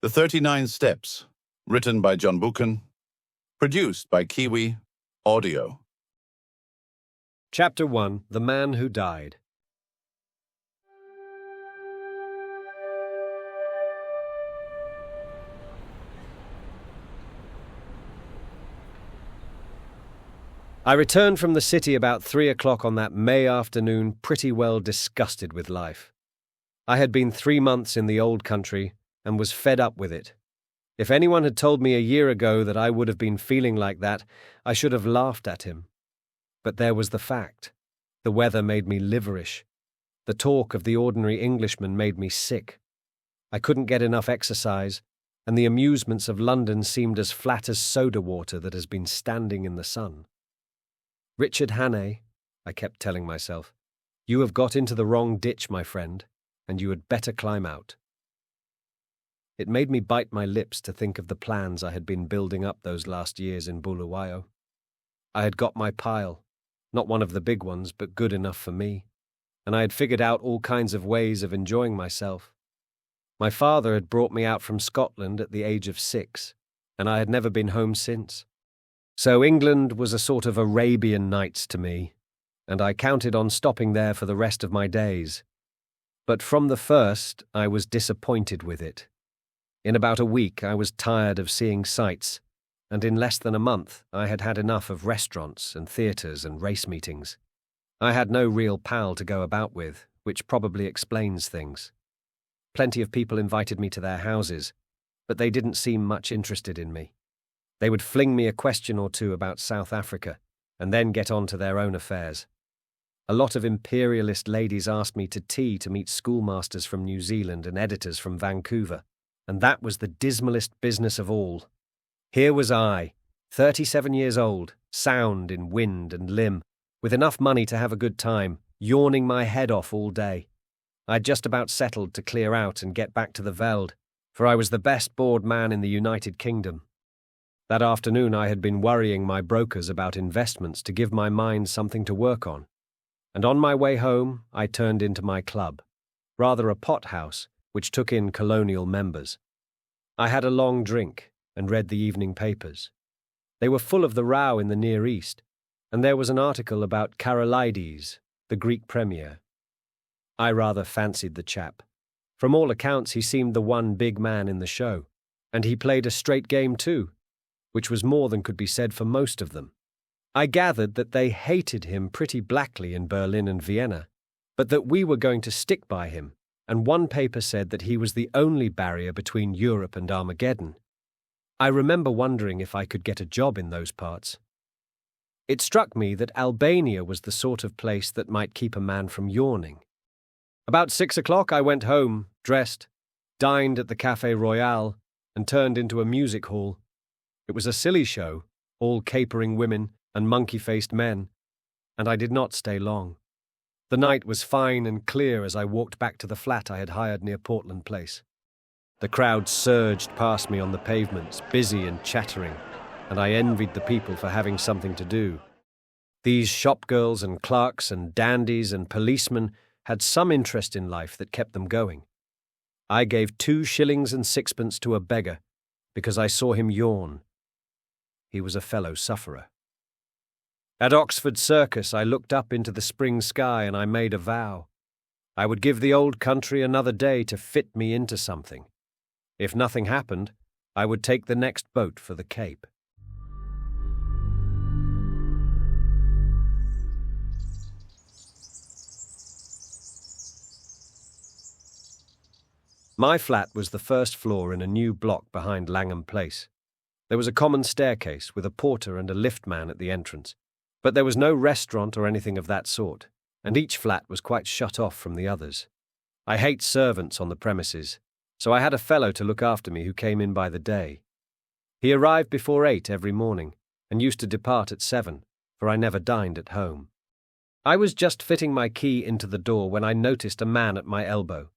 The 39 Steps, written by John Buchan, produced by Kiwi Audio. Chapter 1: The Man Who Died. I returned from the city about 3 o'clock on that May afternoon, pretty well disgusted with life. I had been 3 months in the old country and was fed up with it. If anyone had told me a year ago that I would have been feeling like that, I should have laughed at him. But there was the fact. The weather made me liverish. The talk of the ordinary Englishman made me sick. I couldn't get enough exercise, and the amusements of London seemed as flat as soda water that has been standing in the sun. Richard Hannay, I kept telling myself, you have got into the wrong ditch, my friend, and you had better climb out. It made me bite my lips to think of the plans I had been building up those last years in Bulawayo. I had got my pile, not one of the big ones, but good enough for me, and I had figured out all kinds of ways of enjoying myself. My father had brought me out from Scotland at the age of 6, and I had never been home since. So England was a sort of Arabian Nights to me, and I counted on stopping there for the rest of my days. But from the first, I was disappointed with it. In about a week, I was tired of seeing sights, and in less than a month, I had had enough of restaurants and theatres and race meetings. I had no real pal to go about with, which probably explains things. Plenty of people invited me to their houses, but they didn't seem much interested in me. They would fling me a question or two about South Africa, and then get on to their own affairs. A lot of imperialist ladies asked me to tea to meet schoolmasters from New Zealand and editors from Vancouver, and that was the dismalest business of all. Here was I, 37 years old, sound in wind and limb, with enough money to have a good time, yawning my head off all day. I'd just about settled to clear out and get back to the veld, for I was the best bored man in the United Kingdom. That afternoon I had been worrying my brokers about investments to give my mind something to work on. And on my way home, I turned into my club, rather a pothouse, which took in colonial members. I had a long drink and read the evening papers. They were full of the row in the Near East, and there was an article about Karolides, the Greek premier. I rather fancied the chap. From all accounts, he seemed the one big man in the show, and he played a straight game too, which was more than could be said for most of them. I gathered that they hated him pretty blackly in Berlin and Vienna, but that we were going to stick by him, and one paper said that he was the only barrier between Europe and Armageddon. I remember wondering if I could get a job in those parts. It struck me that Albania was the sort of place that might keep a man from yawning. About 6 o'clock I went home, dressed, dined at the Café Royal, and turned into a music hall. It was a silly show, all capering women and monkey-faced men, and I did not stay long. The night was fine and clear as I walked back to the flat I had hired near Portland Place. The crowd surged past me on the pavements, busy and chattering, and I envied the people for having something to do. These shopgirls and clerks and dandies and policemen had some interest in life that kept them going. I gave 2 shillings and 6pence to a beggar because I saw him yawn. He was a fellow sufferer. At Oxford Circus, I looked up into the spring sky and I made a vow. I would give the old country another day to fit me into something. If nothing happened, I would take the next boat for the Cape. My flat was the first floor in a new block behind Langham Place. There was a common staircase with a porter and a liftman at the entrance, but there was no restaurant or anything of that sort, and each flat was quite shut off from the others. I hate servants on the premises, so I had a fellow to look after me who came in by the day. He arrived before 8 every morning, and used to depart at 7, for I never dined at home. I was just fitting my key into the door when I noticed a man at my elbow.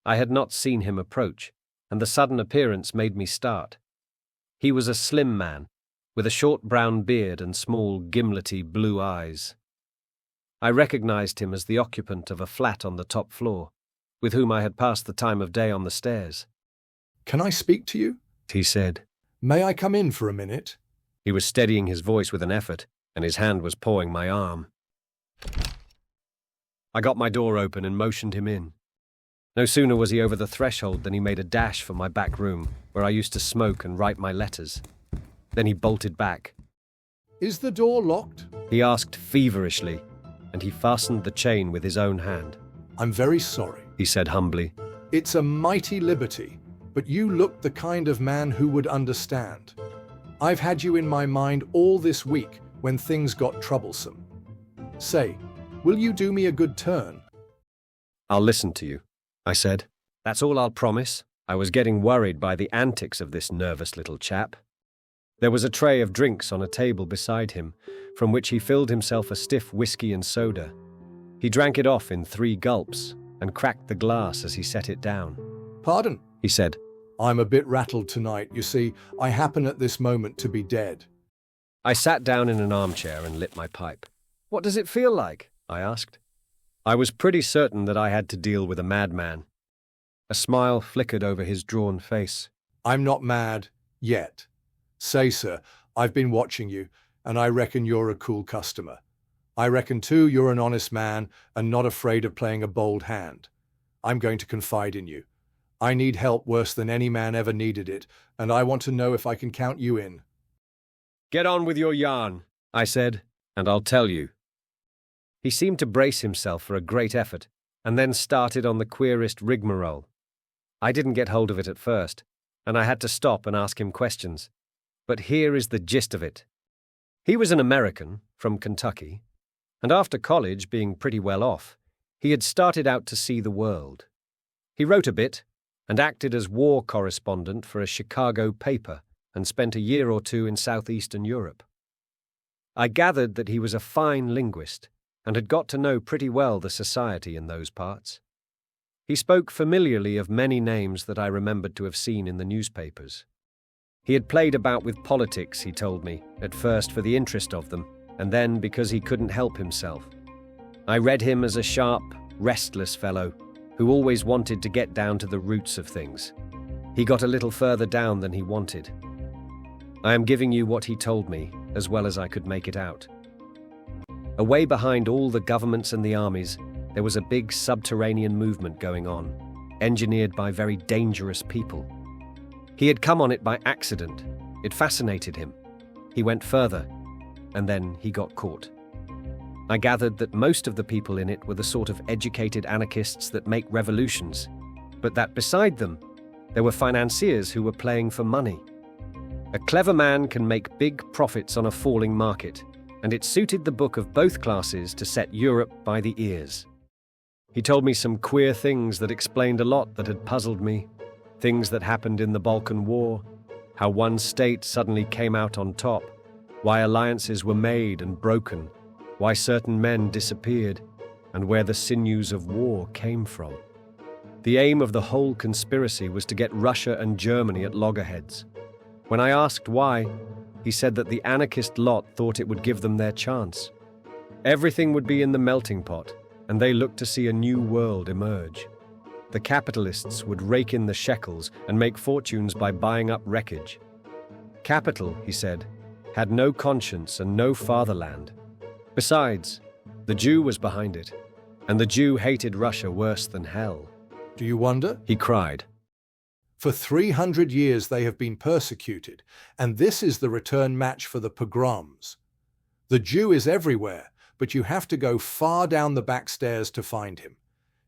I had not seen him approach, and the sudden appearance made me start. He was a slim man, with a short brown beard and small gimlety blue eyes. I recognized him as the occupant of a flat on the top floor, with whom I had passed the time of day on the stairs. "Can I speak to you?" he said. "May I come in for a minute?" He was steadying his voice with an effort, and his hand was pawing my arm. I got my door open and motioned him in. No sooner was he over the threshold than he made a dash for my back room, where I used to smoke and write my letters. Then he bolted back. "Is the door locked?" He asked feverishly, and he fastened the chain with his own hand. "I'm very sorry," He said humbly. "It's a mighty liberty, but you look the kind of man who would understand. I've had you in my mind all this week when things got troublesome. Say, will you do me a good turn?" "I'll listen to you," I said. "That's all I'll promise." I was getting worried by the antics of this nervous little chap. There was a tray of drinks on a table beside him, from which he filled himself a stiff whiskey and soda. He drank it off in 3 gulps and cracked the glass as he set it down. "Pardon," He said. "I'm a bit rattled tonight. You see, I happen at this moment to be dead." I sat down in an armchair and lit my pipe. "What does it feel like?" I asked. I was pretty certain that I had to deal with a madman. A smile flickered over his drawn face. "I'm not mad yet. Say, sir, I've been watching you, and I reckon you're a cool customer. I reckon, too, you're an honest man and not afraid of playing a bold hand. I'm going to confide in you. I need help worse than any man ever needed it, and I want to know if I can count you in." "Get on with your yarn," I said, "and I'll tell you." He seemed to brace himself for a great effort, and then started on the queerest rigmarole. I didn't get hold of it at first, and I had to stop and ask him questions. But here is the gist of it. He was an American from Kentucky, and after college, being pretty well off, he had started out to see the world. He wrote a bit, and acted as war correspondent for a Chicago paper, and spent a year or 2 in southeastern Europe. I gathered that he was a fine linguist, and had got to know pretty well the society in those parts. He spoke familiarly of many names that I remembered to have seen in the newspapers. He had played about with politics, he told me, at first for the interest of them, and then because he couldn't help himself. I read him as a sharp, restless fellow who always wanted to get down to the roots of things. He got a little further down than he wanted. I am giving you what he told me, as well as I could make it out. Away behind all the governments and the armies, there was a big subterranean movement going on, engineered by very dangerous people. He had come on it by accident. It fascinated him. He went further, and then he got caught. I gathered that most of the people in it were the sort of educated anarchists that make revolutions, but that beside them, there were financiers who were playing for money. A clever man can make big profits on a falling market, and it suited the book of both classes to set Europe by the ears. He told me some queer things that explained a lot that had puzzled me. Things that happened in the Balkan War, how one state suddenly came out on top, why alliances were made and broken, why certain men disappeared, and where the sinews of war came from. The aim of the whole conspiracy was to get Russia and Germany at loggerheads. When I asked why, he said that the anarchist lot thought it would give them their chance. Everything would be in the melting pot, and they looked to see a new world emerge. The capitalists would rake in the shekels and make fortunes by buying up wreckage. Capital, he said, had no conscience and no fatherland. Besides, the Jew was behind it, and the Jew hated Russia worse than hell. "Do you wonder?" He cried. "For 300 years they have been persecuted, and this is the return match for the pogroms. The Jew is everywhere, but you have to go far down the back stairs to find him.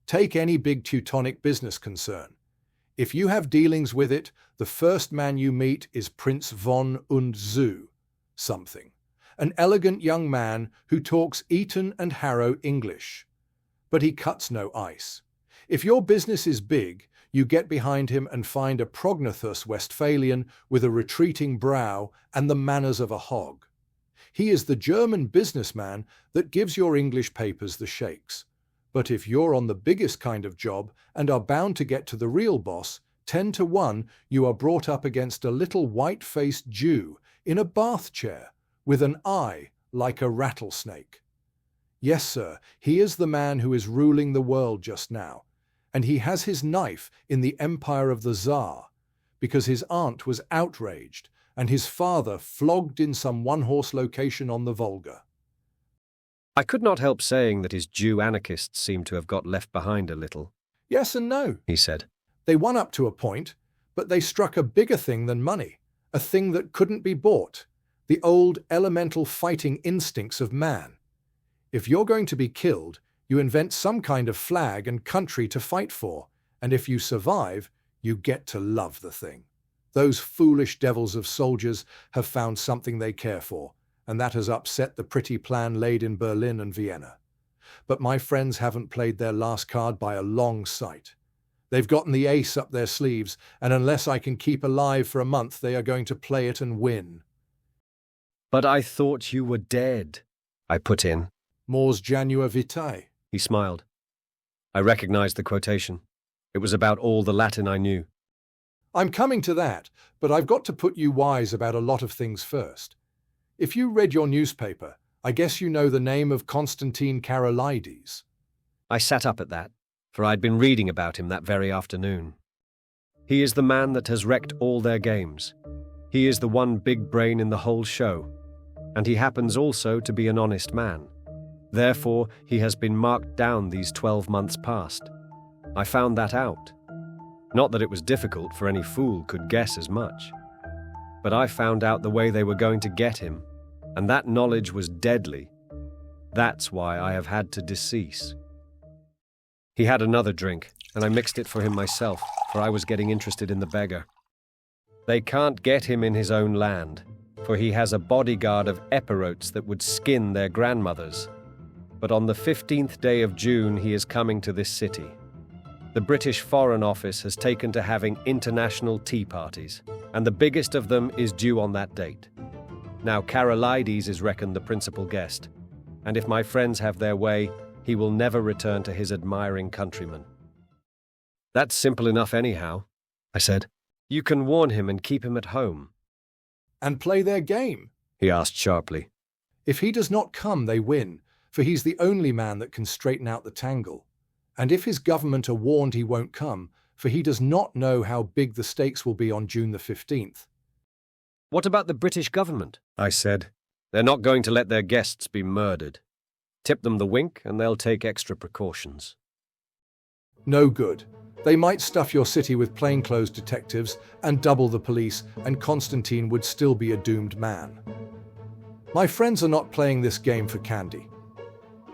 Take any big Teutonic business concern. If you have dealings with it, the first man you meet is Prince von und zu something, an elegant young man who talks Eton and Harrow English. But he cuts no ice. If your business is big, you get behind him and find a Prognathus Westphalian with a retreating brow and the manners of a hog. He is the German businessman that gives your English papers the shakes. But if you're on the biggest kind of job and are bound to get to the real boss, 10 to 1, you are brought up against a little white-faced Jew in a bath chair with an eye like a rattlesnake. Yes, sir, he is the man who is ruling the world just now, and he has his knife in the empire of the Tsar, because his aunt was outraged and his father flogged in some one-horse location on the Volga. I could not help saying that his Jew anarchists seemed to have got left behind a little. Yes and no, He said. They won up to a point, but they struck a bigger thing than money, a thing that couldn't be bought, the old elemental fighting instincts of man. If you're going to be killed, you invent some kind of flag and country to fight for, and if you survive, you get to love the thing. Those foolish devils of soldiers have found something they care for, and that has upset the pretty plan laid in Berlin and Vienna. But my friends haven't played their last card by a long sight. They've gotten the ace up their sleeves, and unless I can keep alive for a month, they are going to play it and win. But I thought you were dead, I put in. Mors janua vitae. He smiled. I recognized the quotation. It was about all the Latin I knew. I'm coming to that, but I've got to put you wise about a lot of things first. If you read your newspaper, I guess you know the name of Constantine Karolides. I sat up at that, for I'd been reading about him that very afternoon. He is the man that has wrecked all their games. He is the one big brain in the whole show, and he happens also to be an honest man. Therefore, he has been marked down these 12 months past. I found that out. Not that it was difficult, for any fool could guess as much. But I found out the way they were going to get him, and that knowledge was deadly. That's why I have had to decease. He had another drink, and I mixed it for him myself, for I was getting interested in the beggar. They can't get him in his own land, for he has a bodyguard of epirotes that would skin their grandmothers. But on the 15th day of June he is coming to this city. The British Foreign Office has taken to having international tea parties, and the biggest of them is due on that date. Now Karolides is reckoned the principal guest, and if my friends have their way, he will never return to his admiring countrymen. That's simple enough anyhow, I said. You can warn him and keep him at home. And play their game? He asked sharply. If he does not come, they win, for he's the only man that can straighten out the tangle. And if his government are warned he won't come, for he does not know how big the stakes will be on June the 15th. What about the British government? I said. They're not going to let their guests be murdered. Tip them the wink and they'll take extra precautions. No good. They might stuff your city with plainclothes detectives and double the police, and Constantine would still be a doomed man. My friends are not playing this game for candy.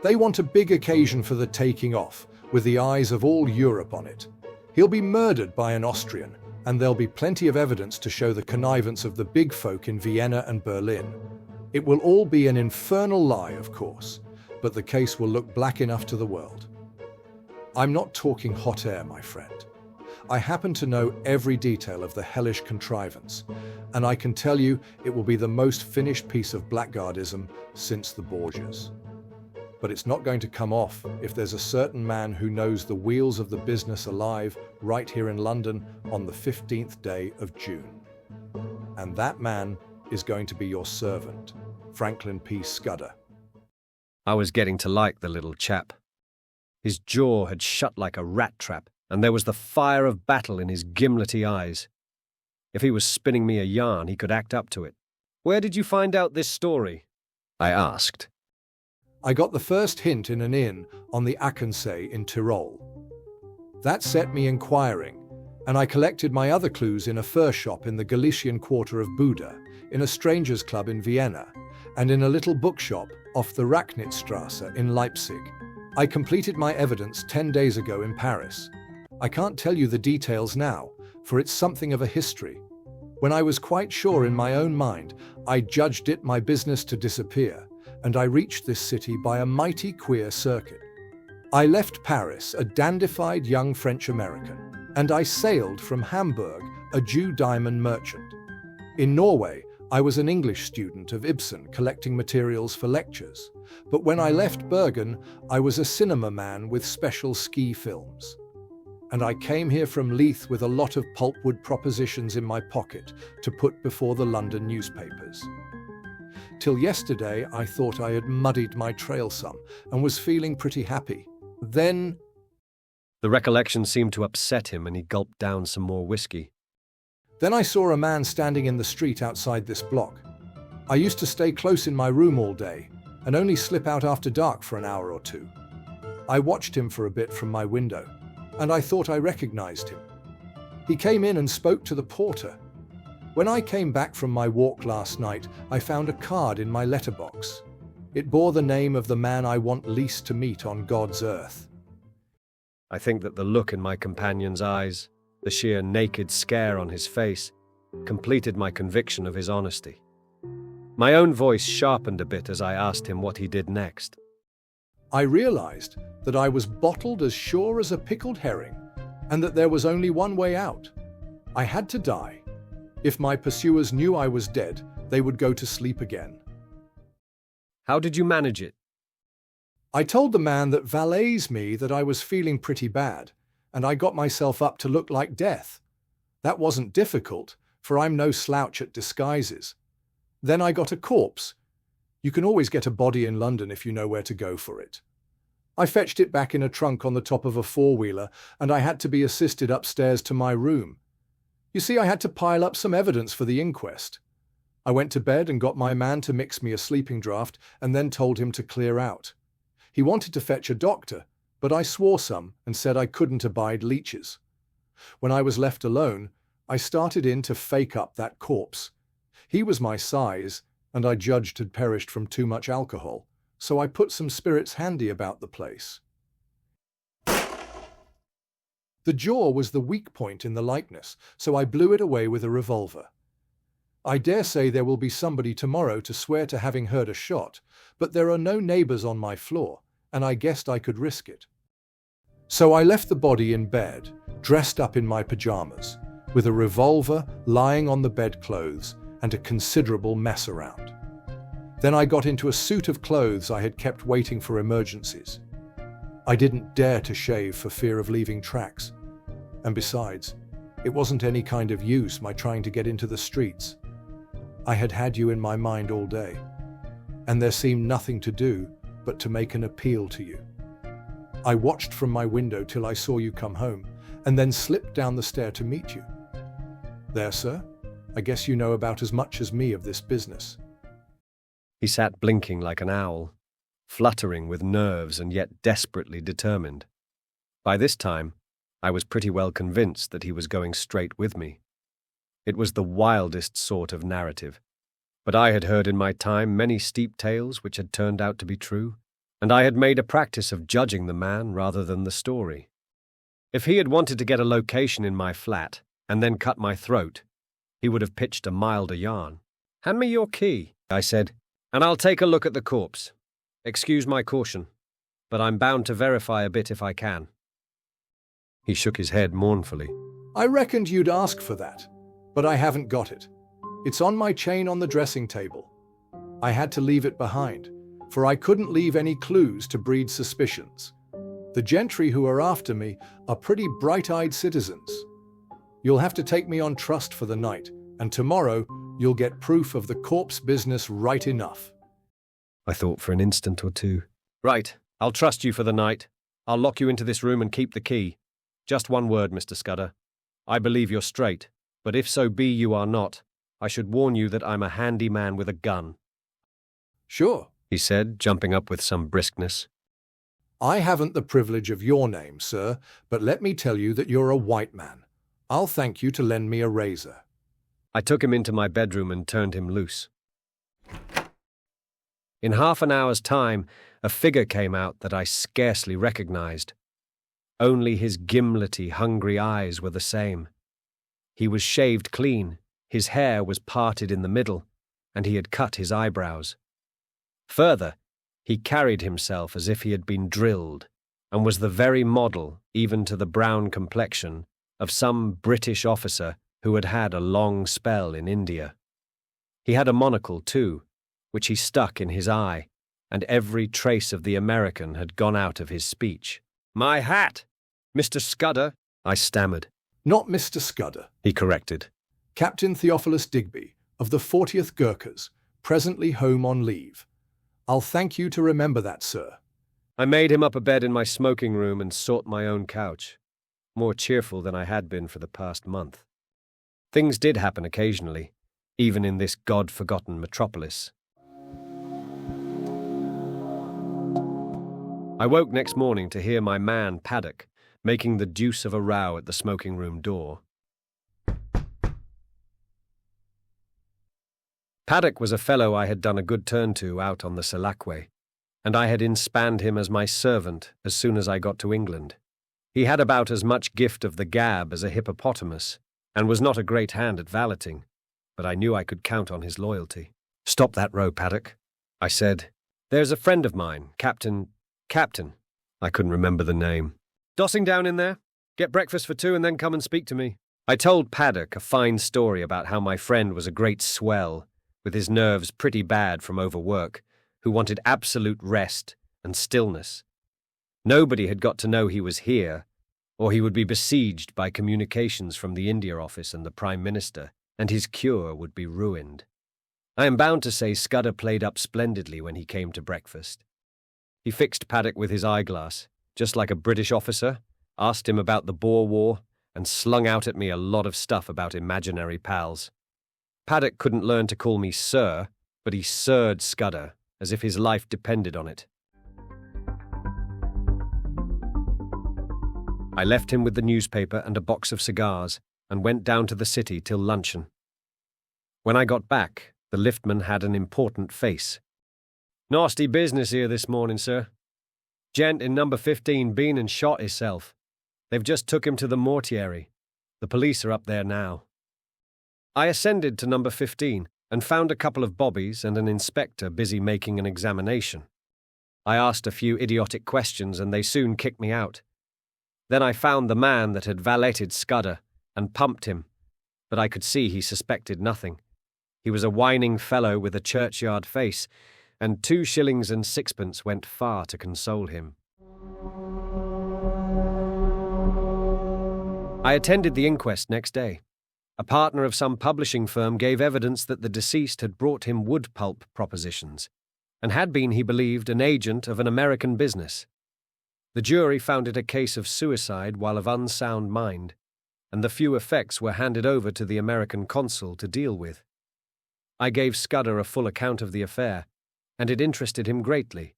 They want a big occasion for the taking off, with the eyes of all Europe on it. He'll be murdered by an Austrian, and there'll be plenty of evidence to show the connivance of the big folk in Vienna and Berlin. It will all be an infernal lie, of course, but the case will look black enough to the world. I'm not talking hot air, my friend. I happen to know every detail of the hellish contrivance, and I can tell you it will be the most finished piece of blackguardism since the Borgias. But it's not going to come off if there's a certain man who knows the wheels of the business alive right here in London on the 15th day of June. And that man is going to be your servant, Franklin P. Scudder. I was getting to like the little chap. His jaw had shut like a rat trap, and there was the fire of battle in his gimlety eyes. If he was spinning me a yarn, he could act up to it. Where did you find out this story? I asked. I got the first hint in an inn on the Achensee in Tyrol. That set me inquiring, and I collected my other clues in a fur shop in the Galician quarter of Buda, in a strangers' club in Vienna, and in a little bookshop off the Rachnitzstrasse in Leipzig. I completed my evidence 10 days ago in Paris. I can't tell you the details now, for it's something of a history. When I was quite sure in my own mind, I judged it my business to disappear, and I reached this city by a mighty queer circuit. I left Paris, a dandified young French-American, and I sailed from Hamburg, a Jew diamond merchant. In Norway, I was an English student of Ibsen collecting materials for lectures, but when I left Bergen, I was a cinema man with special ski films. And I came here from Leith with a lot of pulpwood propositions in my pocket to put before the London newspapers. Till yesterday, I thought I had muddied my trail some and was feeling pretty happy. Then... The recollection seemed to upset him and he gulped down some more whiskey. Then I saw a man standing in the street outside this block. I used to stay close in my room all day and only slip out after dark for an hour or two. I watched him for a bit from my window, and I thought I recognized him. He came in and spoke to the porter. When I came back from my walk last night, I found a card in my letterbox. It bore the name of the man I want least to meet on God's earth. I think that the look in my companion's eyes, the sheer naked scare on his face, completed my conviction of his honesty. My own voice sharpened a bit as I asked him what he did next. I realized that I was bottled as sure as a pickled herring, and that there was only one way out. I had to die. If my pursuers knew I was dead, they would go to sleep again. How did you manage it? I told the man that valets me that I was feeling pretty bad, and I got myself up to look like death. That wasn't difficult, for I'm no slouch at disguises. Then I got a corpse. You can always get a body in London if you know where to go for it. I fetched it back in a trunk on the top of a four-wheeler, and I had to be assisted upstairs to my room. You see, I had to pile up some evidence for the inquest. I went to bed and got my man to mix me a sleeping draught and then told him to clear out. He wanted to fetch a doctor, but I swore some and said I couldn't abide leeches. When I was left alone, I started in to fake up that corpse. He was my size, and I judged had perished from too much alcohol, so I put some spirits handy about the place. The jaw was the weak point in the likeness, so I blew it away with a revolver. I dare say there will be somebody tomorrow to swear to having heard a shot, but there are no neighbors on my floor, and I guessed I could risk it. So I left the body in bed, dressed up in my pajamas, with a revolver lying on the bedclothes and a considerable mess around. Then I got into a suit of clothes I had kept waiting for emergencies. I didn't dare to shave for fear of leaving tracks. And besides, it wasn't any kind of use my trying to get into the streets. I had had you in my mind all day, and there seemed nothing to do but to make an appeal to you. I watched from my window till I saw you come home, and then slipped down the stair to meet you. There, sir, I guess you know about as much as me of this business. He sat blinking like an owl, fluttering with nerves and yet desperately determined. By this time, I was pretty well convinced that he was going straight with me. It was the wildest sort of narrative, but I had heard in my time many steep tales which had turned out to be true, and I had made a practice of judging the man rather than the story. If he had wanted to get a location in my flat and then cut my throat, he would have pitched a milder yarn. "Hand me your key," I said, "and I'll take a look at the corpse. Excuse my caution, but I'm bound to verify a bit if I can." He shook his head mournfully. I reckoned you'd ask for that, but I haven't got it. It's on my chain on the dressing table. I had to leave it behind, for I couldn't leave any clues to breed suspicions. The gentry who are after me are pretty bright-eyed citizens. You'll have to take me on trust for the night, and tomorrow you'll get proof of the corpse business right enough. I thought for an instant or two. Right, I'll trust you for the night. I'll lock you into this room and keep the key. Just one word, Mr. Scudder. I believe you're straight, but if so be you are not, I should warn you that I'm a handy man with a gun. Sure, He said, jumping up with some briskness. I haven't the privilege of your name, sir, but let me tell you that you're a white man. I'll thank you to lend me a razor. I took him into my bedroom and turned him loose. In half an hour's time, a figure came out that I scarcely recognized. Only his gimlety, hungry eyes were the same. He was shaved clean, his hair was parted in the middle, and he had cut his eyebrows. Further, he carried himself as if he had been drilled, and was the very model, even to the brown complexion, of some British officer who had had a long spell in India. He had a monocle, too, which he stuck in his eye, and every trace of the American had gone out of his speech. "My hat! Mr. Scudder," I stammered. Not Mr. Scudder, He corrected. Captain Theophilus Digby, of the 40th Gurkhas, presently home on leave. I'll thank you to remember that, sir. I made him up a bed in my smoking room and sought my own couch, more cheerful than I had been for the past month. Things did happen occasionally, even in this God-forgotten metropolis. I woke next morning to hear my man, Paddock, making the deuce of a row at the smoking room door. Paddock was a fellow I had done a good turn to out on the Selakwe, and I had inspanned him as my servant as soon as I got to England. He had about as much gift of the gab as a hippopotamus, and was not a great hand at valeting, but I knew I could count on his loyalty. "Stop that row, Paddock," I said. "There's a friend of mine, Captain, I couldn't remember the name. Dossing down in there? Get breakfast for two and then come and speak to me." I told Paddock a fine story about how my friend was a great swell, with his nerves pretty bad from overwork, who wanted absolute rest and stillness. Nobody had got to know he was here, or he would be besieged by communications from the India Office and the Prime Minister, and his cure would be ruined. I am bound to say Scudder played up splendidly when he came to breakfast. He fixed Paddock with his eyeglass, just like a British officer, asked him about the Boer War, and slung out at me a lot of stuff about imaginary pals. Paddock couldn't learn to call me sir, but he sirred Scudder, as if his life depended on it. I left him with the newspaper and a box of cigars, and went down to the city till luncheon. When I got back, the liftman had an important face. "Nasty business here this morning, sir. Gent in number 15 been and shot hisself. They've just took him to the mortuary. The police are up there now." I ascended to number 15 and found a couple of bobbies and an inspector busy making an examination. I asked a few idiotic questions and they soon kicked me out. Then I found the man that had valeted Scudder and pumped him, but I could see he suspected nothing. He was a whining fellow with a churchyard face, and 2 shillings and 6pence went far to console him. I attended the inquest next day. A partner of some publishing firm gave evidence that the deceased had brought him wood pulp propositions, and had been, he believed, an agent of an American business. The jury found it a case of suicide while of unsound mind, and the few effects were handed over to the American consul to deal with. I gave Scudder a full account of the affair, and it interested him greatly.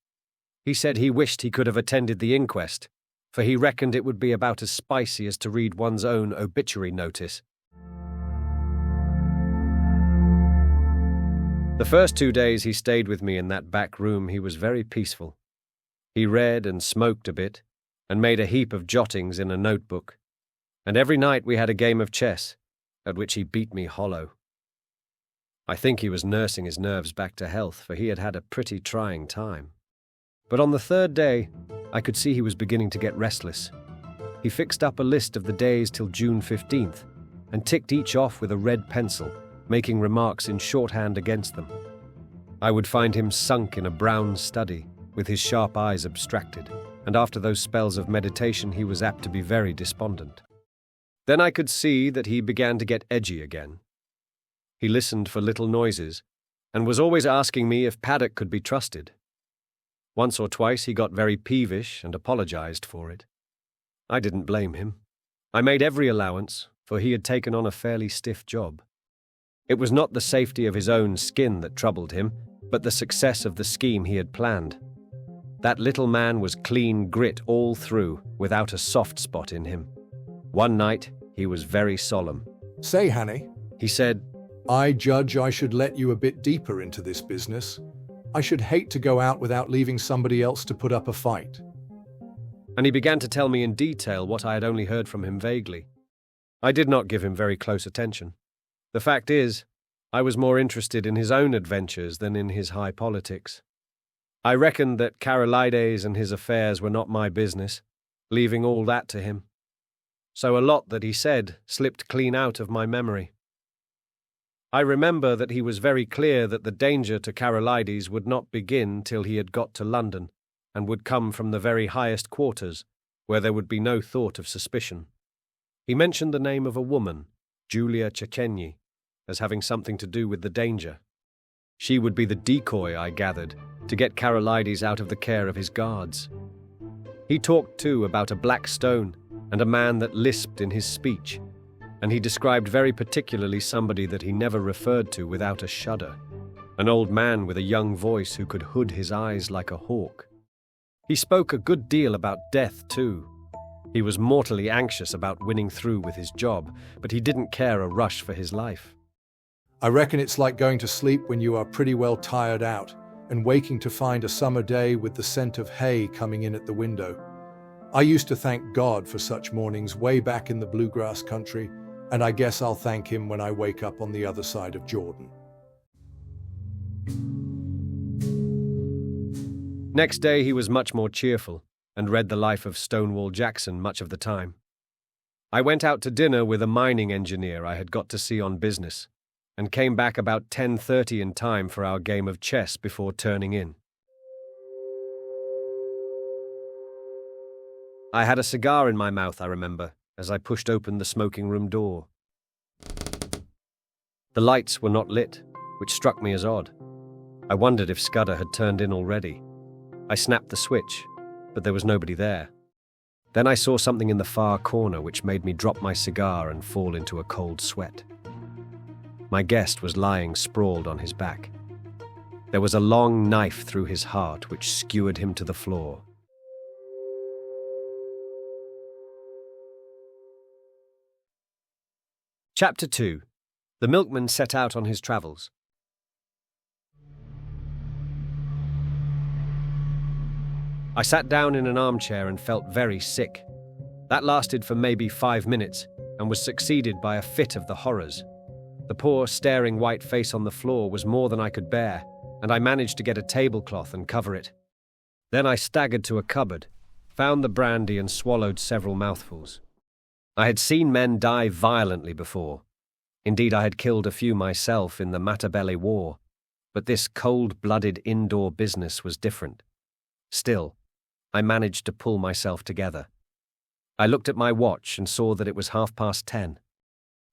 He said he wished he could have attended the inquest, for he reckoned it would be about as spicy as to read one's own obituary notice. The first 2 days he stayed with me in that back room he was very peaceful. He read and smoked a bit, and made a heap of jottings in a notebook, and every night we had a game of chess, at which he beat me hollow. I think he was nursing his nerves back to health, for he had had a pretty trying time. But on the 3rd day, I could see he was beginning to get restless. He fixed up a list of the days till June 15th, and ticked each off with a red pencil, making remarks in shorthand against them. I would find him sunk in a brown study, with his sharp eyes abstracted, and after those spells of meditation he was apt to be very despondent. Then I could see that he began to get edgy again. He listened for little noises, and was always asking me if Paddock could be trusted. Once or twice he got very peevish and apologized for it. I didn't blame him. I made every allowance, for he had taken on a fairly stiff job. It was not the safety of his own skin that troubled him, but the success of the scheme he had planned. That little man was clean grit all through, without a soft spot in him. One night, he was very solemn. "Say, Hannay," He said, "I judge I should let you a bit deeper into this business. I should hate to go out without leaving somebody else to put up a fight." and he began to tell me in detail what I had only heard from him vaguely. I did not give him very close attention. The fact is, I was more interested in his own adventures than in his high politics. I reckoned that Karolides and his affairs were not my business, leaving all that to him. So a lot that he said slipped clean out of my memory. I remember that he was very clear that the danger to Karolides would not begin till he had got to London, and would come from the very highest quarters, where there would be no thought of suspicion. He mentioned the name of a woman, Julia Cechenyi, as having something to do with the danger. She would be the decoy, I gathered, to get Karolides out of the care of his guards. He talked, too, about a black stone and a man that lisped in his speech. and he described very particularly somebody that he never referred to without a shudder, an old man with a young voice who could hood his eyes like a hawk. He spoke a good deal about death, too. He was mortally anxious about winning through with his job, but he didn't care a rush for his life. I reckon it's like going to sleep when you are pretty well tired out and waking to find a summer day with the scent of hay coming in at the window. I used to thank God for such mornings way back in the bluegrass country, and I guess I'll thank him when I wake up on the other side of Jordan. Next day he was much more cheerful and read the life of Stonewall Jackson much of the time. I went out to dinner with a mining engineer I had got to see on business and came back about 10:30 in time for our game of chess before turning in. I had a cigar in my mouth, I remember, as I pushed open the smoking room door. The lights were not lit, which struck me as odd. I wondered if Scudder had turned in already. I snapped the switch, but there was nobody there. Then I saw something in the far corner which made me drop my cigar and fall into a cold sweat. My guest was lying sprawled on his back. There was a long knife through his heart which skewered him to the floor. Chapter 2. The milkman set out on his travels. I sat down in an armchair and felt very sick. That lasted for maybe 5 minutes and was succeeded by a fit of the horrors. The poor, staring white face on the floor was more than I could bear, and I managed to get a tablecloth and cover it. Then I staggered to a cupboard, found the brandy and swallowed several mouthfuls. I had seen men die violently before. Indeed, I had killed a few myself in the Matabele War, but this cold-blooded indoor business was different. Still, I managed to pull myself together. I looked at my watch and saw that it was 10:30.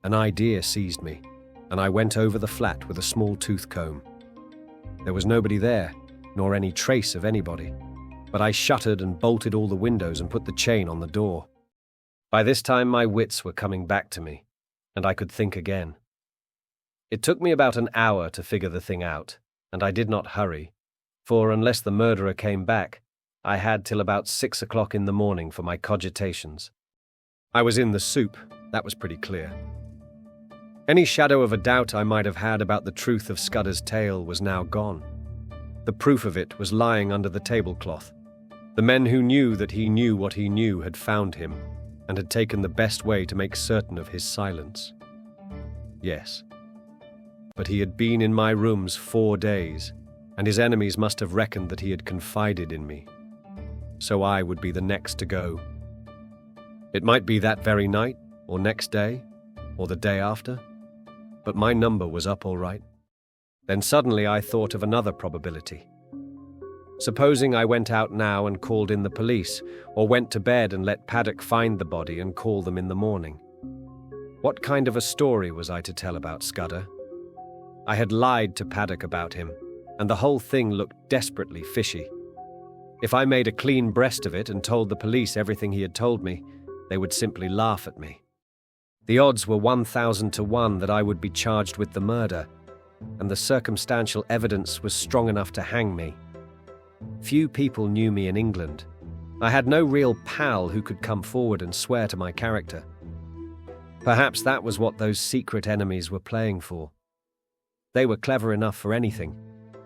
An idea seized me, and I went over the flat with a small tooth comb. There was nobody there, nor any trace of anybody, but I shuttered and bolted all the windows and put the chain on the door. By this time my wits were coming back to me, and I could think again. It took me about an hour to figure the thing out, and I did not hurry, for unless the murderer came back, I had till about 6 o'clock in the morning for my cogitations. I was in the soup, that was pretty clear. Any shadow of a doubt I might have had about the truth of Scudder's tale was now gone. The proof of it was lying under the tablecloth. The men who knew that he knew what he knew had found him, and had taken the best way to make certain of his silence. Yes. But he had been in my rooms 4 days, and his enemies must have reckoned that he had confided in me. So I would be the next to go. It might be that very night, or next day, or the day after, but my number was up all right. Then suddenly I thought of another probability. Supposing I went out now and called in the police, or went to bed and let Paddock find the body and call them in the morning. What kind of a story was I to tell about Scudder? I had lied to Paddock about him, and the whole thing looked desperately fishy. If I made a clean breast of it and told the police everything he had told me, they would simply laugh at me. The odds were 1,000 to 1 that I would be charged with the murder, and the circumstantial evidence was strong enough to hang me. Few people knew me in England. I had no real pal who could come forward and swear to my character. Perhaps that was what those secret enemies were playing for. They were clever enough for anything,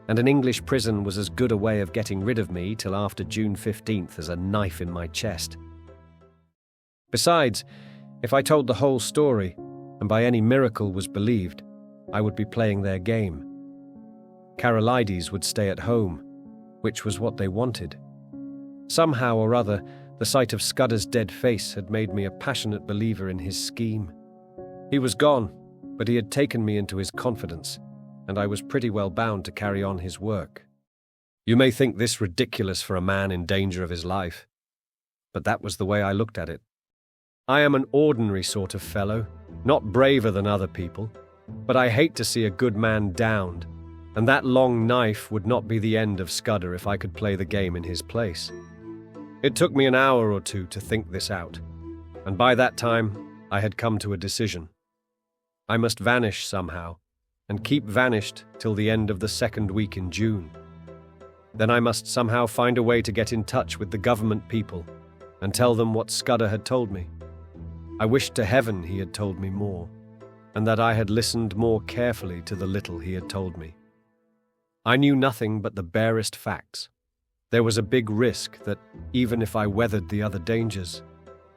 and an English prison was as good a way of getting rid of me till after June 15th as a knife in my chest. Besides, if I told the whole story, and by any miracle was believed, I would be playing their game. Carolides would stay at home, which was what they wanted. Somehow or other, the sight of Scudder's dead face had made me a passionate believer in his scheme. He was gone, but he had taken me into his confidence, and I was pretty well bound to carry on his work. You may think this ridiculous for a man in danger of his life, but that was the way I looked at it. I am an ordinary sort of fellow, not braver than other people, but I hate to see a good man downed, and that long knife would not be the end of Scudder if I could play the game in his place. It took me an hour or two to think this out, and by that time, I had come to a decision. I must vanish somehow, and keep vanished till the end of the second week in June. Then I must somehow find a way to get in touch with the government people and tell them what Scudder had told me. I wished to heaven he had told me more, and that I had listened more carefully to the little he had told me. I knew nothing but the barest facts. There was a big risk that, even if I weathered the other dangers,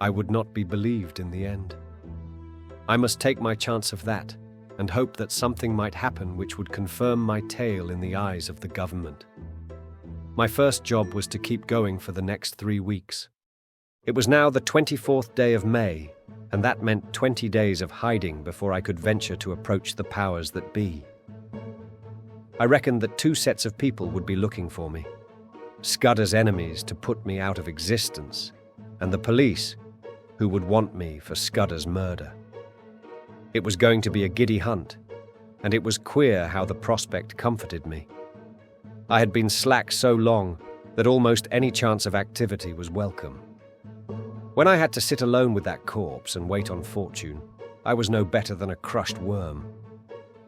I would not be believed in the end. I must take my chance of that, and hope that something might happen which would confirm my tale in the eyes of the government. My first job was to keep going for the next 3 weeks. It was now the 24th day of May, and that meant 20 days of hiding before I could venture to approach the powers that be. I reckoned that 2 sets of people would be looking for me: Scudder's enemies to put me out of existence, and the police, who would want me for Scudder's murder. It was going to be a giddy hunt, and it was queer how the prospect comforted me. I had been slack so long that almost any chance of activity was welcome. When I had to sit alone with that corpse and wait on fortune, I was no better than a crushed worm.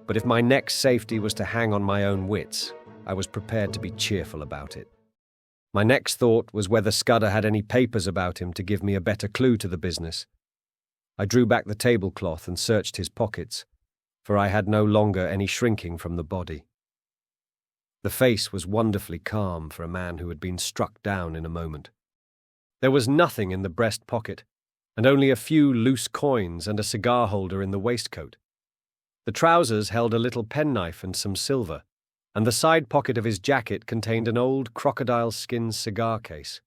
But if my next safety was to hang on my own wits, I was prepared to be cheerful about it. My next thought was whether Scudder had any papers about him to give me a better clue to the business. I drew back the tablecloth and searched his pockets, for I had no longer any shrinking from the body. The face was wonderfully calm for a man who had been struck down in a moment. There was nothing in the breast pocket, and only a few loose coins and a cigar holder in the waistcoat. The trousers held a little penknife and some silver, and the side pocket of his jacket contained an old crocodile-skin cigar case.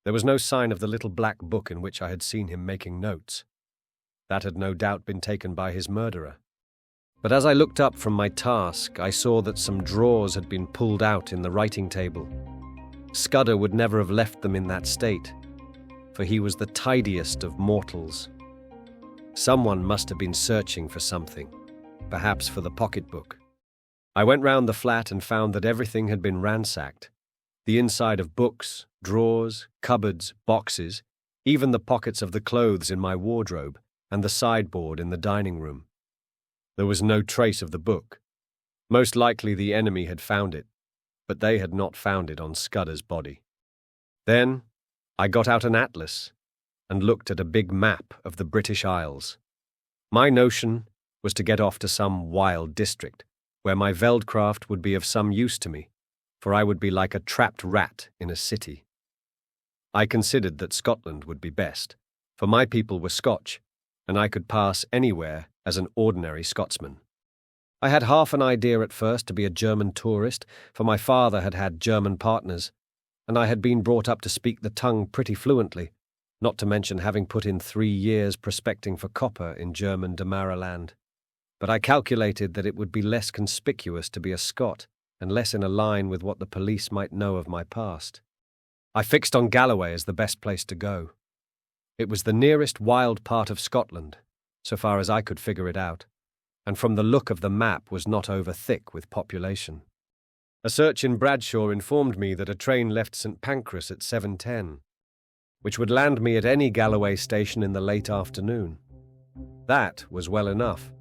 There was no sign of the little black book in which I had seen him making notes. That had no doubt been taken by his murderer. But as I looked up from my task, I saw that some drawers had been pulled out in the writing table. Scudder would never have left them in that state, for he was the tidiest of mortals. Someone must have been searching for something, perhaps for the pocketbook. I went round the flat and found that everything had been ransacked. The inside of books, drawers, cupboards, boxes, even the pockets of the clothes in my wardrobe, and the sideboard in the dining room. There was no trace of the book. Most likely the enemy had found it, but they had not found it on Scudder's body. Then I got out an atlas and looked at a big map of the British Isles. My notion was to get off to some wild district, where my Veldcraft would be of some use to me, for I would be like a trapped rat in a city. I considered that Scotland would be best, for my people were Scotch, and I could pass anywhere as an ordinary Scotsman. I had half an idea at first to be a German tourist, for my father had had German partners, and I had been brought up to speak the tongue pretty fluently, not to mention having put in 3 years prospecting for copper in German Damaraland. But I calculated that it would be less conspicuous to be a Scot, and less in a line with what the police might know of my past. I fixed on Galloway as the best place to go. It was the nearest wild part of Scotland, so far as I could figure it out, and from the look of the map was not over thick with population. A search in Bradshaw informed me that a train left St Pancras at 7:10, which would land me at any Galloway station in the late afternoon. That was well enough,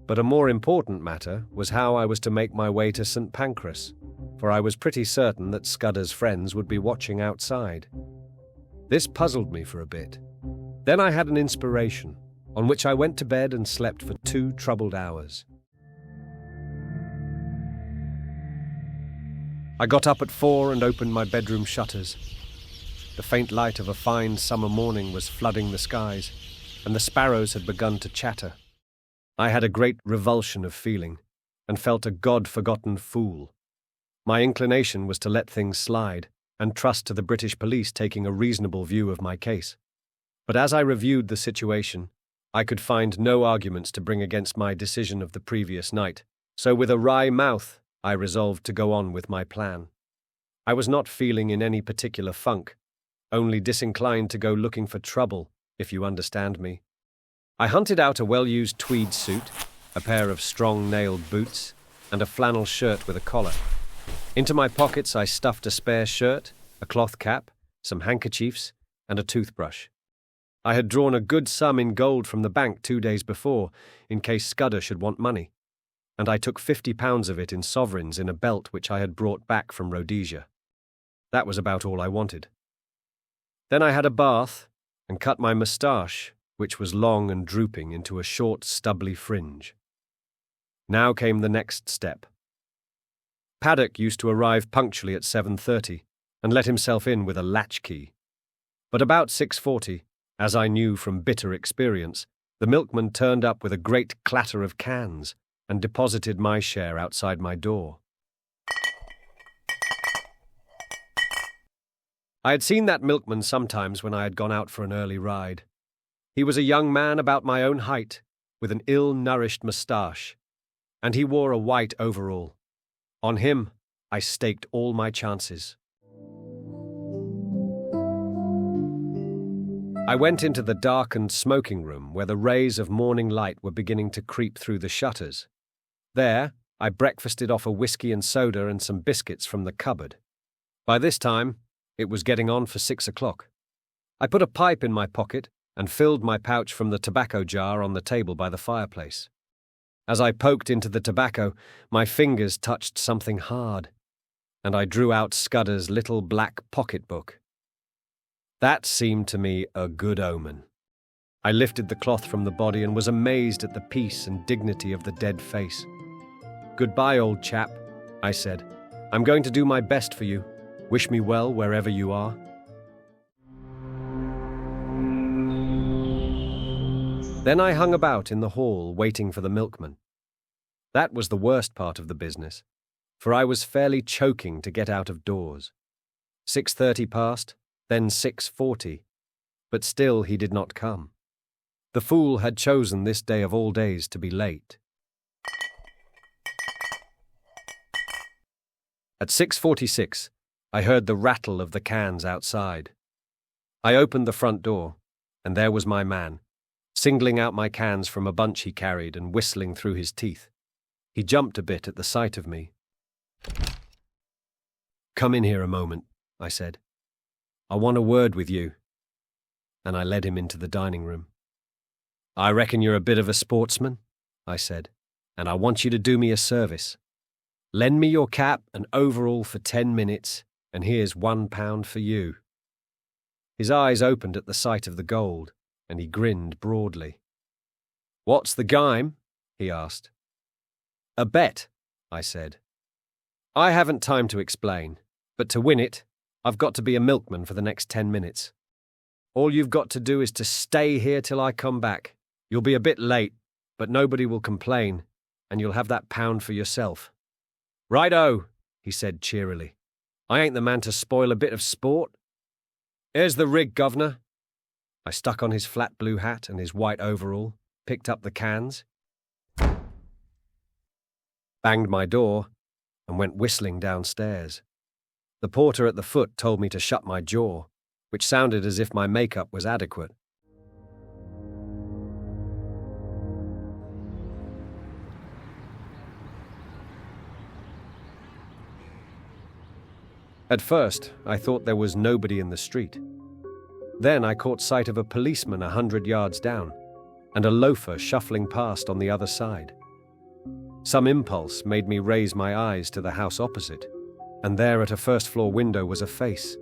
but a more important matter was how I was to make my way to St Pancras, for I was pretty certain that Scudder's friends would be watching outside. This puzzled me for a bit. Then I had an inspiration, on which I went to bed and slept for 2 troubled hours. I got up at 4 and opened my bedroom shutters. The faint light of a fine summer morning was flooding the skies, and the sparrows had begun to chatter. I had a great revulsion of feeling, and felt a God-forgotten fool. My inclination was to let things slide, and trust to the British police taking a reasonable view of my case. But as I reviewed the situation, I could find no arguments to bring against my decision of the previous night, so with a wry mouth, I resolved to go on with my plan. I was not feeling in any particular funk, only disinclined to go looking for trouble, if you understand me. I hunted out a well-used tweed suit, a pair of strong-nailed boots, and a flannel shirt with a collar. Into my pockets I stuffed a spare shirt, a cloth cap, some handkerchiefs, and a toothbrush. I had drawn a good sum in gold from the bank 2 days before, in case Scudder should want money, and I took £50 of it in sovereigns in a belt which I had brought back from Rhodesia. That was about all I wanted. Then I had a bath and cut my moustache, which was long and drooping, into a short, stubbly fringe. Now came the next step. Paddock used to arrive punctually at 7:30 and let himself in with a latchkey. But about 6:40, as I knew from bitter experience, the milkman turned up with a great clatter of cans and deposited my share outside my door. I had seen that milkman sometimes when I had gone out for an early ride. He was a young man about my own height, with an ill-nourished moustache, and he wore a white overall. On him, I staked all my chances. I went into the darkened smoking room where the rays of morning light were beginning to creep through the shutters. There, I breakfasted off a whiskey and soda and some biscuits from the cupboard. By this time, it was getting on for 6 o'clock. I put a pipe in my pocket and filled my pouch from the tobacco jar on the table by the fireplace. As I poked into the tobacco, my fingers touched something hard, and I drew out Scudder's little black pocketbook. That seemed to me a good omen. I lifted the cloth from the body and was amazed at the peace and dignity of the dead face. "Goodbye, old chap," I said. "I'm going to do my best for you. Wish me well wherever you are." Then I hung about in the hall waiting for the milkman. That was the worst part of the business, for I was fairly choking to get out of doors. 6:30 passed, then 6:40, but still he did not come. The fool had chosen this day of all days to be late. At 6:46, I heard the rattle of the cans outside. I opened the front door, and there was my man, singling out my cans from a bunch he carried and whistling through his teeth. He jumped a bit at the sight of me. "Come in here a moment," I said. "I want a word with you." And I led him into the dining room. "I reckon you're a bit of a sportsman," I said, "and I want you to do me a service. Lend me your cap and overall for 10 minutes, and here's £1 for you." His eyes opened at the sight of the gold, and he grinned broadly. "What's the game?" he asked. "A bet," I said. "I haven't time to explain, but to win it, I've got to be a milkman for the next 10 minutes. All you've got to do is to stay here till I come back. You'll be a bit late, but nobody will complain, and you'll have that £1 for yourself." "Righto," he said cheerily. "I ain't the man to spoil a bit of sport. Here's the rig, governor." I stuck on his flat blue hat and his white overall, picked up the cans, banged my door, and went whistling downstairs. The porter at the foot told me to shut my jaw, which sounded as if my makeup was adequate. At first, I thought there was nobody in the street. Then I caught sight of a policeman 100 yards down, and a loafer shuffling past on the other side. Some impulse made me raise my eyes to the house opposite, and there at a first-floor window was a face.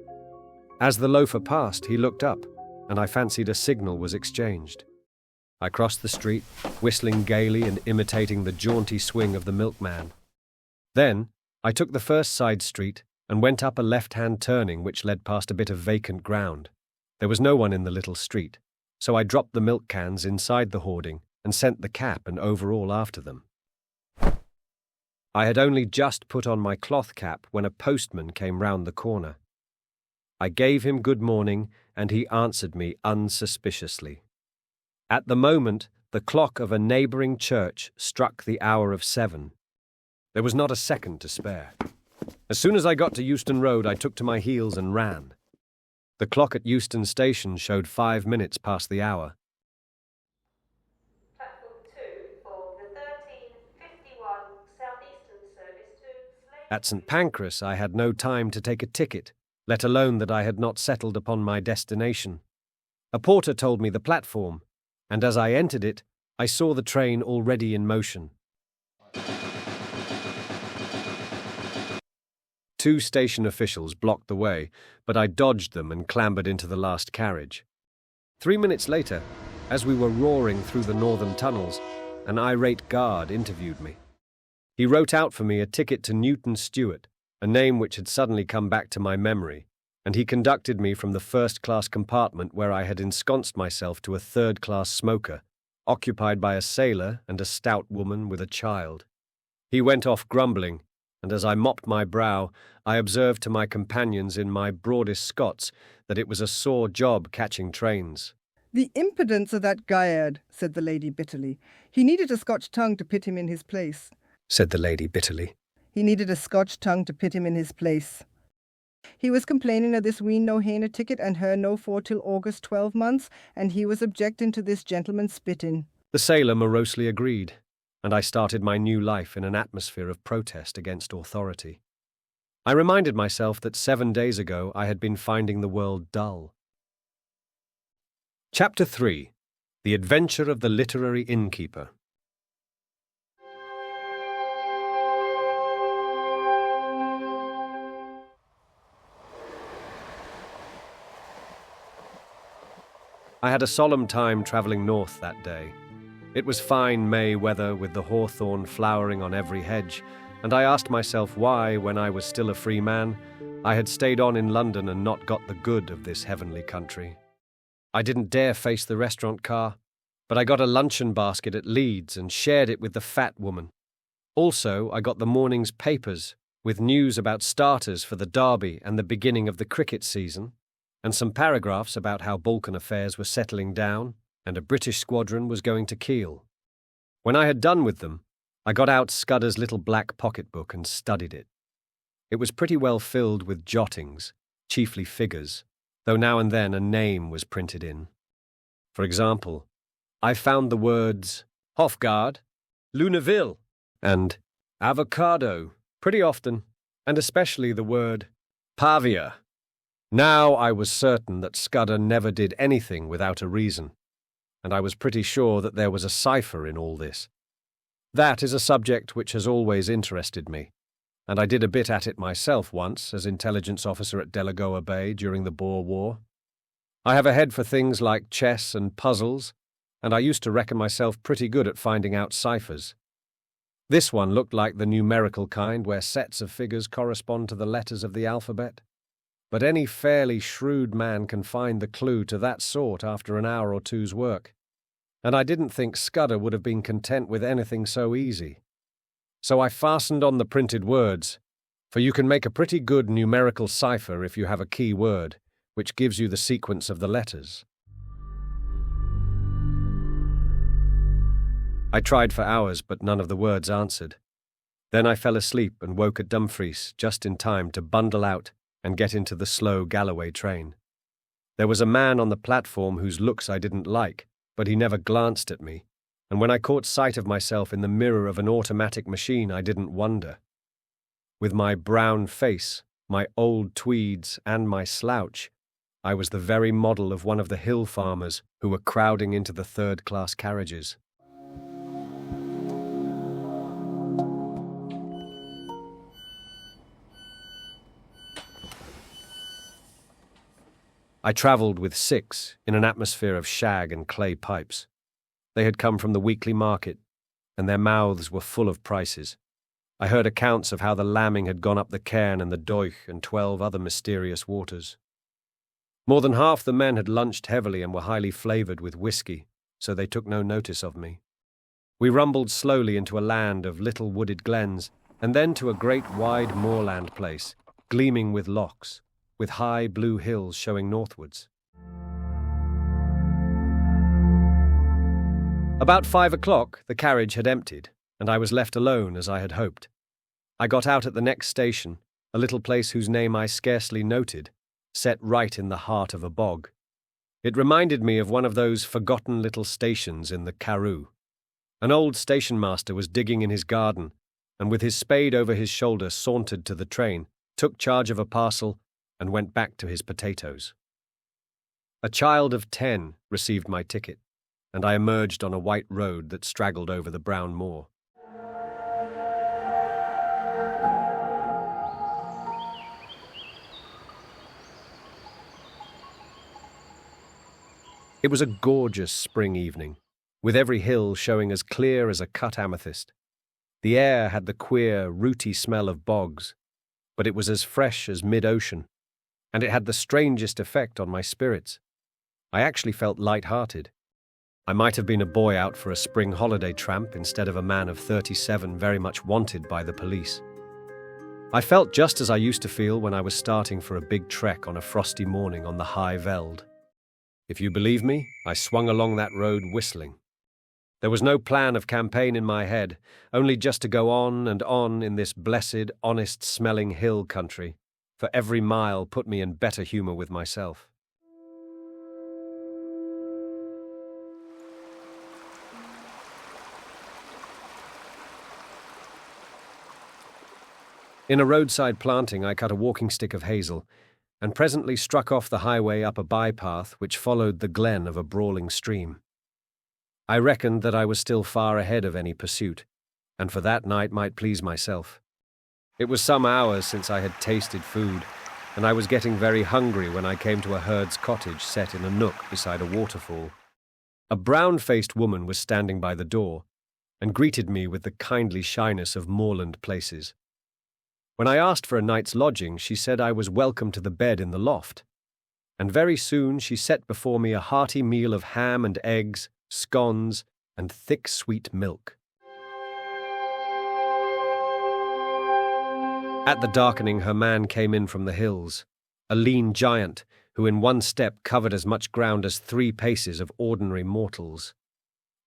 As the loafer passed, he looked up, and I fancied a signal was exchanged. I crossed the street, whistling gaily and imitating the jaunty swing of the milkman. Then I took the first side street and went up a left-hand turning which led past a bit of vacant ground. There was no one in the little street, so I dropped the milk cans inside the hoarding and sent the cap and overall after them. I had only just put on my cloth cap when a postman came round the corner. I gave him good morning, and he answered me unsuspiciously. At the moment, the clock of a neighbouring church struck the hour of 7. There was not a second to spare. As soon as I got to Euston Road, I took to my heels and ran. The clock at Euston Station showed 5 minutes past the hour. Platform 2 for the 13:51 Southeastern service to Slade. At St Pancras, I had no time to take a ticket, let alone that I had not settled upon my destination. A porter told me the platform, and as I entered it, I saw the train already in motion. 2 station officials blocked the way, but I dodged them and clambered into the last carriage. 3 minutes later, as we were roaring through the northern tunnels, an irate guard interviewed me. He wrote out for me a ticket to Newton Stewart, a name which had suddenly come back to my memory, and he conducted me from the first-class compartment where I had ensconced myself to a third-class smoker, occupied by a sailor and a stout woman with a child. He went off grumbling, and as I mopped my brow, I observed to my companions in my broadest Scots that it was a sore job catching trains. "The impudence of that Gaiad," said the lady bitterly. "He needed a Scotch tongue to put him in his place." Said the lady bitterly. "He needed a Scotch tongue to put him in his place. He was complaining of this ween no hainer ticket and her no for till August 12 months, and he was objecting to this gentleman spitting." The sailor morosely agreed, and I started my new life in an atmosphere of protest against authority. I reminded myself that 7 days ago I had been finding the world dull. Chapter 3. The Adventure of the Literary Innkeeper. I had a solemn time travelling north that day. It was fine May weather with the hawthorn flowering on every hedge, and I asked myself why, when I was still a free man, I had stayed on in London and not got the good of this heavenly country. I didn't dare face the restaurant car, but I got a luncheon basket at Leeds and shared it with the fat woman. Also, I got the morning's papers with news about starters for the Derby and the beginning of the cricket season, and some paragraphs about how Balkan affairs were settling down and a British squadron was going to Kiel. When I had done with them, I got out Scudder's little black pocketbook and studied it. It was pretty well filled with jottings, chiefly figures, though now and then a name was printed in. For example, I found the words Hofgaard, Luneville, and avocado pretty often, and especially the word Pavia. Now I was certain that Scudder never did anything without a reason, and I was pretty sure that there was a cipher in all this. That is a subject which has always interested me, and I did a bit at it myself once as intelligence officer at Delagoa Bay during the Boer War. I have a head for things like chess and puzzles, and I used to reckon myself pretty good at finding out ciphers. This one looked like the numerical kind where sets of figures correspond to the letters of the alphabet. But any fairly shrewd man can find the clue to that sort after an hour or two's work, and I didn't think Scudder would have been content with anything so easy. So I fastened on the printed words, for you can make a pretty good numerical cipher if you have a key word, which gives you the sequence of the letters. I tried for hours, but none of the words answered. Then I fell asleep and woke at Dumfries just in time to bundle out and get into the slow Galloway train. There was a man on the platform whose looks I didn't like, but he never glanced at me, and when I caught sight of myself in the mirror of an automatic machine, I didn't wonder. With my brown face, my old tweeds, and my slouch, I was the very model of one of the hill farmers who were crowding into the third-class carriages. I travelled with 6 in an atmosphere of shag and clay pipes. They had come from the weekly market, and their mouths were full of prices. I heard accounts of how the lambing had gone up the Cairn and the Doich and 12 other mysterious waters. More than half the men had lunched heavily and were highly flavoured with whiskey, so they took no notice of me. We rumbled slowly into a land of little wooded glens, and then to a great wide moorland place, gleaming with lochs, with high blue hills showing northwards. About 5 o'clock, the carriage had emptied, and I was left alone as I had hoped. I got out at the next station, a little place whose name I scarcely noted, set right in the heart of a bog. It reminded me of one of those forgotten little stations in the Karoo. An old station master was digging in his garden, and with his spade over his shoulder sauntered to the train, took charge of a parcel, and went back to his potatoes. A child of 10 received my ticket, and I emerged on a white road that straggled over the brown moor. It was a gorgeous spring evening, with every hill showing as clear as a cut amethyst. The air had the queer, rooty smell of bogs, but it was as fresh as mid-ocean, and it had the strangest effect on my spirits. I actually felt light-hearted. I might have been a boy out for a spring holiday tramp instead of a man of 37 very much wanted by the police. I felt just as I used to feel when I was starting for a big trek on a frosty morning on the High Veld. If you believe me, I swung along that road whistling. There was no plan of campaign in my head, only just to go on and on in this blessed, honest-smelling hill country, for every mile put me in better humor with myself. In a roadside planting, I cut a walking stick of hazel, and presently struck off the highway up a bypath which followed the glen of a brawling stream. I reckoned that I was still far ahead of any pursuit, and for that night might please myself. It was some hours since I had tasted food, and I was getting very hungry when I came to a herd's cottage set in a nook beside a waterfall. A brown-faced woman was standing by the door, and greeted me with the kindly shyness of moorland places. When I asked for a night's lodging, she said I was welcome to the bed in the loft, and very soon she set before me a hearty meal of ham and eggs, scones, and thick sweet milk. At the darkening, her man came in from the hills, a lean giant who in one step covered as much ground as 3 paces of ordinary mortals.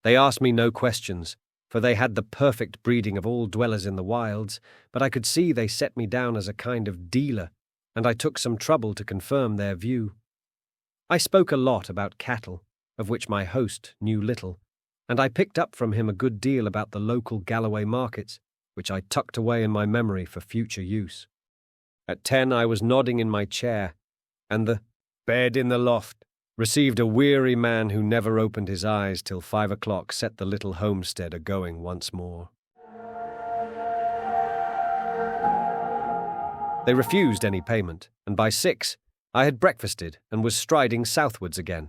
They asked me no questions, for they had the perfect breeding of all dwellers in the wilds, but I could see they set me down as a kind of dealer, and I took some trouble to confirm their view. I spoke a lot about cattle, of which my host knew little, and I picked up from him a good deal about the local Galloway markets, which I tucked away in my memory for future use. At 10 I was nodding in my chair, and the bed in the loft received a weary man who never opened his eyes till 5 o'clock set the little homestead a-going once more. They refused any payment, and by 6 I had breakfasted and was striding southwards again.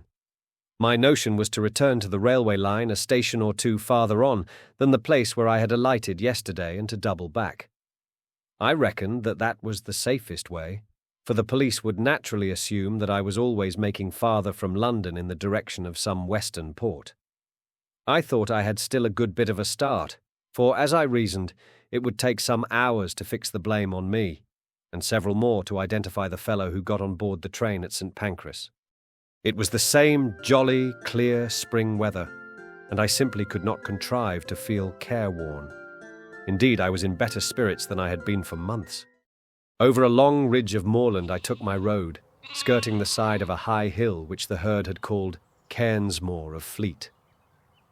My notion was to return to the railway line a station or 2 farther on than the place where I had alighted yesterday and to double back. I reckoned that that was the safest way, for the police would naturally assume that I was always making farther from London in the direction of some western port. I thought I had still a good bit of a start, for, as I reasoned, it would take some hours to fix the blame on me, and several more to identify the fellow who got on board the train at St. Pancras. It was the same jolly, clear spring weather, and I simply could not contrive to feel careworn. Indeed, I was in better spirits than I had been for months. Over a long ridge of moorland I took my road, skirting the side of a high hill which the herd had called Cairnsmore of Fleet.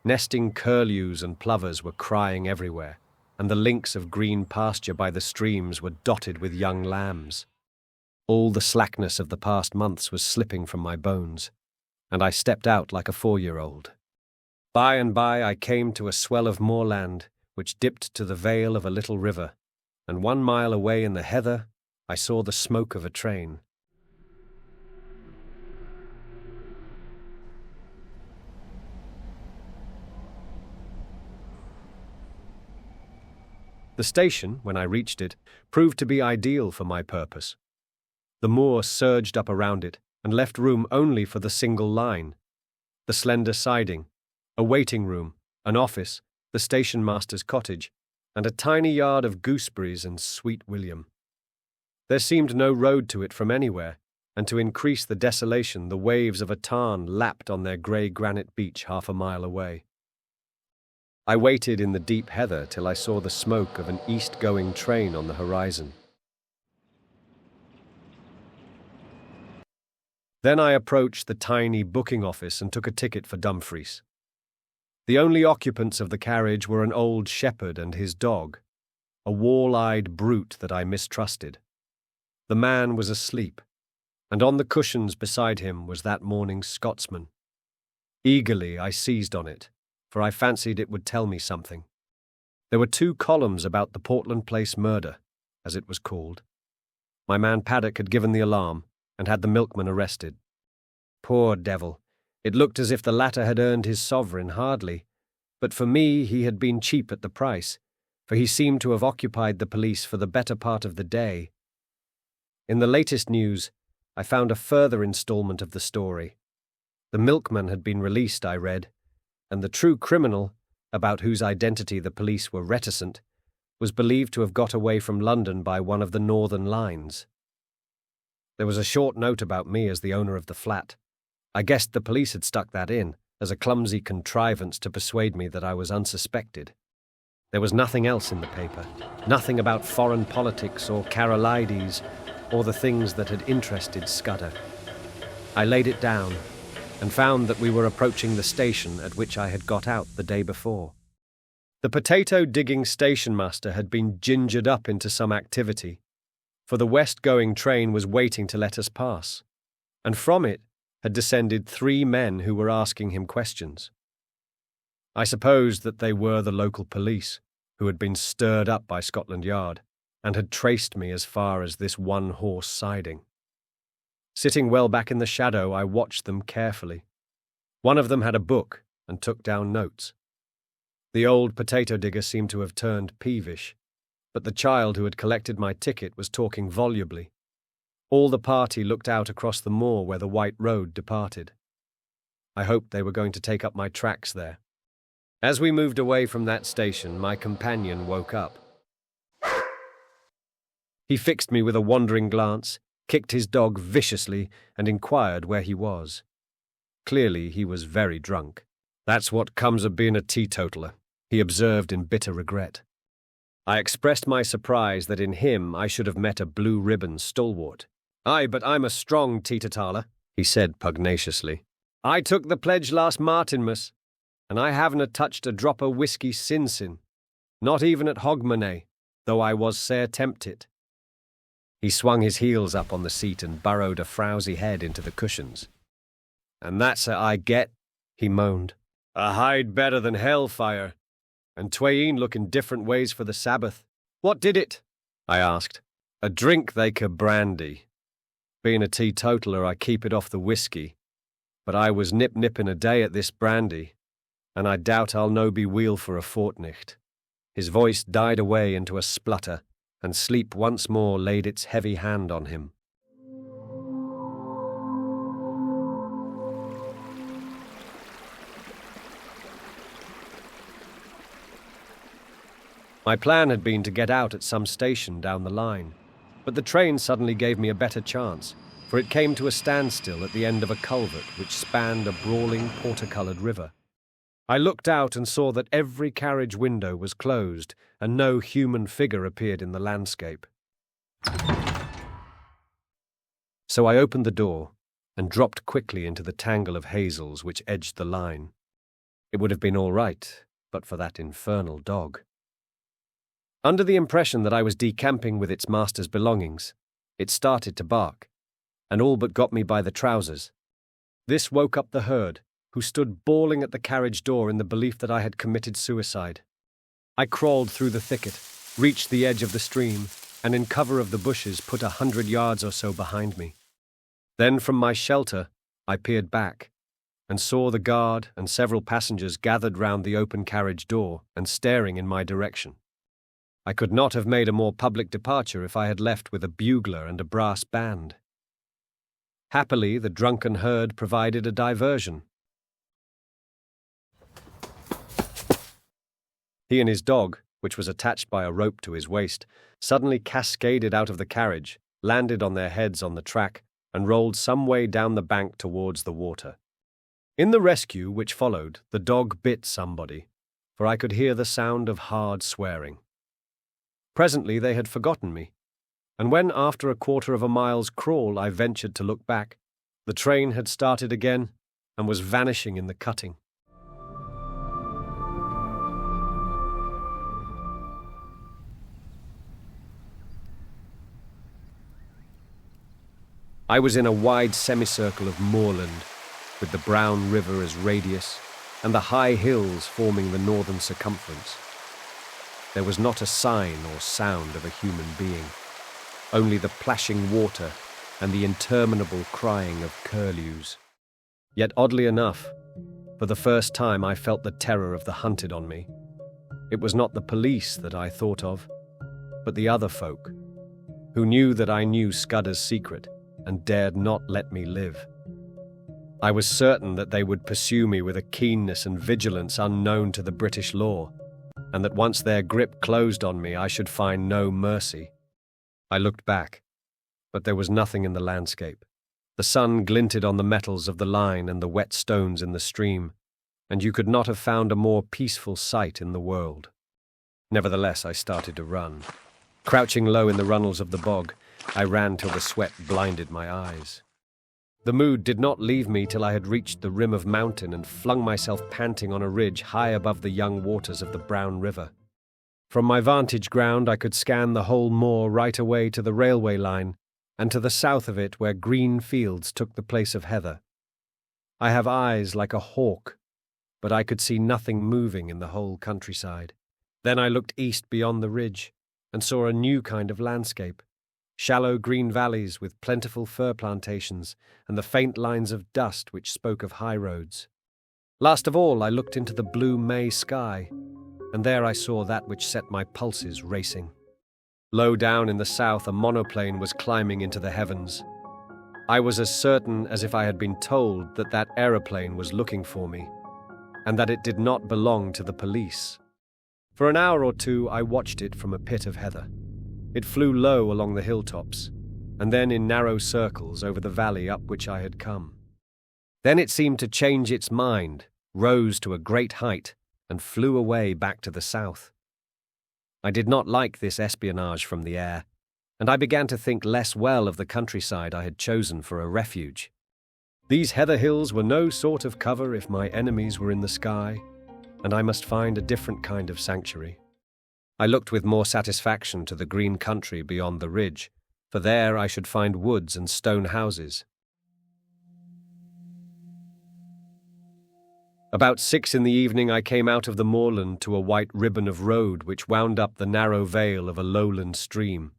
Nesting curlews and plovers were crying everywhere, and the links of green pasture by the streams were dotted with young lambs. All the slackness of the past months was slipping from my bones, and I stepped out like a 4-year-old. By and by I came to a swell of moorland which dipped to the vale of a little river, and 1 mile away in the heather I saw the smoke of a train. The station, when I reached it, proved to be ideal for my purpose. The moor surged up around it and left room only for the single line, the slender siding, a waiting room, an office, the station master's cottage, and a tiny yard of gooseberries and sweet William. There seemed no road to it from anywhere, and to increase the desolation the waves of a tarn lapped on their grey granite beach 1/2 mile away. I waited in the deep heather till I saw the smoke of an east-going train on the horizon. Then I approached the tiny booking office and took a ticket for Dumfries. The only occupants of the carriage were an old shepherd and his dog, a wall-eyed brute that I mistrusted. The man was asleep, and on the cushions beside him was that morning's Scotsman. Eagerly I seized on it, for I fancied it would tell me something. There were 2 columns about the Portland Place murder, as it was called. My man Paddock had given the alarm and had the milkman arrested. Poor devil, it looked as if the latter had earned his sovereign hardly, but for me he had been cheap at the price, for he seemed to have occupied the police for the better part of the day. In the latest news, I found a further installment of the story. The milkman had been released, I read, and the true criminal, about whose identity the police were reticent, was believed to have got away from London by one of the northern lines. There was a short note about me as the owner of the flat. I guessed the police had stuck that in, as a clumsy contrivance to persuade me that I was unsuspected. There was nothing else in the paper, nothing about foreign politics or Carolides, or the things that had interested Scudder. I laid it down, and found that we were approaching the station at which I had got out the day before. The potato-digging station-master had been gingered up into some activity, for the west-going train was waiting to let us pass, and from it had descended 3 men who were asking him questions. I supposed that they were the local police, who had been stirred up by Scotland Yard, and had traced me as far as this one-horse siding. Sitting well back in the shadow, I watched them carefully. One of them had a book and took down notes. The old potato digger seemed to have turned peevish, but the child who had collected my ticket was talking volubly. All the party looked out across the moor where the white road departed. I hoped they were going to take up my tracks there. As we moved away from that station, my companion woke up. He fixed me with a wandering glance, kicked his dog viciously, and inquired where he was. Clearly he was very drunk. "That's what comes of being a teetotaler," he observed in bitter regret. I expressed my surprise that in him I should have met a blue-ribbon stalwart. "Aye, but I'm a strong teetotaler," he said pugnaciously. "I took the pledge last Martinmas, and I haven't touched a drop of whiskey since, not even at Hogmanay, though I was sair tempted." He swung his heels up on the seat and burrowed a frowsy head into the cushions. "And that's what I get," he moaned. "A hide better than hellfire, and twain looking different ways for the Sabbath." "What did it?" I asked. "A drink they ca' brandy. Being a teetotaler, I keep it off the whiskey, but I was nip-nipping a day at this brandy, and I doubt I'll no be weel for a fortnicht." His voice died away into a splutter, and sleep once more laid its heavy hand on him. My plan had been to get out at some station down the line, but the train suddenly gave me a better chance, for it came to a standstill at the end of a culvert which spanned a brawling porter-coloured river. I looked out and saw that every carriage window was closed and no human figure appeared in the landscape. So I opened the door and dropped quickly into the tangle of hazels which edged the line. It would have been all right, but for that infernal dog. Under the impression that I was decamping with its master's belongings, it started to bark, and all but got me by the trousers. This woke up the herd, who stood bawling at the carriage door in the belief that I had committed suicide. I crawled through the thicket, reached the edge of the stream, and in cover of the bushes put 100 yards or so behind me. Then from my shelter, I peered back, and saw the guard and several passengers gathered round the open carriage door and staring in my direction. I could not have made a more public departure if I had left with a bugler and a brass band. Happily, the drunken herd provided a diversion. He and his dog, which was attached by a rope to his waist, suddenly cascaded out of the carriage, landed on their heads on the track, and rolled some way down the bank towards the water. In the rescue which followed, the dog bit somebody, for I could hear the sound of hard swearing. Presently they had forgotten me, and when after a quarter of a mile's crawl I ventured to look back, the train had started again and was vanishing in the cutting. I was in a wide semicircle of moorland, with the brown river as radius, and the high hills forming the northern circumference. There was not a sign or sound of a human being, only the plashing water and the interminable crying of curlews. Yet oddly enough, for the first time I felt the terror of the hunted on me. It was not the police that I thought of, but the other folk, who knew that I knew Scudder's secret and dared not let me live. I was certain that they would pursue me with a keenness and vigilance unknown to the British law, and that once their grip closed on me, I should find no mercy. I looked back, but there was nothing in the landscape. The sun glinted on the metals of the line and the wet stones in the stream, and you could not have found a more peaceful sight in the world. Nevertheless, I started to run. Crouching low in the runnels of the bog, I ran till the sweat blinded my eyes. The mood did not leave me till I had reached the rim of mountain and flung myself panting on a ridge high above the young waters of the Brown River. From my vantage ground I could scan the whole moor right away to the railway line, and to the south of it where green fields took the place of heather. I have eyes like a hawk, but I could see nothing moving in the whole countryside. Then I looked east beyond the ridge, and saw a new kind of landscape. Shallow green valleys with plentiful fir plantations and the faint lines of dust which spoke of high roads. Last of all, I looked into the blue May sky, and there I saw that which set my pulses racing. Low down in the south, a monoplane was climbing into the heavens. I was as certain as if I had been told that that aeroplane was looking for me, and that it did not belong to the police. For an hour or two, I watched it from a pit of heather. It flew low along the hilltops, and then in narrow circles over the valley up which I had come. Then it seemed to change its mind, rose to a great height, and flew away back to the south. I did not like this espionage from the air, and I began to think less well of the countryside I had chosen for a refuge. These heather hills were no sort of cover if my enemies were in the sky, and I must find a different kind of sanctuary. I looked with more satisfaction to the green country beyond the ridge, for there I should find woods and stone houses. About 6 in the evening I came out of the moorland to a white ribbon of road which wound up the narrow vale of a lowland stream.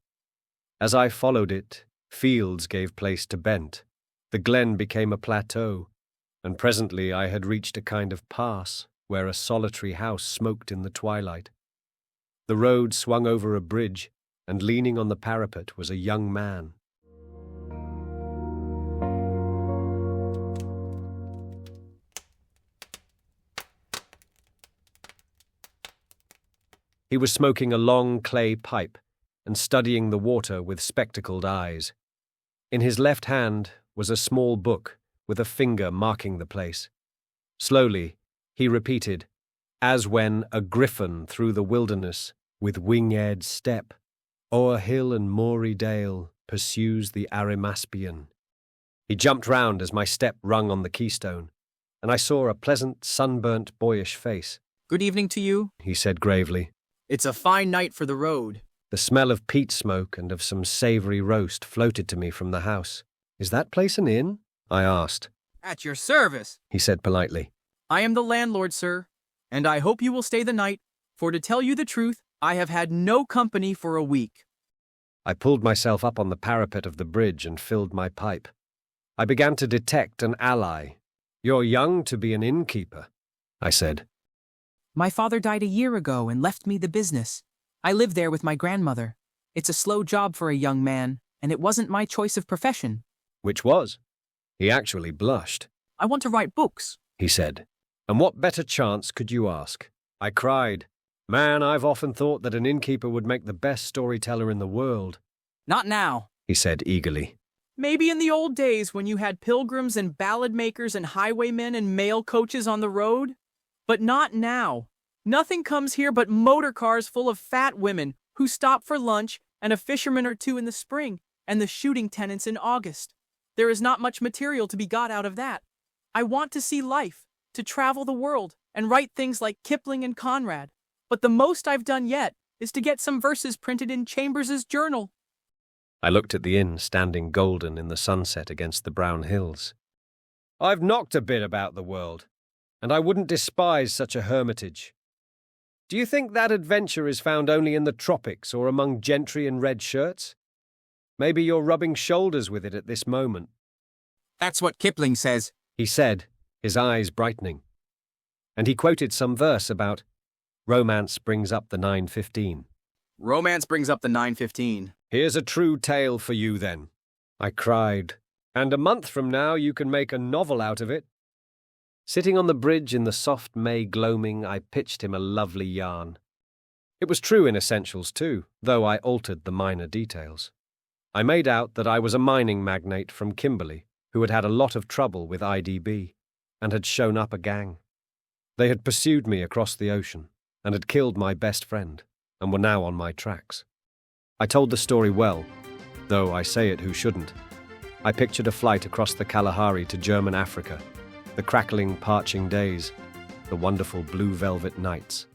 As I followed it, fields gave place to bent, the glen became a plateau, and presently I had reached a kind of pass where a solitary house smoked in the twilight. The road swung over a bridge, and leaning on the parapet was a young man. He was smoking a long clay pipe and studying the water with spectacled eyes. In his left hand was a small book with a finger marking the place. Slowly, he repeated, "As when a griffin through the wilderness, with wing-edged step, o'er hill and moory dale, pursues the Arimaspian." He jumped round as my step rung on the keystone, and I saw a pleasant, sunburnt, boyish face. "Good evening to you," he said gravely. "It's a fine night for the road." The smell of peat smoke and of some savoury roast floated to me from the house. "Is that place an inn?" I asked. "At your service," he said politely. "I am the landlord, sir, and I hope you will stay the night, for to tell you the truth, I have had no company for a week." I pulled myself up on the parapet of the bridge and filled my pipe. I began to detect an ally. "You're young to be an innkeeper," I said. "My father died a year ago and left me the business. I live there with my grandmother. It's a slow job for a young man, and it wasn't my choice of profession." Which was? He actually blushed. "I want to write books," he said. "And what better chance could you ask?" I cried. "Man, I've often thought that an innkeeper would make the best storyteller in the world." "Not now," he said eagerly. "Maybe in the old days when you had pilgrims and ballad makers and highwaymen and mail coaches on the road. But not now. Nothing comes here but motor cars full of fat women who stop for lunch and a fisherman or two in the spring and the shooting tenants in August. There is not much material to be got out of that. I want to see life, to travel the world, and write things like Kipling and Conrad. But the most I've done yet is to get some verses printed in Chambers's journal." I looked at the inn standing golden in the sunset against the brown hills. I've knocked a bit about the world, and I wouldn't despise such a hermitage. Do you think that adventure is found only in the tropics or among gentry in red shirts? Maybe you're rubbing shoulders with it at this moment, That's what Kipling says. he said, his eyes brightening. And he quoted some verse about romance brings up the 9:15. Romance brings up the 9:15. Here's a true tale for you then, I cried, and a month from now you can make a novel out of it. Sitting on the bridge in the soft May gloaming, I pitched him a lovely yarn. It was true in essentials too, though I altered the minor details. I made out that I was a mining magnate from Kimberley who had had a lot of trouble with IDB and had shown up a gang. They had pursued me across the ocean and had killed my best friend and were now on my tracks. I told the story well, though I say it who shouldn't. I pictured a flight across the Kalahari to German Africa, the crackling, parching days, the wonderful blue velvet nights.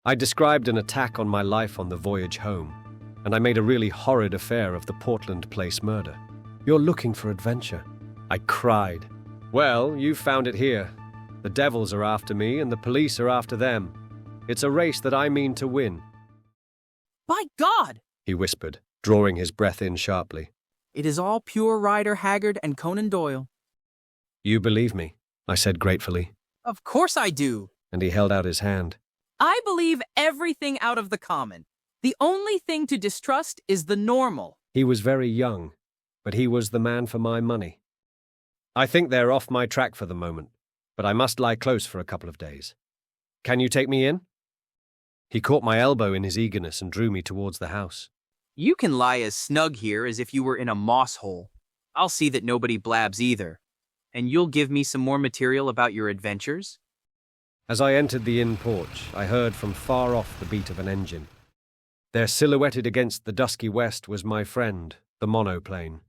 I described an attack on my life on the voyage home, and I made a really horrid affair of the Portland Place murder. You're looking for adventure, I cried. Well, you've found it here. The devils are after me and the police are after them. It's a race that I mean to win. By God! He whispered, drawing his breath in sharply. It is all pure Rider Haggard and Conan Doyle. You believe me, I said gratefully, Of course I do. and he held out his hand. I believe everything out of the common. The only thing to distrust is the normal. He was very young, but he was the man for my money. I think they're off my track for the moment, but I must lie close for a couple of days. Can you take me in? He caught my elbow in his eagerness and drew me towards the house. You can lie as snug here as if you were in a moss hole. I'll see that nobody blabs either. And you'll give me some more material about your adventures? As I entered the inn porch, I heard from far off the beat of an engine. There, silhouetted against the dusky west, was my friend, the monoplane.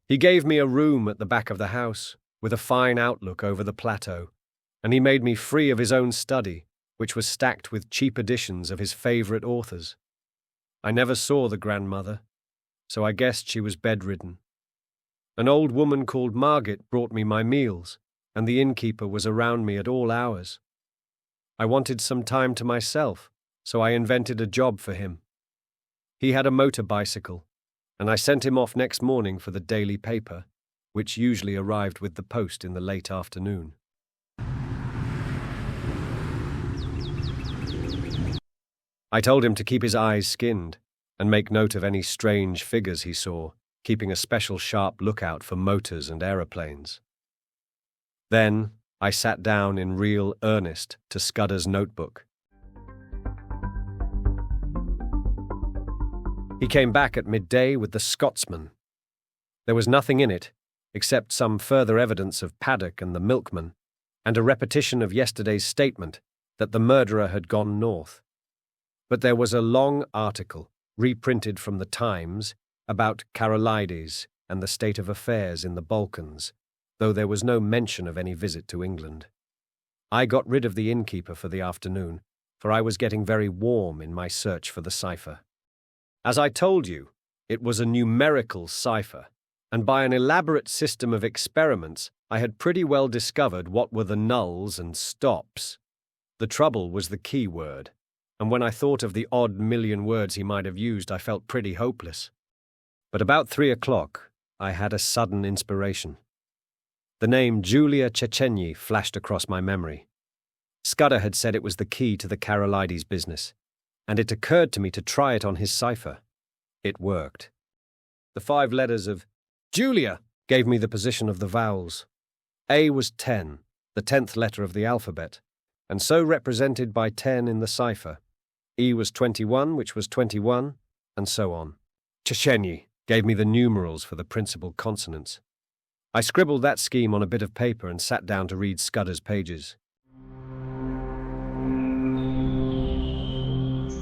He gave me a room at the back of the house, with a fine outlook over the plateau, and he made me free of his own study, which was stacked with cheap editions of his favourite authors. I never saw the grandmother, so I guessed she was bedridden. An old woman called Margit brought me my meals, and the innkeeper was around me at all hours. I wanted some time to myself, so I invented a job for him. He had a motor bicycle, and I sent him off next morning for the daily paper, which usually arrived with the post in the late afternoon. I told him to keep his eyes skinned and make note of any strange figures he saw, keeping a special sharp lookout for motors and aeroplanes. Then I sat down in real earnest to Scudder's notebook. He came back at midday with the Scotsman. There was nothing in it, except some further evidence of Paddock and the milkman, and a repetition of yesterday's statement that the murderer had gone north. But there was a long article, reprinted from the Times, about Karolides and the state of affairs in the Balkans, though there was no mention of any visit to England. I got rid of the innkeeper for the afternoon, for I was getting very warm in my search for the cipher. As I told you, it was a numerical cipher, and by an elaborate system of experiments, I had pretty well discovered what were the nulls and stops. The trouble was the key word, and when I thought of the odd million words he might have used, I felt pretty hopeless. But about 3 o'clock, I had a sudden inspiration. The name Julia Czechenyi flashed across my memory. Scudder had said it was the key to the Karolides business, and it occurred to me to try it on his cipher. It worked. The 5 letters of Julia gave me the position of the vowels. A was 10, the 10th letter of the alphabet, and so represented by 10 in the cipher. E was 21, which was 21, and so on. Czechenyi gave me the numerals for the principal consonants. I scribbled that scheme on a bit of paper and sat down to read Scudder's pages.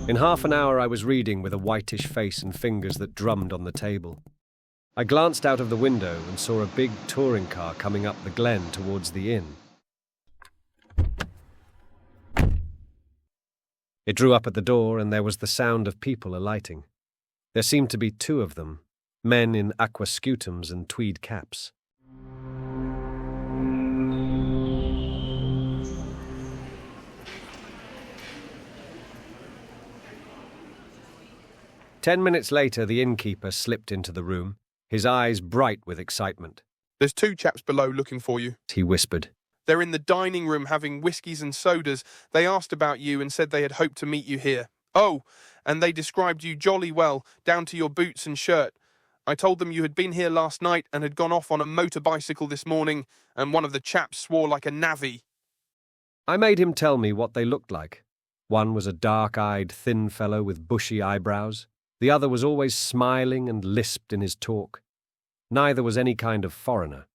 In half an hour I was reading with a whitish face and fingers that drummed on the table. I glanced out of the window and saw a big touring car coming up the glen towards the inn, It drew up at the door, and there was the sound of people alighting. There seemed to be 2 of them, men in aquascutums and tweed caps. "10 minutes later, the innkeeper slipped into the room, his eyes bright with excitement. "There's 2 chaps below looking for you," He whispered. "They're in the dining room having whiskies and sodas. They asked about you and said they had hoped to meet you here. Oh, and they described you jolly well, down to your boots and shirt. I told them you had been here last night and had gone off on a motor bicycle this morning, and one of the chaps swore like a navvy." I made him tell me what they looked like. One was a dark-eyed, thin fellow with bushy eyebrows. The other was always smiling and lisped in his talk. Neither was any kind of foreigner.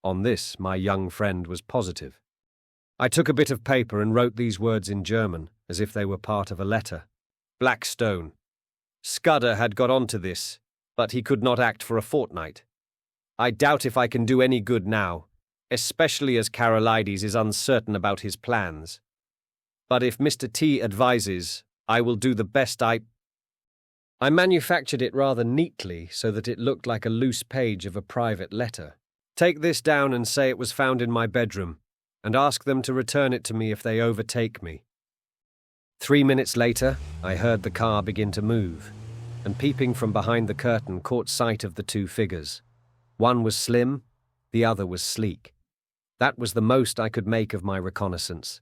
On this, my young friend was positive. I took a bit of paper and wrote these words in German, as if they were part of a letter. Blackstone. Scudder had got on to this, but he could not act for a fortnight. I doubt if I can do any good now, especially as Carolides is uncertain about his plans. But if Mr. T advises, I will do the best I manufactured it rather neatly so that it looked like a loose page of a private letter. Take this down and say it was found in my bedroom, and ask them to return it to me if they overtake me. 3 minutes later, I heard the car begin to move, and peeping from behind the curtain caught sight of the 2 figures. One was slim, the other was sleek. That was the most I could make of my reconnaissance.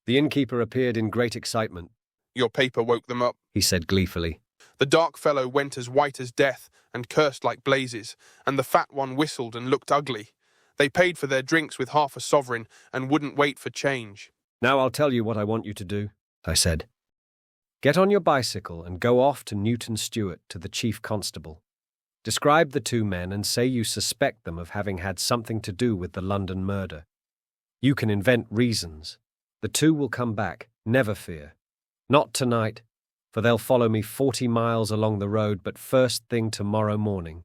The innkeeper appeared in great excitement. "Your paper woke them up," he said gleefully. "The dark fellow went as white as death and cursed like blazes, and the fat one whistled and looked ugly. They paid for their drinks with half a sovereign and wouldn't wait for change." "Now I'll tell you what I want you to do," I said. "Get on your bicycle and go off to Newton Stewart to the chief constable. Describe the 2 men and say you suspect them of having had something to do with the London murder. You can invent reasons. The 2 will come back, never fear. Not tonight, for they'll follow me 40 miles along the road, but first thing tomorrow morning.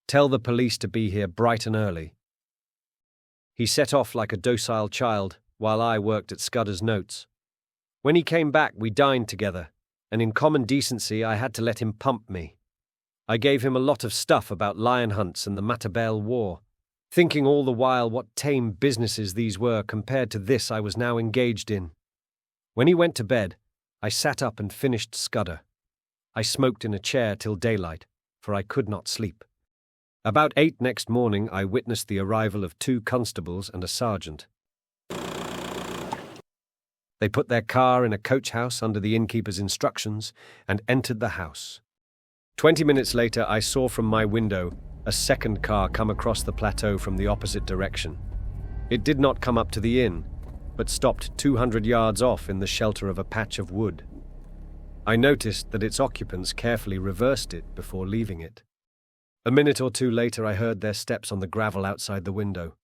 Tell the police to be here bright and early." He set off like a docile child, while I worked at Scudder's notes. When he came back, we dined together, and in common decency I had to let him pump me. I gave him a lot of stuff about lion hunts and the Matabele War, thinking all the while what tame businesses these were compared to this I was now engaged in. When he went to bed, I sat up and finished Scudder. I smoked in a chair till daylight, for I could not sleep. About 8 next morning, I witnessed the arrival of 2 constables and a sergeant. They put their car in a coach house under the innkeeper's instructions and entered the house. 20 minutes later, I saw from my window a second car come across the plateau from the opposite direction. It did not come up to the inn, but stopped 200 yards off in the shelter of a patch of wood. I noticed that its occupants carefully reversed it before leaving it. A minute or 2 later, I heard their steps on the gravel outside the window.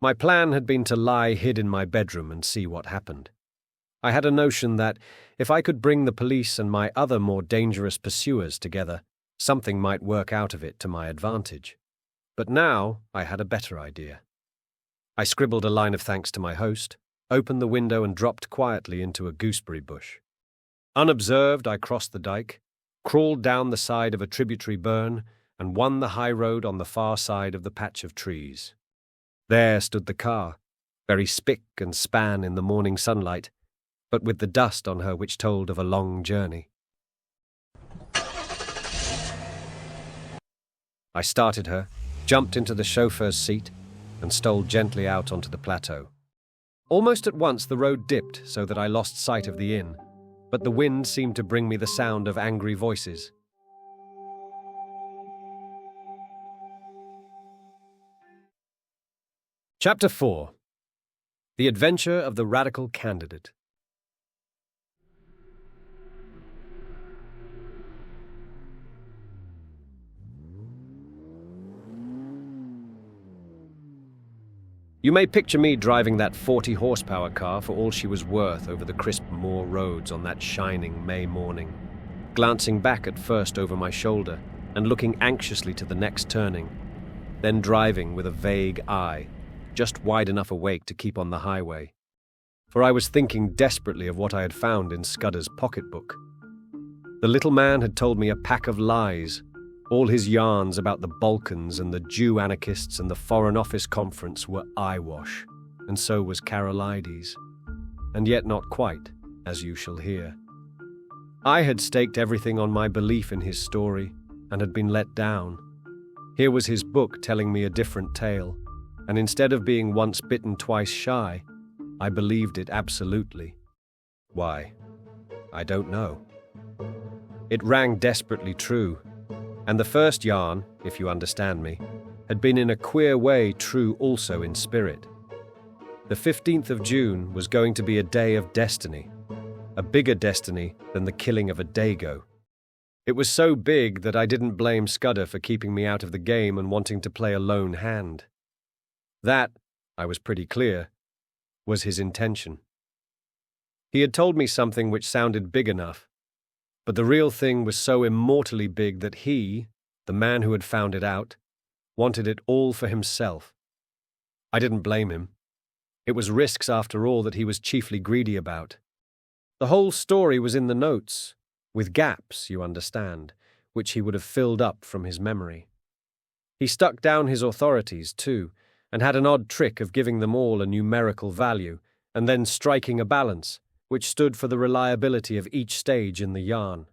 My plan had been to lie hid in my bedroom and see what happened. I had a notion that, if I could bring the police and my other more dangerous pursuers together, something might work out of it to my advantage. But now I had a better idea. I scribbled a line of thanks to my host, opened the window and dropped quietly into a gooseberry bush. Unobserved, I crossed the dike, crawled down the side of a tributary burn, and won the high road on the far side of the patch of trees. There stood the car, very spick and span in the morning sunlight, but with the dust on her which told of a long journey. I started her, jumped into the chauffeur's seat, and stole gently out onto the plateau. Almost at once the road dipped so that I lost sight of the inn, but the wind seemed to bring me the sound of angry voices. Chapter 4. The Adventure of the Radical Candidate. You may picture me driving that 40-horsepower car for all she was worth over the crisp moor roads on that shining May morning, glancing back at first over my shoulder, and looking anxiously to the next turning, then driving with a vague eye, just wide enough awake to keep on the highway. For I was thinking desperately of what I had found in Scudder's pocketbook. The little man had told me a pack of lies, all his yarns about the Balkans and the Jew anarchists and the Foreign Office Conference were eyewash, and so was Carolides. And yet not quite, as you shall hear. I had staked everything on my belief in his story, and had been let down. Here was his book telling me a different tale, and instead of being once bitten twice shy, I believed it absolutely. Why? I don't know. It rang desperately true, and the first yarn, if you understand me, had been in a queer way true also in spirit. The 15th of June was going to be a day of destiny, a bigger destiny than the killing of a dago. It was so big that I didn't blame Scudder for keeping me out of the game and wanting to play a lone hand. That, I was pretty clear, was his intention. He had told me something which sounded big enough, but the real thing was so immortally big that he, the man who had found it out, wanted it all for himself. I didn't blame him. It was risks, after all, that he was chiefly greedy about. The whole story was in the notes, with gaps, you understand, which he would have filled up from his memory. He stuck down his authorities, too, and had an odd trick of giving them all a numerical value, and then striking a balance, which stood for the reliability of each stage in the yarn.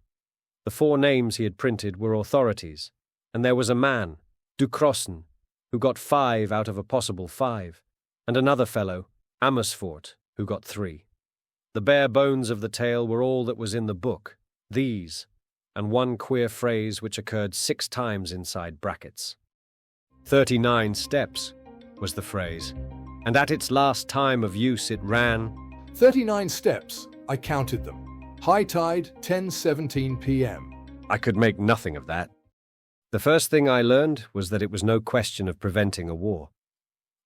The 4 names he had printed were authorities, and there was a man, Ducrossen, who got 5 out of a possible 5, and another fellow, Amersfoort, who got 3. The bare bones of the tale were all that was in the book, these, and one queer phrase which occurred 6 times inside brackets. 39 steps was the phrase, and at its last time of use it ran, 39 steps, I counted them. High tide, 10:17 p.m. I could make nothing of that. The first thing I learned was that it was no question of preventing a war.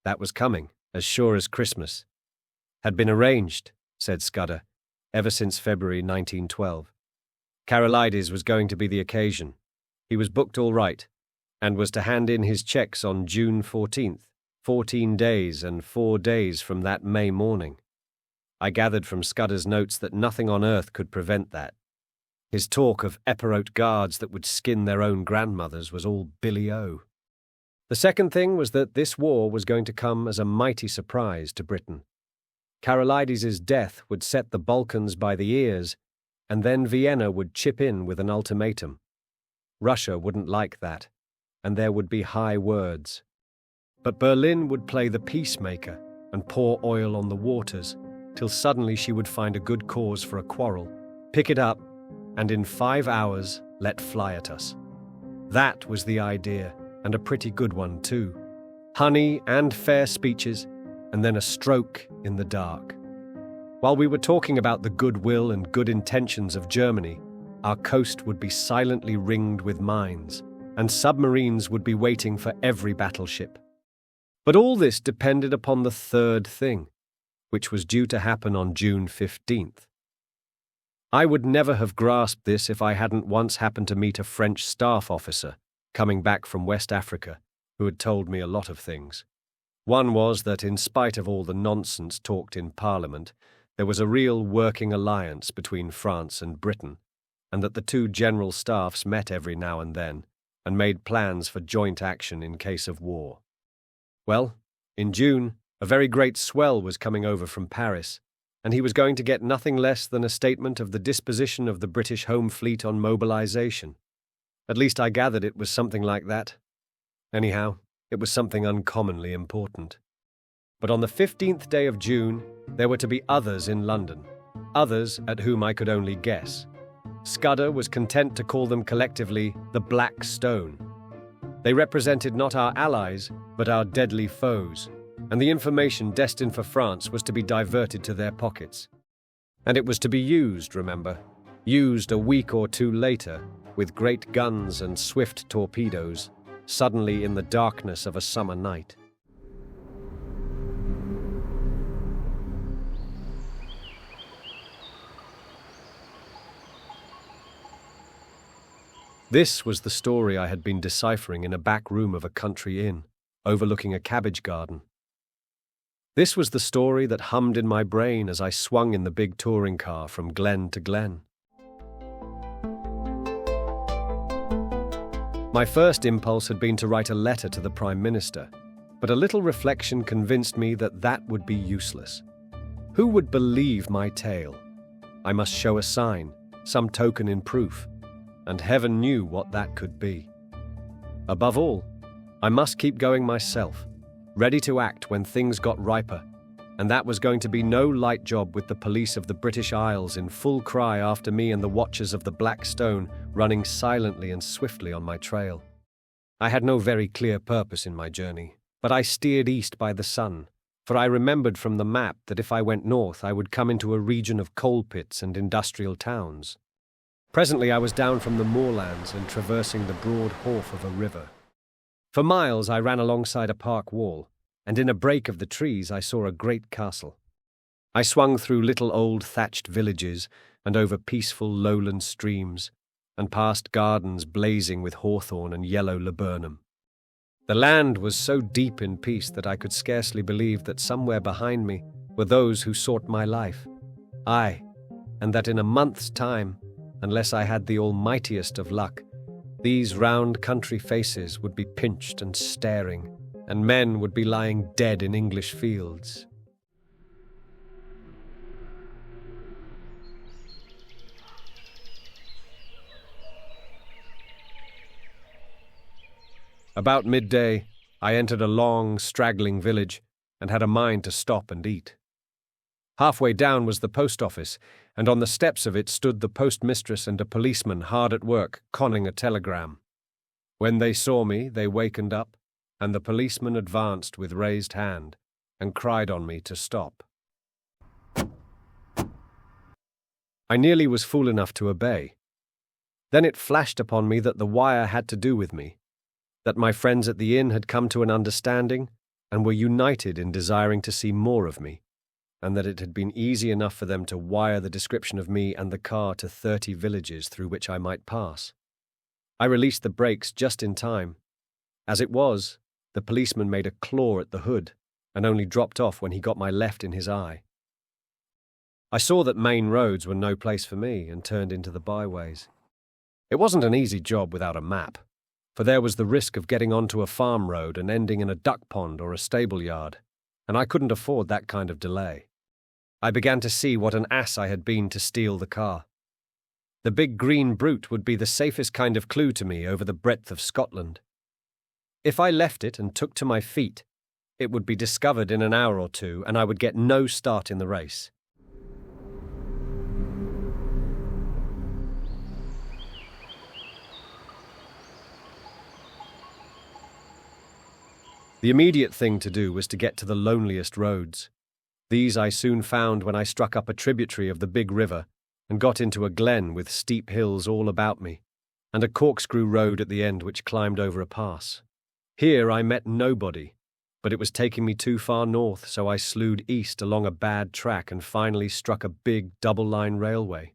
That was coming, as sure as Christmas. Had been arranged, said Scudder, ever since February 1912. Carolides was going to be the occasion. He was booked all right, and was to hand in his checks on June 14th, 14 days and 4 days from that May morning. I gathered from Scudder's notes that nothing on earth could prevent that. His talk of Epirote guards that would skin their own grandmothers was all billy-o. The second thing was that this war was going to come as a mighty surprise to Britain. Carolides' death would set the Balkans by the ears, and then Vienna would chip in with an ultimatum. Russia wouldn't like that, and there would be high words. But Berlin would play the peacemaker and pour oil on the waters, till suddenly she would find a good cause for a quarrel, pick it up, and in 5 hours let fly at us. That was the idea, and a pretty good one too. Honey and fair speeches, and then a stroke in the dark. While we were talking about the goodwill and good intentions of Germany, our coast would be silently ringed with mines, and submarines would be waiting for every battleship. But all this depended upon the third thing, which was due to happen on June 15th. I would never have grasped this if I hadn't once happened to meet a French staff officer coming back from West Africa who had told me a lot of things. One was that in spite of all the nonsense talked in Parliament, there was a real working alliance between France and Britain, and that the 2 general staffs met every now and then and made plans for joint action in case of war. Well, in June, a very great swell was coming over from Paris, and he was going to get nothing less than a statement of the disposition of the British Home Fleet on mobilization. At least I gathered it was something like that. Anyhow, it was something uncommonly important. But on the 15th day of June, there were to be others in London, others at whom I could only guess. Scudder was content to call them collectively the Black Stone. They represented not our allies, but our deadly foes, and the information destined for France was to be diverted to their pockets. And it was to be used, remember, used a week or 2 later, with great guns and swift torpedoes, suddenly in the darkness of a summer night. This was the story I had been deciphering in a back room of a country inn, overlooking a cabbage garden. This was the story that hummed in my brain as I swung in the big touring car from glen to glen. My first impulse had been to write a letter to the Prime Minister, but a little reflection convinced me that that would be useless. Who would believe my tale? I must show a sign, some token in proof, and heaven knew what that could be. Above all, I must keep going myself, ready to act when things got riper, and that was going to be no light job with the police of the British Isles in full cry after me and the watchers of the Black Stone running silently and swiftly on my trail. I had no very clear purpose in my journey, but I steered east by the sun, for I remembered from the map that if I went north I would come into a region of coal pits and industrial towns. Presently I was down from the moorlands and traversing the broad wharf of a river. For miles I ran alongside a park wall, and in a break of the trees I saw a great castle. I swung through little old thatched villages and over peaceful lowland streams, and past gardens blazing with hawthorn and yellow laburnum. The land was so deep in peace that I could scarcely believe that somewhere behind me were those who sought my life. Aye, and that in a month's time, unless I had the almightiest of luck, these round country faces would be pinched and staring, and men would be lying dead in English fields. About midday, I entered a long, straggling village and had a mind to stop and eat. Halfway down was the post office, and on the steps of it stood the postmistress and a policeman hard at work conning a telegram. When they saw me, they wakened up, and the policeman advanced with raised hand and cried on me to stop. I nearly was fool enough to obey. Then it flashed upon me that the wire had to do with me, that my friends at the inn had come to an understanding and were united in desiring to see more of me, and that it had been easy enough for them to wire the description of me and the car to 30 villages through which I might pass. I released the brakes just in time. As it was, the policeman made a claw at the hood and only dropped off when he got my left in his eye. I saw that main roads were no place for me and turned into the byways. It wasn't an easy job without a map, for there was the risk of getting onto a farm road and ending in a duck pond or a stable yard, and I couldn't afford that kind of delay. I began to see what an ass I had been to steal the car. The big green brute would be the safest kind of clue to me over the breadth of Scotland. If I left it and took to my feet, it would be discovered in an hour or two, and I would get no start in the race. The immediate thing to do was to get to the loneliest roads. These I soon found when I struck up a tributary of the big river and got into a glen with steep hills all about me, and a corkscrew road at the end which climbed over a pass. Here I met nobody, but it was taking me too far north, so I slewed east along a bad track and finally struck a big double-line railway.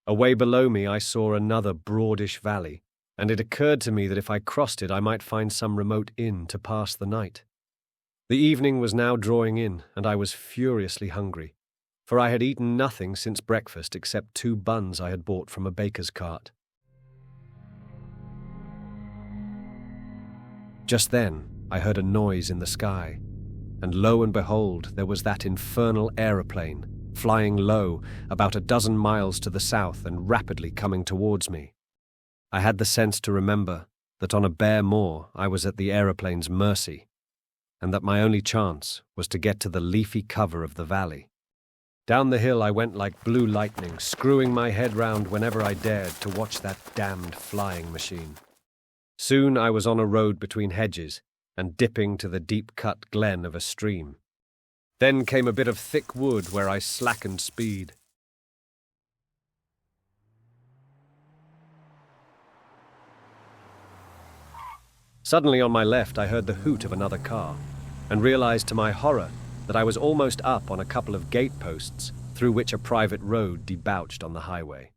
Away below me I saw another broadish valley, and it occurred to me that if I crossed it I might find some remote inn to pass the night. The evening was now drawing in, and I was furiously hungry, for I had eaten nothing since breakfast except 2 buns I had bought from a baker's cart. Just then, I heard a noise in the sky, and lo and behold, there was that infernal aeroplane, flying low, about a dozen miles to the south and rapidly coming towards me. I had the sense to remember that on a bare moor I was at the aeroplane's mercy, and that my only chance was to get to the leafy cover of the valley. Down the hill I went like blue lightning, screwing my head round whenever I dared to watch that damned flying machine. Soon I was on a road between hedges and dipping to the deep-cut glen of a stream. Then came a bit of thick wood where I slackened speed. Suddenly on my left I heard the hoot of another car, and realized to my horror that I was almost up on a couple of gate posts through which a private road debouched on the highway.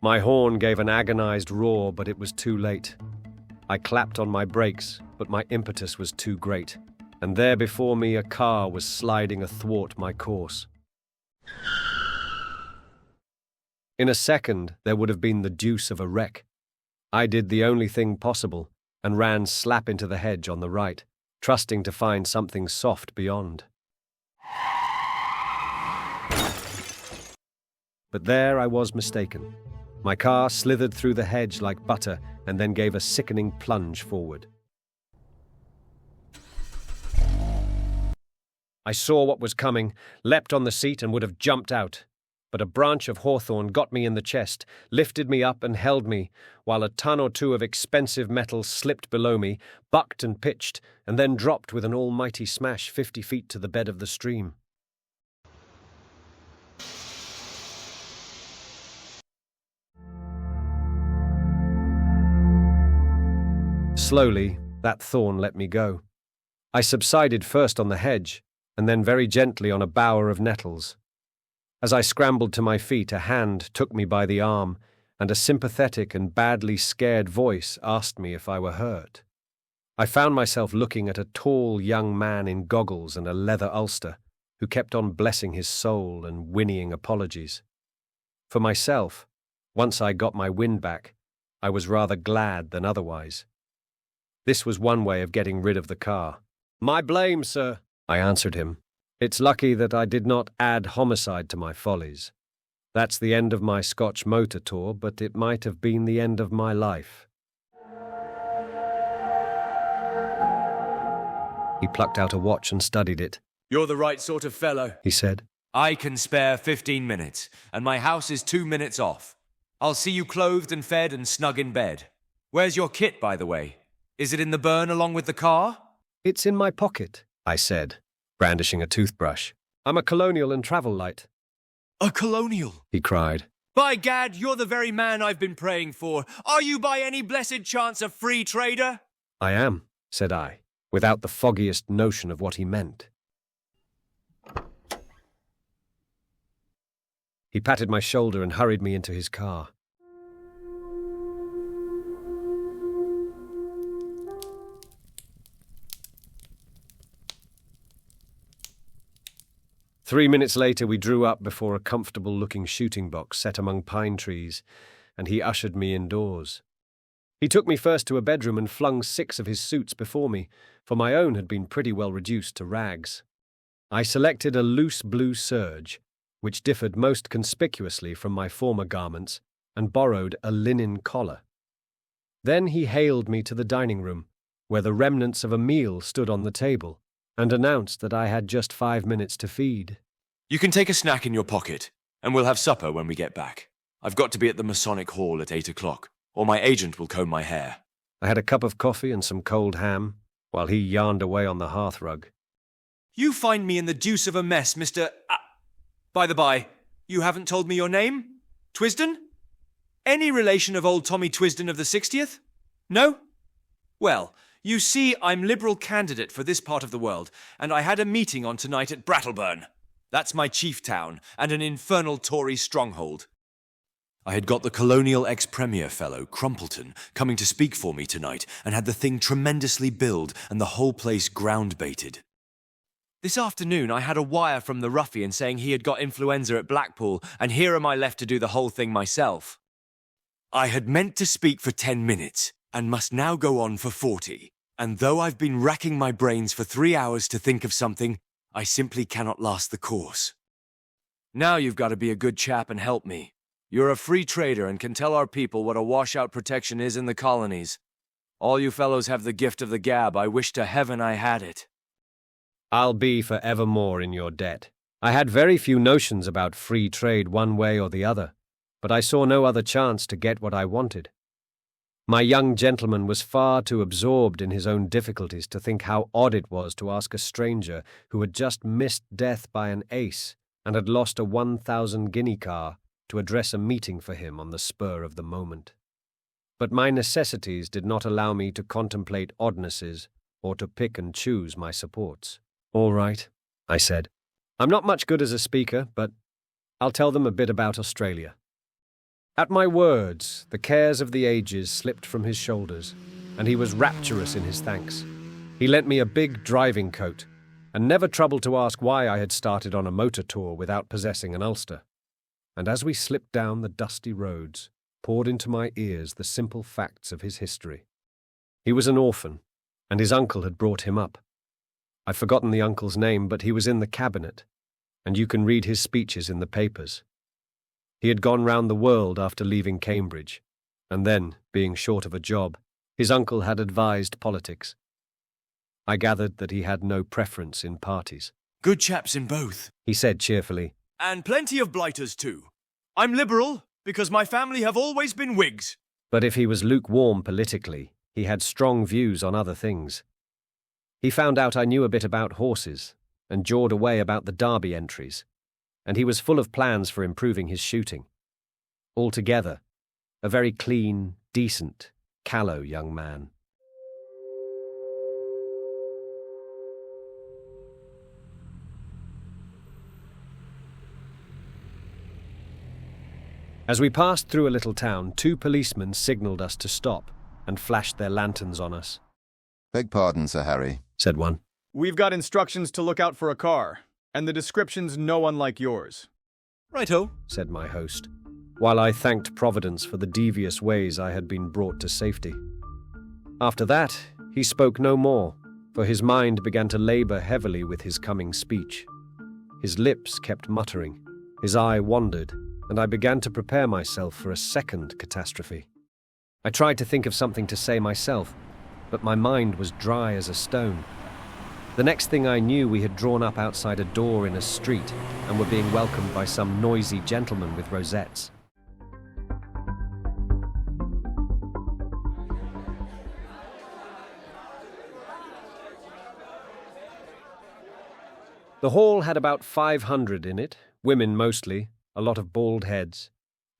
My horn gave an agonized roar, but it was too late. I clapped on my brakes, but my impetus was too great, and there before me a car was sliding athwart my course. In a second, there would have been the deuce of a wreck. I did the only thing possible and ran slap into the hedge on the right, trusting to find something soft beyond. But there I was mistaken. My car slithered through the hedge like butter and then gave a sickening plunge forward. I saw what was coming, leapt on the seat and would have jumped out. But a branch of hawthorn got me in the chest, lifted me up and held me, while a ton or two of expensive metal slipped below me, bucked and pitched, and then dropped with an almighty smash 50 feet to the bed of the stream. Slowly, that thorn let me go. I subsided first on the hedge, and then very gently on a bower of nettles. As I scrambled to my feet, a hand took me by the arm, and a sympathetic and badly scared voice asked me if I were hurt. I found myself looking at a tall young man in goggles and a leather ulster, who kept on blessing his soul and whinnying apologies. For myself, once I got my wind back, I was rather glad than otherwise. This was one way of getting rid of the car. "My blame, sir," I answered him. "It's lucky that I did not add homicide to my follies. That's the end of my Scotch motor tour, but it might have been the end of my life." He plucked out a watch and studied it. "You're the right sort of fellow," he said. "I can spare 15 minutes, and my house is 2 minutes off. I'll see you clothed and fed and snug in bed. Where's your kit, by the way? Is it in the burn along with the car?" "It's in my pocket," I said, brandishing a toothbrush. "I'm a colonial and travel light." "A colonial?" he cried. "By gad, you're the very man I've been praying for. Are you by any blessed chance a free trader?" "I am," said I, without the foggiest notion of what he meant. He patted my shoulder and hurried me into his car. Three minutes later, we drew up before a comfortable-looking shooting box set among pine trees, and he ushered me indoors. He took me first to a bedroom and flung 6 of his suits before me, for my own had been pretty well reduced to rags. I selected a loose blue serge, which differed most conspicuously from my former garments, and borrowed a linen collar. Then he hailed me to the dining room, where the remnants of a meal stood on the table, and announced that I had just 5 minutes to feed. "You can take a snack in your pocket, and we'll have supper when we get back. I've got to be at the Masonic Hall at 8 o'clock, or my agent will comb my hair." I had a cup of coffee and some cold ham, while he yarned away on the hearthrug. "You find me in the deuce of a mess, Mr. By the by, you haven't told me your name? Twisden? Any relation of old Tommy Twisden of the 60th? No? Well, you see, I'm Liberal candidate for this part of the world, and I had a meeting on tonight at Brattleburn. That's my chief town, and an infernal Tory stronghold. I had got the colonial ex-premier fellow, Crumpleton, coming to speak for me tonight, and had the thing tremendously billed and the whole place ground-baited. This afternoon I had a wire from the ruffian saying he had got influenza at Blackpool, and here am I left to do the whole thing myself. I had meant to speak for 10 minutes, and must now go on for 40. And though I've been racking my brains for 3 hours to think of something, I simply cannot last the course. Now you've got to be a good chap and help me. You're a free trader and can tell our people what a washout protection is in the colonies. All you fellows have the gift of the gab. I wish to heaven I had it." "I'll be for evermore in your debt. I had very few notions about free trade one way or the other, but I saw no other chance to get what I wanted. My young gentleman was far too absorbed in his own difficulties to think how odd it was to ask a stranger who had just missed death by an ace and had lost a 1,000 guinea car to address a meeting for him on the spur of the moment. But my necessities did not allow me to contemplate oddnesses or to pick and choose my supports. "All right," I said. "I'm not much good as a speaker, but I'll tell them a bit about Australia." At my words, the cares of the ages slipped from his shoulders, and he was rapturous in his thanks. He lent me a big driving coat, and never troubled to ask why I had started on a motor tour without possessing an ulster. And as we slipped down the dusty roads, poured into my ears the simple facts of his history. He was an orphan, and his uncle had brought him up. I've forgotten the uncle's name, but he was in the cabinet, and you can read his speeches in the papers. He had gone round the world after leaving Cambridge, and then, being short of a job, his uncle had advised politics. I gathered that he had no preference in parties. Good chaps in both, He said cheerfully. and plenty of blighters too. I'm Liberal because my family have always been Whigs. But if he was lukewarm politically, he had strong views on other things. He found out I knew a bit about horses, and jawed away about the Derby entries, and he was full of plans for improving his shooting. Altogether, a very clean, decent, callow young man. As we passed through a little town, 2 policemen signalled us to stop and flashed their lanterns on us. Beg pardon, Sir Harry. Said one. We've got instructions to look out for a car, and the description's no unlike yours. Righto. Said my host, while I thanked Providence for the devious ways I had been brought to safety. After that, he spoke no more, for his mind began to labour heavily with his coming speech. His lips kept muttering, his eye wandered, and I began to prepare myself for a second catastrophe. I tried to think of something to say myself, but my mind was dry as a stone. The next thing I knew, we had drawn up outside a door in a street and were being welcomed by some noisy gentleman with rosettes. The hall had about 500 in it, women mostly, a lot of bald heads,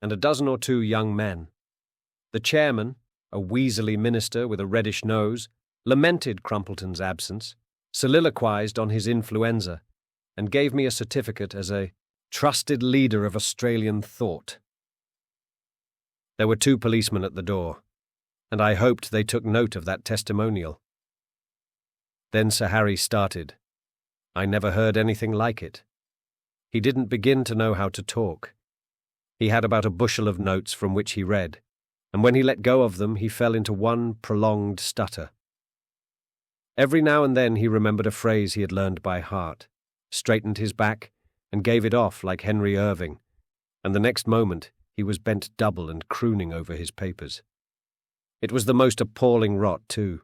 and a dozen or 2 young men. The chairman, a weaselly minister with a reddish nose, lamented Crumpleton's absence, soliloquized on his influenza, and gave me a certificate as a trusted leader of Australian thought. There were 2 policemen at the door, and I hoped they took note of that testimonial. Then Sir Harry started. I never heard anything like it. He didn't begin to know how to talk. He had about a bushel of notes from which he read, and when he let go of them, he fell into one prolonged stutter. Every now and then he remembered a phrase he had learned by heart, straightened his back, and gave it off like Henry Irving, and the next moment he was bent double and crooning over his papers. It was the most appalling rot, too.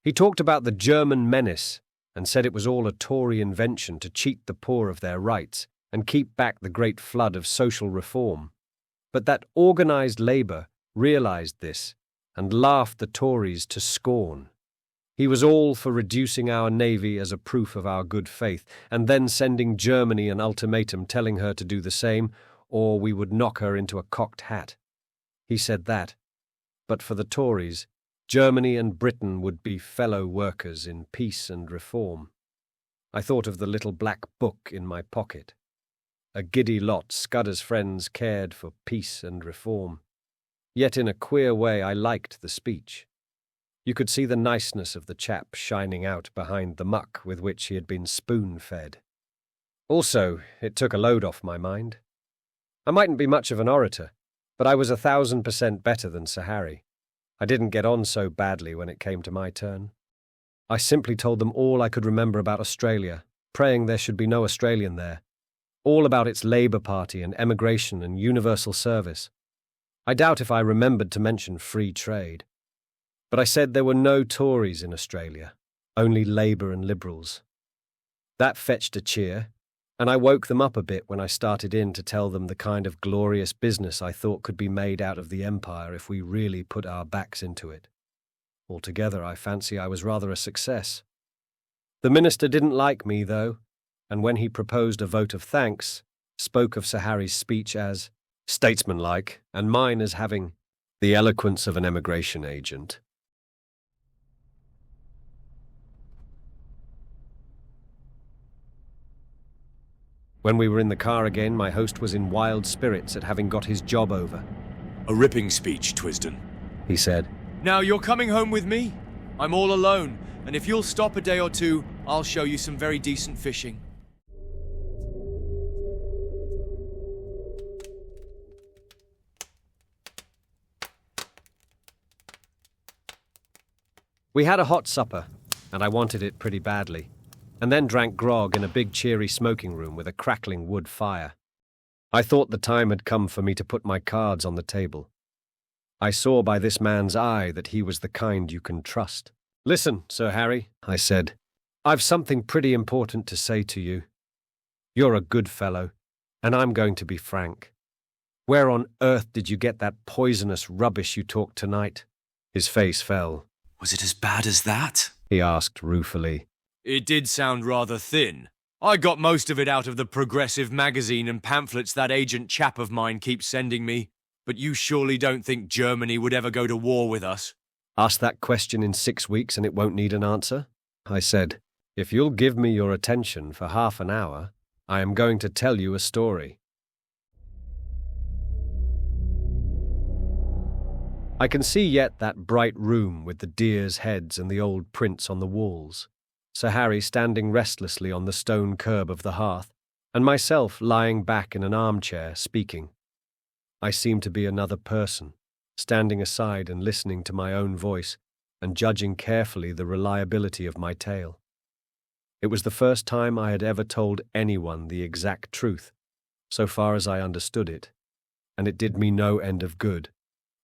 He talked about the German menace, and said it was all a Tory invention to cheat the poor of their rights and keep back the great flood of social reform, but that organised labour realised this and laughed the Tories to scorn. He was all for reducing our navy as a proof of our good faith, and then sending Germany an ultimatum telling her to do the same, or we would knock her into a cocked hat. He said that, but for the Tories, Germany and Britain would be fellow workers in peace and reform. I thought of the little black book in my pocket. A giddy lot Scudder's friends cared for peace and reform. Yet in a queer way I liked the speech. You could see the niceness of the chap shining out behind the muck with which he had been spoon-fed. Also, it took a load off my mind. I mightn't be much of an orator, but I was 1,000% better than Sir Harry. I didn't get on so badly when it came to my turn. I simply told them all I could remember about Australia, praying there should be no Australian there. All about its Labour Party and emigration and universal service. I doubt if I remembered to mention free trade. But I said there were no Tories in Australia, only Labour and Liberals. That fetched a cheer, and I woke them up a bit when I started in to tell them the kind of glorious business I thought could be made out of the empire if we really put our backs into it. Altogether, I fancy I was rather a success. The minister didn't like me, though, and when he proposed a vote of thanks, spoke of Sir Harry's speech as statesmanlike and mine as having the eloquence of an emigration agent. When we were in the car again, my host was in wild spirits at having got his job over. A ripping speech, Twisden, he said. Now you're coming home with me? I'm all alone, and if you'll stop a day or two, I'll show you some very decent fishing. We had a hot supper, and I wanted it pretty badly, and then drank grog in a big cheery smoking room with a crackling wood fire. I thought the time had come for me to put my cards on the table. I saw by this man's eye that he was the kind you can trust. "Listen, Sir Harry," I said. "I've something pretty important to say to you. You're a good fellow, and I'm going to be frank. Where on earth did you get that poisonous rubbish you talked tonight?" His face fell. Was it as bad as that? He asked ruefully. It did sound rather thin. I got most of it out of the Progressive magazine and pamphlets that agent chap of mine keeps sending me. But you surely don't think Germany would ever go to war with us? "Ask that question in 6 weeks and it won't need an answer," I said. "If you'll give me your attention for half an hour, I am going to tell you a story." I can see yet that bright room with the deer's heads and the old prints on the walls, Sir Harry standing restlessly on the stone curb of the hearth, and myself lying back in an armchair speaking. I seemed to be another person, standing aside and listening to my own voice and judging carefully the reliability of my tale. It was the first time I had ever told anyone the exact truth, so far as I understood it, and it did me no end of good,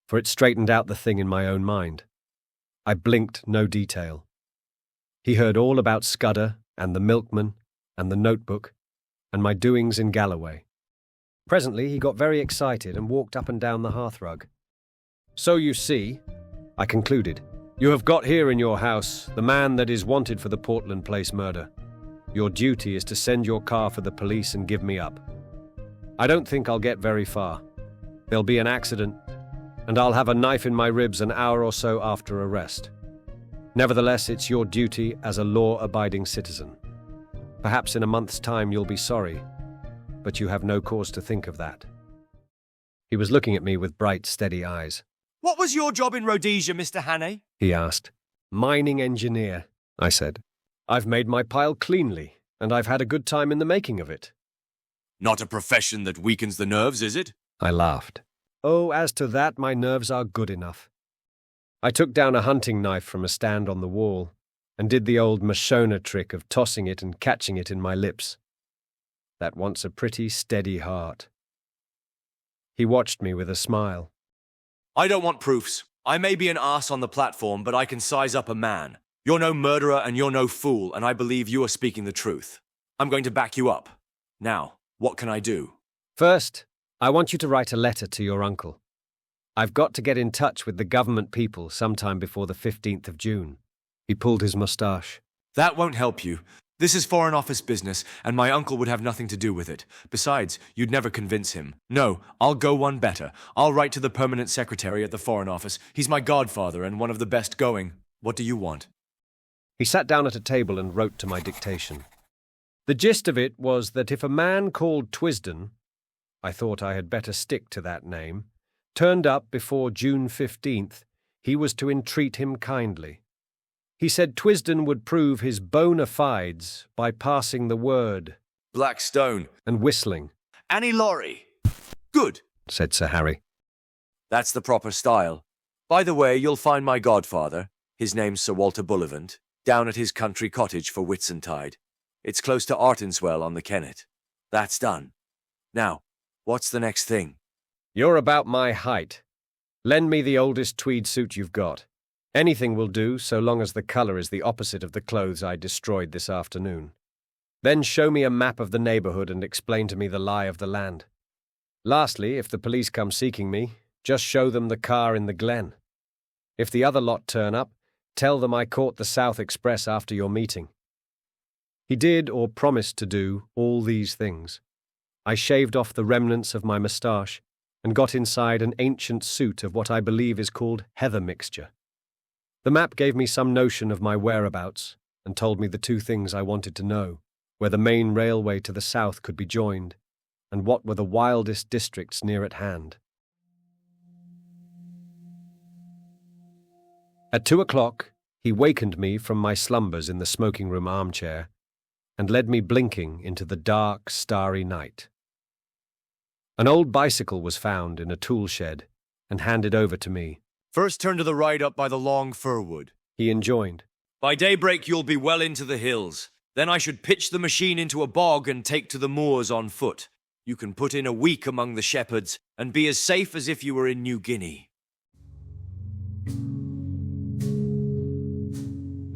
for it straightened out the thing in my own mind. I blinked no detail. He heard all about Scudder and the milkman and the notebook and my doings in Galloway. Presently he got very excited and walked up and down the hearthrug. "So you see," I concluded, "you have got here in your house the man that is wanted for the Portland Place murder. Your duty is to send your car for the police and give me up. I don't think I'll get very far. There'll be an accident, and I'll have a knife in my ribs an hour or so after arrest. Nevertheless, it's your duty as a law-abiding citizen. Perhaps in a month's time you'll be sorry, but you have no cause to think of that." He was looking at me with bright, steady eyes. What was your job in Rhodesia, Mr. Hannay? He asked. "Mining engineer," I said. "I've made my pile cleanly, and I've had a good time in the making of it." Not a profession that weakens the nerves, is it? I laughed. "Oh, as to that, my nerves are good enough." I took down a hunting knife from a stand on the wall and did the old Mashona trick of tossing it and catching it in my lips. That wants a pretty steady heart. He watched me with a smile. I don't want proofs. I may be an arse on the platform, but I can size up a man. You're no murderer and you're no fool, and I believe you are speaking the truth. I'm going to back you up. Now, what can I do? First, I want you to write a letter to your uncle. I've got to get in touch with the government people sometime before the 15th of June. He pulled his moustache. That won't help you. This is Foreign Office business, and my uncle would have nothing to do with it. Besides, you'd never convince him. No, I'll go one better. I'll write to the permanent secretary at the Foreign Office. He's my godfather and one of the best going. What do you want? He sat down at a table and wrote to my dictation. The gist of it was that if a man called Twisden, I thought I had better stick to that name, turned up before June 15th, he was to entreat him kindly. He said Twisden would prove his bona fides by passing the word. Blackstone. And whistling. Annie Laurie. Good, said Sir Harry. That's the proper style. By the way, you'll find my godfather, his name's Sir Walter Bullivant, down at his country cottage for Whitsuntide. It's close to Artenswell on the Kennet. That's done. Now, what's the next thing? You're about my height. Lend me the oldest tweed suit you've got. Anything will do, so long as the colour is the opposite of the clothes I destroyed this afternoon. Then show me a map of the neighbourhood and explain to me the lie of the land. Lastly, if the police come seeking me, just show them the car in the glen. If the other lot turn up, tell them I caught the South Express after your meeting. He did, or promised to do, all these things. I shaved off the remnants of my moustache and got inside an ancient suit of what I believe is called heather mixture. The map gave me some notion of my whereabouts and told me the two things I wanted to know, where the main railway to the south could be joined, and what were the wildest districts near at hand. At 2 o'clock, he wakened me from my slumbers in the smoking room armchair and led me blinking into the dark, starry night. An old bicycle was found in a tool shed and handed over to me. First turn to the right up by the long fir wood. He enjoined. By daybreak you'll be well into the hills. Then I should pitch the machine into a bog and take to the moors on foot. You can put in a week among the shepherds and be as safe as if you were in New Guinea.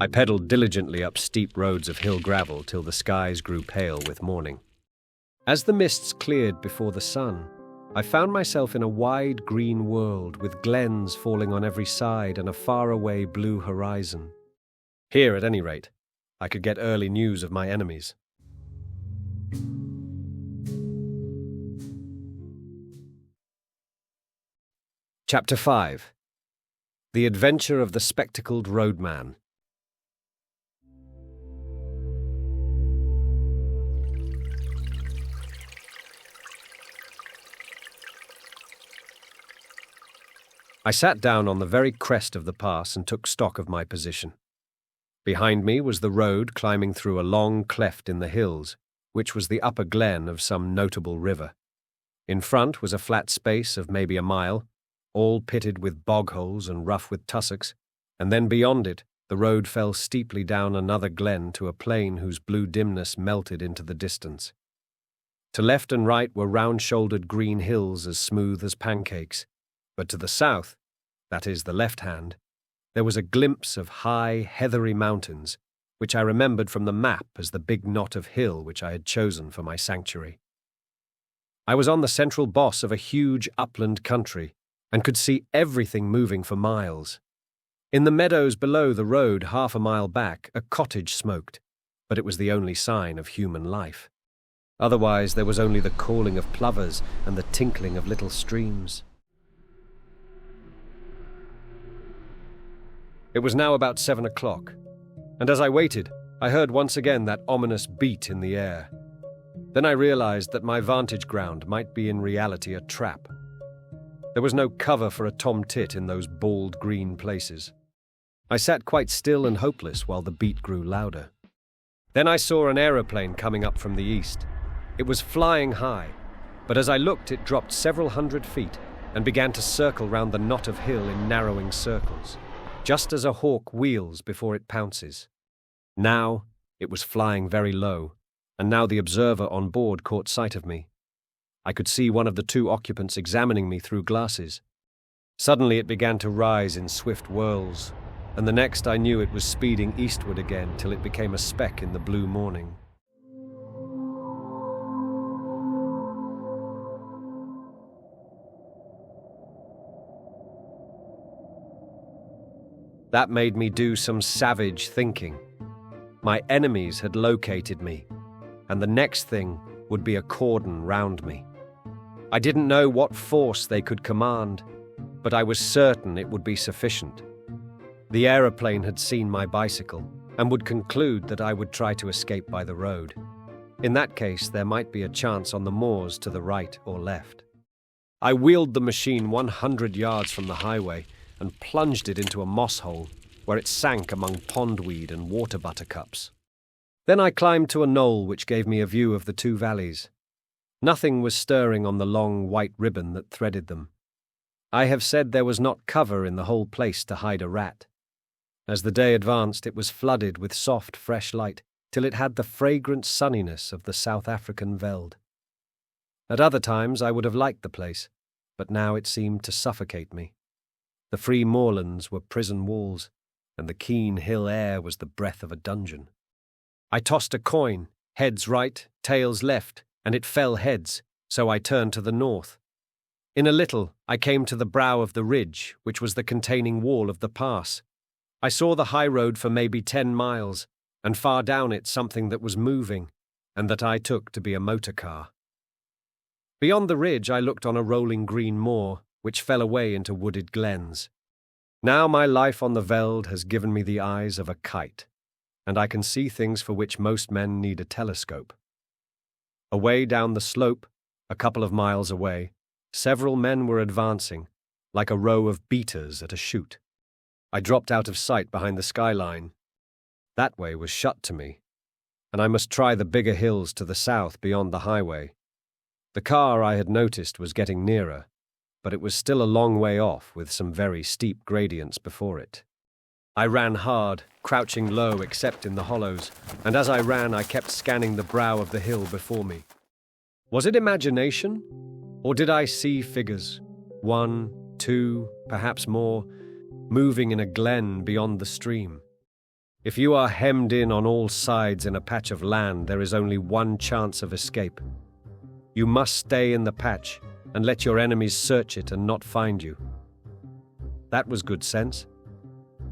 I pedalled diligently up steep roads of hill gravel till the skies grew pale with morning. As the mists cleared before the sun, I found myself in a wide green world with glens falling on every side and a faraway blue horizon. Here, at any rate, I could get early news of my enemies. Chapter 5. The Adventure of the Spectacled Roadman. I sat down on the very crest of the pass and took stock of my position. Behind me was the road climbing through a long cleft in the hills, which was the upper glen of some notable river. In front was a flat space of maybe a mile, all pitted with bog holes and rough with tussocks, and then beyond it the road fell steeply down another glen to a plain whose blue dimness melted into the distance. To left and right were round-shouldered green hills as smooth as pancakes, but to the south, that is the left hand, there was a glimpse of high, heathery mountains, which I remembered from the map as the big knot of hill which I had chosen for my sanctuary. I was on the central boss of a huge upland country, and could see everything moving for miles. In the meadows below the road, half a mile back, a cottage smoked, but it was the only sign of human life. Otherwise, there was only the calling of plovers and the tinkling of little streams. It was now about 7 o'clock, and as I waited, I heard once again that ominous beat in the air. Then I realized that my vantage ground might be in reality a trap. There was no cover for a tom-tit in those bald green places. I sat quite still and hopeless while the beat grew louder. Then I saw an aeroplane coming up from the east. It was flying high, but as I looked it dropped several hundred feet and began to circle round the knot of hill in narrowing circles, just as a hawk wheels before it pounces. Now it was flying very low, and now the observer on board caught sight of me. I could see one of the two occupants examining me through glasses. Suddenly it began to rise in swift whirls, and the next I knew it was speeding eastward again till it became a speck in the blue morning. That made me do some savage thinking. My enemies had located me, and the next thing would be a cordon round me. I didn't know what force they could command, but I was certain it would be sufficient. The aeroplane had seen my bicycle and would conclude that I would try to escape by the road. In that case, there might be a chance on the moors to the right or left. I wheeled the machine 100 yards from the highway and plunged it into a moss hole, where it sank among pondweed and water buttercups. Then I climbed to a knoll which gave me a view of the two valleys. Nothing was stirring on the long white ribbon that threaded them. I have said there was not cover in the whole place to hide a rat. As the day advanced, it was flooded with soft, fresh light, till it had the fragrant sunniness of the South African veld. At other times I would have liked the place, but now it seemed to suffocate me. The free moorlands were prison walls, and the keen hill air was the breath of a dungeon. I tossed a coin, heads right, tails left, and it fell heads, so I turned to the north. In a little, I came to the brow of the ridge, which was the containing wall of the pass. I saw the high road for maybe 10 miles, and far down it something that was moving, and that I took to be a motor car. Beyond the ridge I looked on a rolling green moor, which fell away into wooded glens. Now my life on the veld has given me the eyes of a kite, and I can see things for which most men need a telescope. Away down the slope, a couple of miles away, several men were advancing, like a row of beaters at a shoot. I dropped out of sight behind the skyline. That way was shut to me, and I must try the bigger hills to the south beyond the highway. The car I had noticed was getting nearer, but it was still a long way off with some very steep gradients before it. I ran hard, crouching low except in the hollows, and as I ran I kept scanning the brow of the hill before me. Was it imagination? Or did I see figures, 1, 2, perhaps more, moving in a glen beyond the stream? If you are hemmed in on all sides in a patch of land, there is only one chance of escape. You must stay in the patch and let your enemies search it and not find you. That was good sense.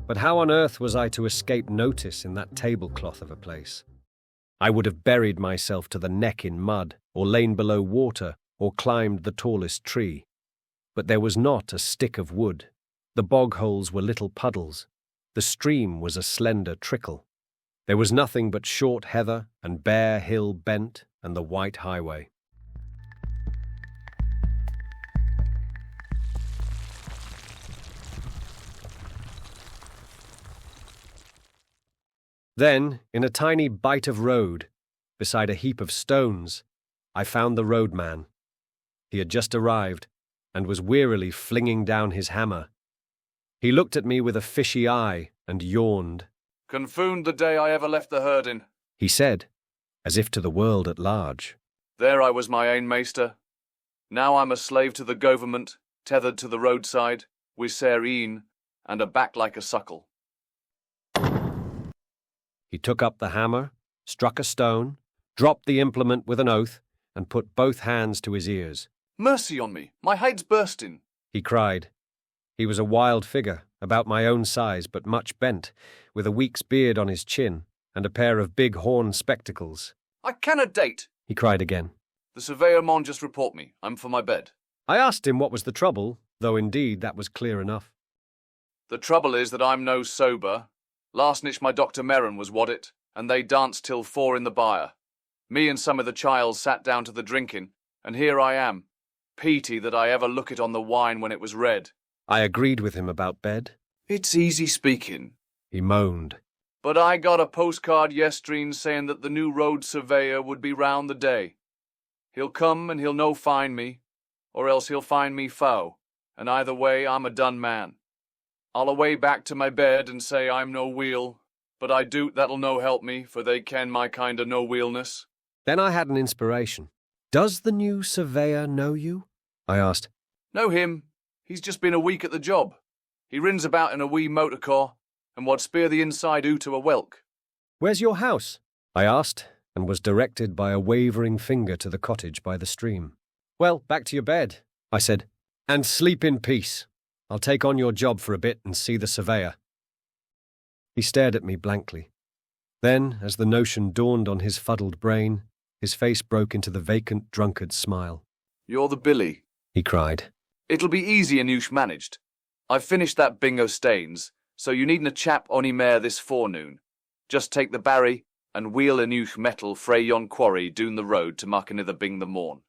But how on earth was I to escape notice in that tablecloth of a place? I would have buried myself to the neck in mud, or lain below water, or climbed the tallest tree. But there was not a stick of wood. The bog holes were little puddles. The stream was a slender trickle. There was nothing but short heather and bare hill bent and the white highway. Then, in a tiny bight of road, beside a heap of stones, I found the roadman. He had just arrived, and was wearily flinging down his hammer. He looked at me with a fishy eye and yawned. "Confound the day I ever left the herding," he said, as if to the world at large. "There I was my ain maister. Now I'm a slave to the government, tethered to the roadside, wi' sair een, and a back like a suckle." He took up the hammer, struck a stone, dropped the implement with an oath, and put both hands to his ears. "Mercy on me, my hide's bursting," he cried. He was a wild figure, about my own size but much bent, with a week's beard on his chin and a pair of big horn spectacles. "I canna date," he cried again. "The surveyor mon just report me. I'm for my bed." I asked him what was the trouble, though indeed that was clear enough. "The trouble is that I'm no sober. Last night my Dr. Merrin was wad it, and they danced till 4 in the byre. Me and some of the childs sat down to the drinking, and here I am. Peety that I ever look it on the wine when it was red." I agreed with him about bed. "It's easy speaking," he moaned. "But I got a postcard yestreen saying that the new road surveyor would be round the day. He'll come and he'll no find me, or else he'll find me foe, and either way I'm a done man. I'll away back to my bed and say I'm no wheel, but I doot that'll no help me, for they ken my kind of no wheelness." Then I had an inspiration. Does the new surveyor know you? I asked. "Know him. He's just been a week at the job. He rins about in a wee motor car, and wad spear the inside out to a whelk." Where's your house? I asked, and was directed by a wavering finger to the cottage by the stream. Well, back to your bed, I said, and sleep in peace. I'll take on your job for a bit and see the surveyor. He stared at me blankly. Then, as the notion dawned on his fuddled brain, his face broke into the vacant drunkard's smile. "You're the Billy," he cried. "It'll be easy and you'sh managed. I've finished that bingo stains, so you needn't a chap ony mare this forenoon. Just take the barry and wheel a yoush metal frae yon quarry doon the road to mark anither bing the morn.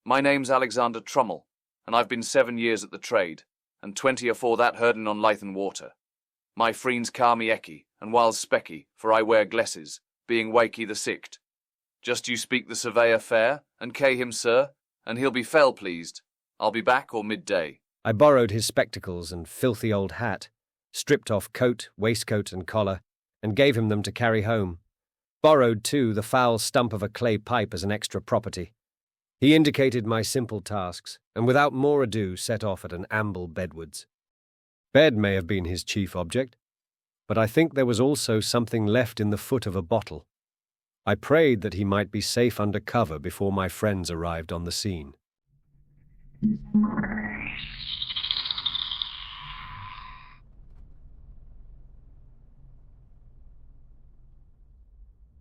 My name's Alexander Trummell, and I've been 7 years at the trade, and 20 afore that herding on Lythen water. My friends ca me Ecky, and whiles Specky, for I wear glesses, being Wakey the sicht. Just you speak the surveyor fair, and kay him, sir, and he'll be fell pleased. I'll be back or midday." I borrowed his spectacles and filthy old hat, stripped off coat, waistcoat and collar, and gave him them to carry home. Borrowed, too, the foul stump of a clay pipe as an extra property. He indicated my simple tasks, and without more ado set off at an amble bedwards. Bed may have been his chief object, but I think there was also something left in the foot of a bottle. I prayed that he might be safe under cover before my friends arrived on the scene.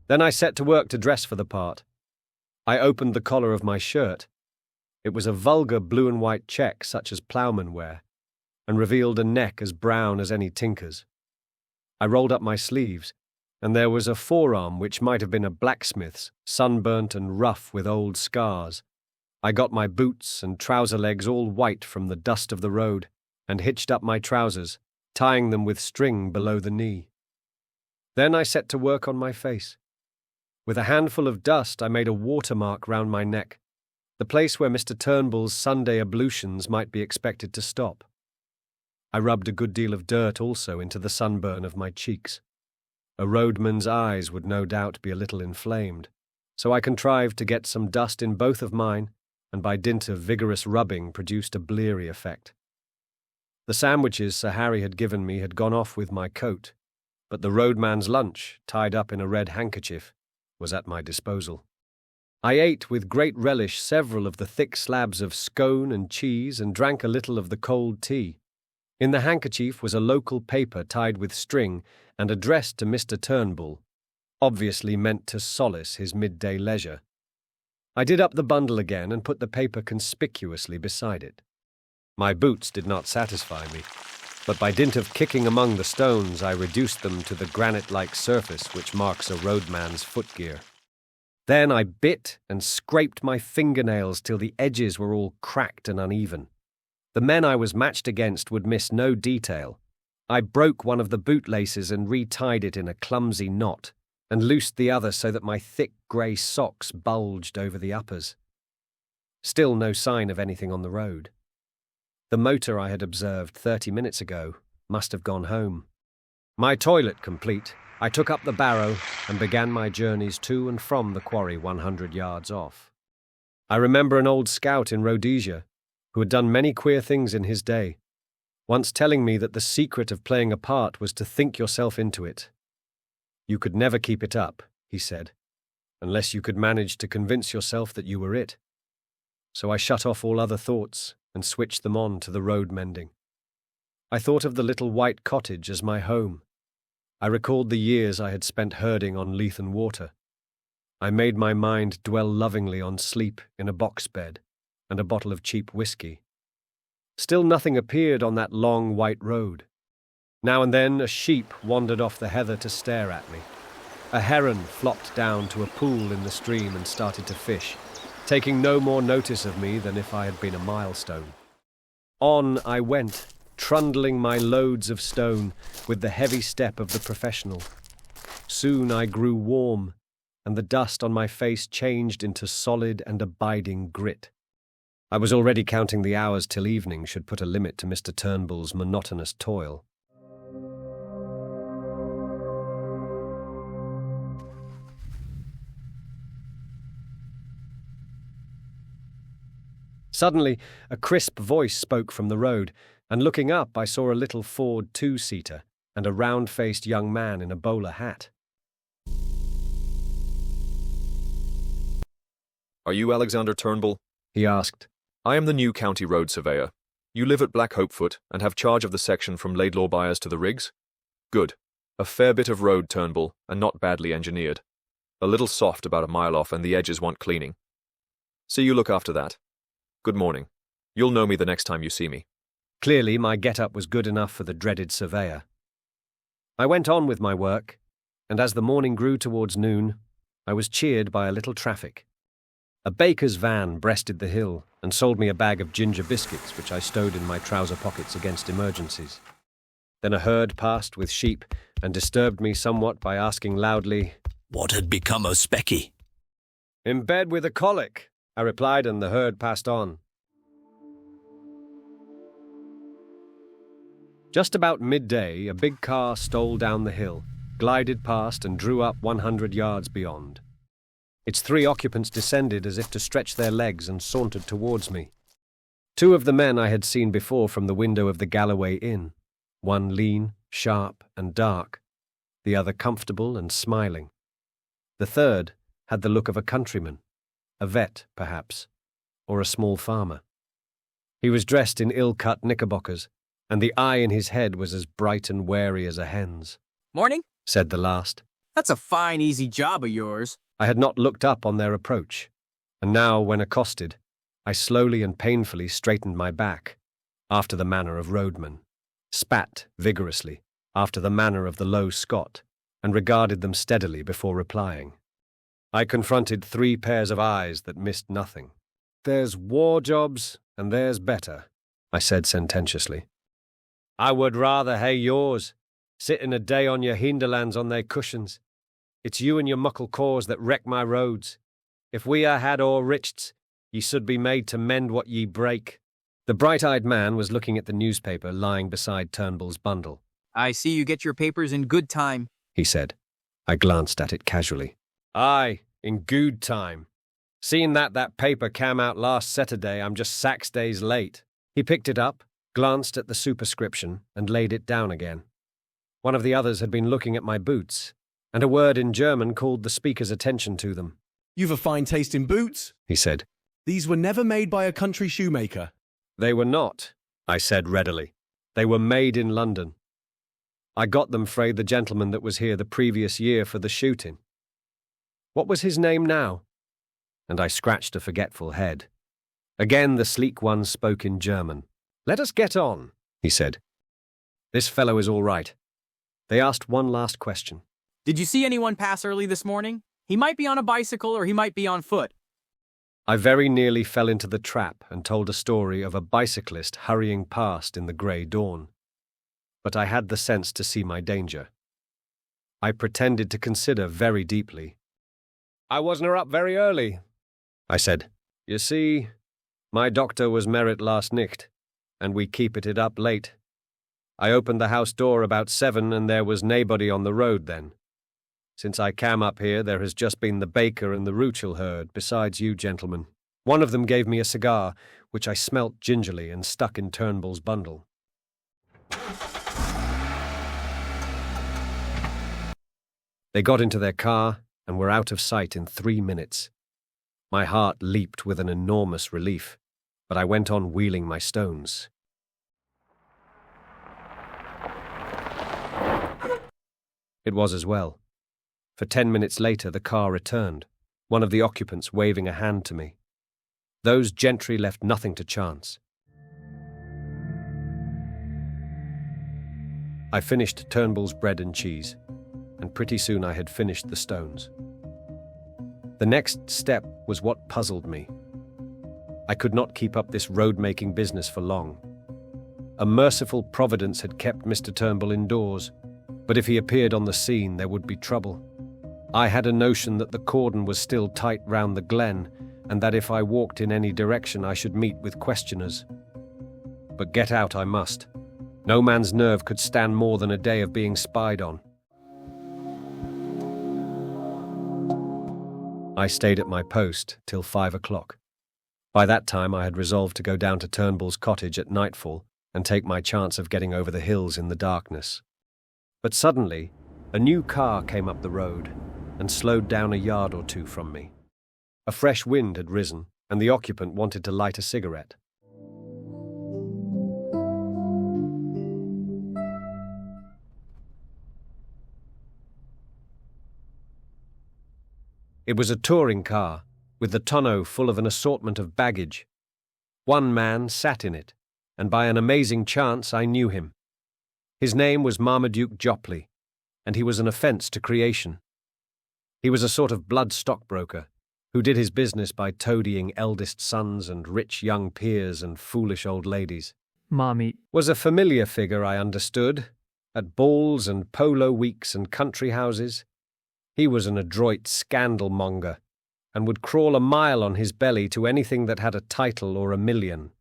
Then I set to work to dress for the part. I opened the collar of my shirt. It was a vulgar blue and white check such as ploughmen wear, and revealed a neck as brown as any tinker's. I rolled up my sleeves, and there was a forearm which might have been a blacksmith's, sunburnt and rough with old scars. I got my boots and trouser legs all white from the dust of the road, and hitched up my trousers, tying them with string below the knee. Then I set to work on my face. With a handful of dust, I made a watermark round my neck, the place where Mr. Turnbull's Sunday ablutions might be expected to stop. I rubbed a good deal of dirt also into the sunburn of my cheeks. A roadman's eyes would no doubt be a little inflamed, so I contrived to get some dust in both of mine, and by dint of vigorous rubbing produced a bleary effect. The sandwiches Sir Harry had given me had gone off with my coat, but the roadman's lunch, tied up in a red handkerchief, was at my disposal. I ate with great relish several of the thick slabs of scone and cheese and drank a little of the cold tea. In the handkerchief was a local paper tied with string and addressed to Mr. Turnbull, obviously meant to solace his midday leisure. I did up the bundle again and put the paper conspicuously beside it. My boots did not satisfy me, but by dint of kicking among the stones I reduced them to the granite-like surface which marks a roadman's footgear. Then I bit and scraped my fingernails till the edges were all cracked and uneven. The men I was matched against would miss no detail. I broke one of the bootlaces and retied it in a clumsy knot, and loosed the other so that my thick grey socks bulged over the uppers. Still no sign of anything on the road. The motor I had observed 30 minutes ago must have gone home. My toilet complete, I took up the barrow and began my journeys to and from the quarry 100 yards off. I remember an old scout in Rhodesia who had done many queer things in his day, once telling me that the secret of playing a part was to think yourself into it. You could never keep it up, he said, unless you could manage to convince yourself that you were it. So I shut off all other thoughts and switched them on to the road mending. I thought of the little white cottage as my home. I recalled the years I had spent herding on Leithen water. I made my mind dwell lovingly on sleep in a box bed and a bottle of cheap whiskey. Still nothing appeared on that long white road. Now and then a sheep wandered off the heather to stare at me. A heron flopped down to a pool in the stream and started to fish, taking no more notice of me than if I had been a milestone. On I went, trundling my loads of stone with the heavy step of the professional. Soon I grew warm, and the dust on my face changed into solid and abiding grit. I was already counting the hours till evening should put a limit to Mr. Turnbull's monotonous toil. Suddenly, a crisp voice spoke from the road, and looking up I saw a little Ford two-seater and a round-faced young man in a bowler hat. "Are you Alexander Turnbull?" he asked. "I am the new county road surveyor. You live at Black Hopefoot and have charge of the section from Laidlaw Byres to the Riggs? Good. A fair bit of road, Turnbull, and not badly engineered. A little soft about a mile off and the edges want cleaning. See you look after that. Good morning. You'll know me the next time you see me." Clearly my get-up was good enough for the dreaded surveyor. I went on with my work, and as the morning grew towards noon, I was cheered by a little traffic. A baker's van breasted the hill and sold me a bag of ginger biscuits which I stowed in my trouser pockets against emergencies. Then a herd passed with sheep and disturbed me somewhat by asking loudly, "What had become of Specky?" "In bed with a colic," I replied, and the herd passed on. Just about midday, a big car stole down the hill, glided past and drew up 100 yards beyond. Its 3 occupants descended as if to stretch their legs and sauntered towards me. 2 of the men I had seen before from the window of the Galloway Inn, one lean, sharp, and dark, the other comfortable and smiling. The third had the look of a countryman, a vet, perhaps, or a small farmer. He was dressed in ill-cut knickerbockers, and the eye in his head was as bright and wary as a hen's. "Morning," said the last. "That's a fine, easy job of yours." I had not looked up on their approach, and now, when accosted, I slowly and painfully straightened my back, after the manner of roadmen, spat vigorously, after the manner of the low Scot, and regarded them steadily before replying. I confronted 3 pairs of eyes that missed nothing. "There's war jobs, and there's better," I said sententiously. I would rather hae yours, sitting a day on your hinderlands on they cushions. It's you and your muckle cause that wreck my roads. If we had our richts, ye should be made to mend what ye break. The bright-eyed man was looking at the newspaper lying beside Turnbull's bundle. I see you get your papers in good time, he said. I glanced at it casually. Aye, in good time. Seeing that paper came out last Saturday, I'm just 6 days late. He picked it up, glanced at the superscription, and laid it down again. One of the others had been looking at my boots, and a word in German called the speaker's attention to them. You've a fine taste in boots, he said. These were never made by a country shoemaker. They were not, I said readily. They were made in London. I got them frae the gentleman that was here the previous year for the shooting. What was his name now? And I scratched a forgetful head. Again the sleek one spoke in German. Let us get on, he said. This fellow is all right. They asked one last question. Did you see anyone pass early this morning? He might be on a bicycle or he might be on foot. I very nearly fell into the trap and told a story of a bicyclist hurrying past in the grey dawn. But I had the sense to see my danger. I pretended to consider very deeply. I wasn't up very early, I said. You see, my doctor was married last nicht, and we keepit it up late. I opened the house door about 7 and there was naebody on the road then. Since I came up here, there has just been the baker and the Roochel herd, besides you gentlemen. One of them gave me a cigar, which I smelt gingerly and stuck in Turnbull's bundle. They got into their car and were out of sight in 3 minutes. My heart leaped with an enormous relief, but I went on wheeling my stones. It was as well. For 10 minutes later, the car returned, one of the occupants waving a hand to me. Those gentry left nothing to chance. I finished Turnbull's bread and cheese, and pretty soon I had finished the stones. The next step was what puzzled me. I could not keep up this road-making business for long. A merciful providence had kept Mr. Turnbull indoors, but if he appeared on the scene, there would be trouble. I had a notion that the cordon was still tight round the glen, and that if I walked in any direction I should meet with questioners. But get out I must. No man's nerve could stand more than a day of being spied on. I stayed at my post till 5 o'clock. By that time I had resolved to go down to Turnbull's cottage at nightfall and take my chance of getting over the hills in the darkness. But suddenly, a new car came up the road and slowed down a yard or two from me. A fresh wind had risen, and the occupant wanted to light a cigarette. It was a touring car, with the tonneau full of an assortment of baggage. One man sat in it, and by an amazing chance I knew him. His name was Marmaduke Jopley, and he was an offence to creation. He was a sort of blood stockbroker, who did his business by toadying eldest sons and rich young peers and foolish old ladies. Marmee Was a familiar figure, I understood, at balls and polo weeks and country houses. He was an adroit scandal-monger, and would crawl a mile on his belly to anything that had a title or a million.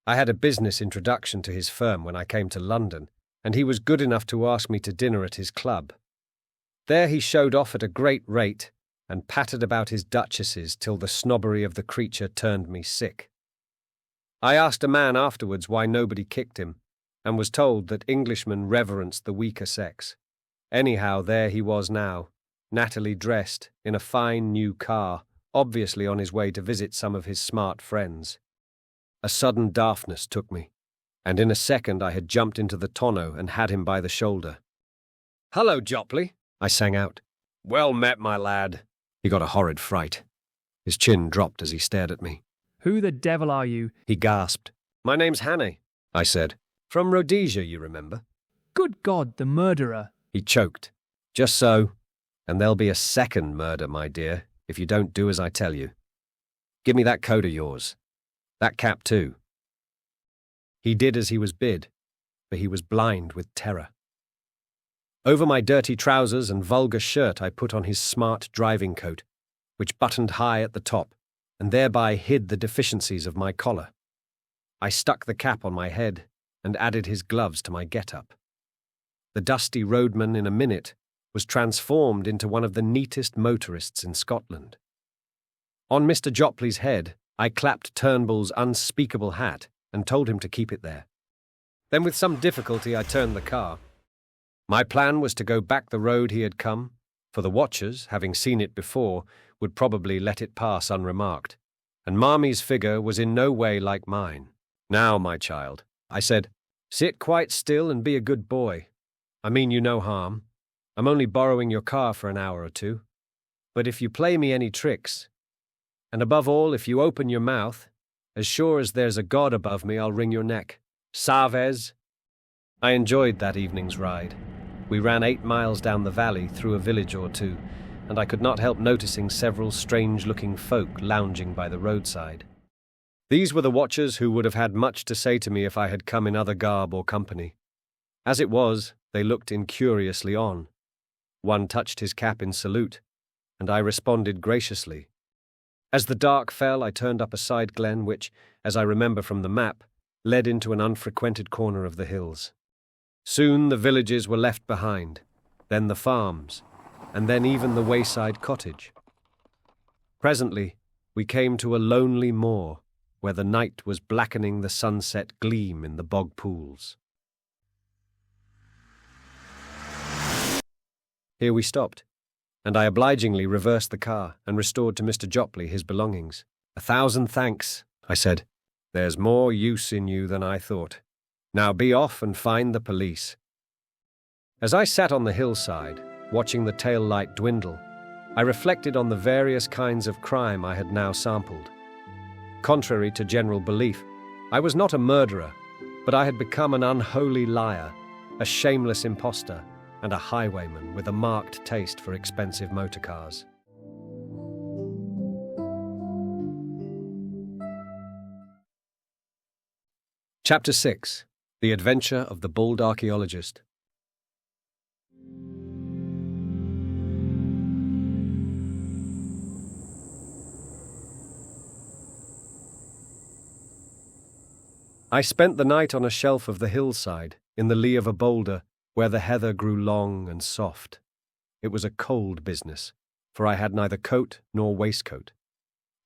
I had a business introduction to his firm when I came to London, and he was good enough to ask me to dinner at his club. There he showed off at a great rate, and pattered about his duchesses till the snobbery of the creature turned me sick. I asked a man afterwards why nobody kicked him, and was told that Englishmen reverenced the weaker sex. Anyhow, there he was now, nattily dressed, in a fine new car, obviously on his way to visit some of his smart friends. A sudden daftness took me, and in a second I had jumped into the tonneau and had him by the shoulder. "Hullo, Jopley," I sang out. "Well met, my lad." He got a horrid fright. His chin dropped as he stared at me. Who the devil are you? He gasped. "My name's Hannay," I said. "From Rhodesia, you remember." Good God, the murderer. He choked. "Just so. And there'll be a second murder, my dear, if you don't do as I tell you. Give me that coat of yours. That cap, too." He did as he was bid, for he was blind with terror. Over my dirty trousers and vulgar shirt I put on his smart driving coat, which buttoned high at the top, and thereby hid the deficiencies of my collar. I stuck the cap on my head and added his gloves to my get-up. The dusty roadman in a minute was transformed into one of the neatest motorists in Scotland. On Mr. Jopley's head, I clapped Turnbull's unspeakable hat and told him to keep it there. Then with some difficulty I turned the car. My plan was to go back the road he had come, for the watchers, having seen it before, would probably let it pass unremarked, and Marmy's figure was in no way like mine. "Now, my child," I said, "sit quite still and be a good boy. I mean you no harm. I'm only borrowing your car for an hour or two. But if you play me any tricks, and above all if you open your mouth, as sure as there's a God above me I'll wring your neck. Sarvez." I enjoyed that evening's ride. We ran 8 miles down the valley through a village or two, and I could not help noticing several strange-looking folk lounging by the roadside. These were the watchers who would have had much to say to me if I had come in other garb or company. As it was, they looked incuriously on. One touched his cap in salute, and I responded graciously. As the dark fell, I turned up a side glen which, as I remember from the map, led into an unfrequented corner of the hills. Soon the villages were left behind, then the farms, and then even the wayside cottage. Presently, we came to a lonely moor, where the night was blackening the sunset gleam in the bog pools. Here we stopped, and I obligingly reversed the car and restored to Mr. Jopley his belongings. "1,000 thanks," I said. "There's more use in you than I thought. Now be off and find the police." As I sat on the hillside, watching the tail light dwindle, I reflected on the various kinds of crime I had now sampled. Contrary to general belief, I was not a murderer, but I had become an unholy liar, a shameless impostor, and a highwayman with a marked taste for expensive motor cars. Chapter 6. The Adventure of the Bald Archaeologist. I spent the night on a shelf of the hillside, in the lee of a boulder, where the heather grew long and soft. It was a cold business, for I had neither coat nor waistcoat.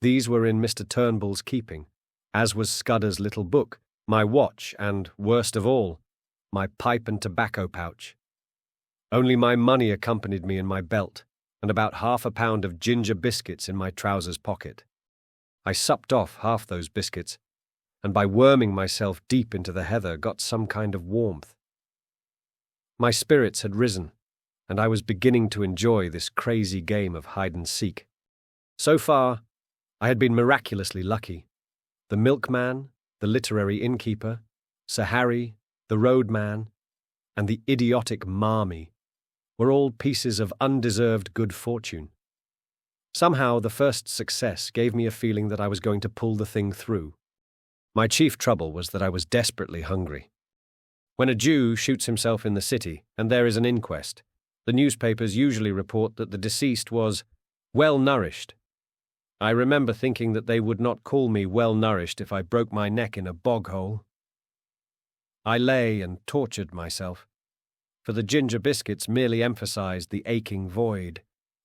These were in Mr. Turnbull's keeping, as was Scudder's little book, my watch, and, worst of all, my pipe and tobacco pouch. Only my money accompanied me in my belt, and about half a pound of ginger biscuits in my trousers pocket. I supped off half those biscuits, and by worming myself deep into the heather got some kind of warmth. My spirits had risen, and I was beginning to enjoy this crazy game of hide-and-seek. So far, I had been miraculously lucky. The milkman, the literary innkeeper, Sir Harry, the roadman, and the idiotic Marmy were all pieces of undeserved good fortune. Somehow the first success gave me a feeling that I was going to pull the thing through. My chief trouble was that I was desperately hungry. When a Jew shoots himself in the city and there is an inquest, the newspapers usually report that the deceased was well-nourished. I remember thinking that they would not call me well-nourished if I broke my neck in a bog hole. I lay and tortured myself, for the ginger biscuits merely emphasized the aching void,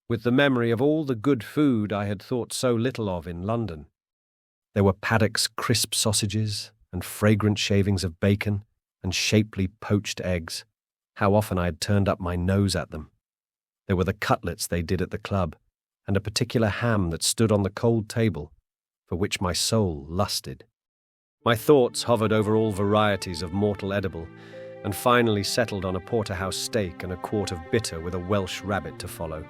with the memory of all the good food I had thought so little of in London. There were Paddock's crisp sausages and fragrant shavings of bacon and shapely poached eggs. How often I had turned up my nose at them. There were the cutlets they did at the club, and a particular ham that stood on the cold table, for which my soul lusted. My thoughts hovered over all varieties of mortal edible, and finally settled on a porterhouse steak and a quart of bitter with a Welsh rabbit to follow.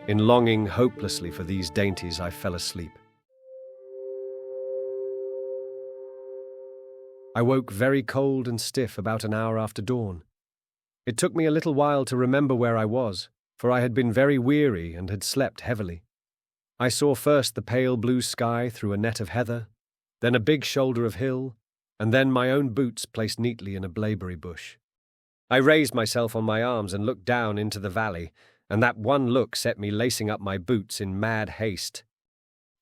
In longing hopelessly for these dainties, I fell asleep. I woke very cold and stiff about an hour after dawn. It took me a little while to remember where I was, for I had been very weary and had slept heavily. I saw first the pale blue sky through a net of heather, then a big shoulder of hill, and then my own boots placed neatly in a blaeberry bush. I raised myself on my arms and looked down into the valley, and that one look set me lacing up my boots in mad haste.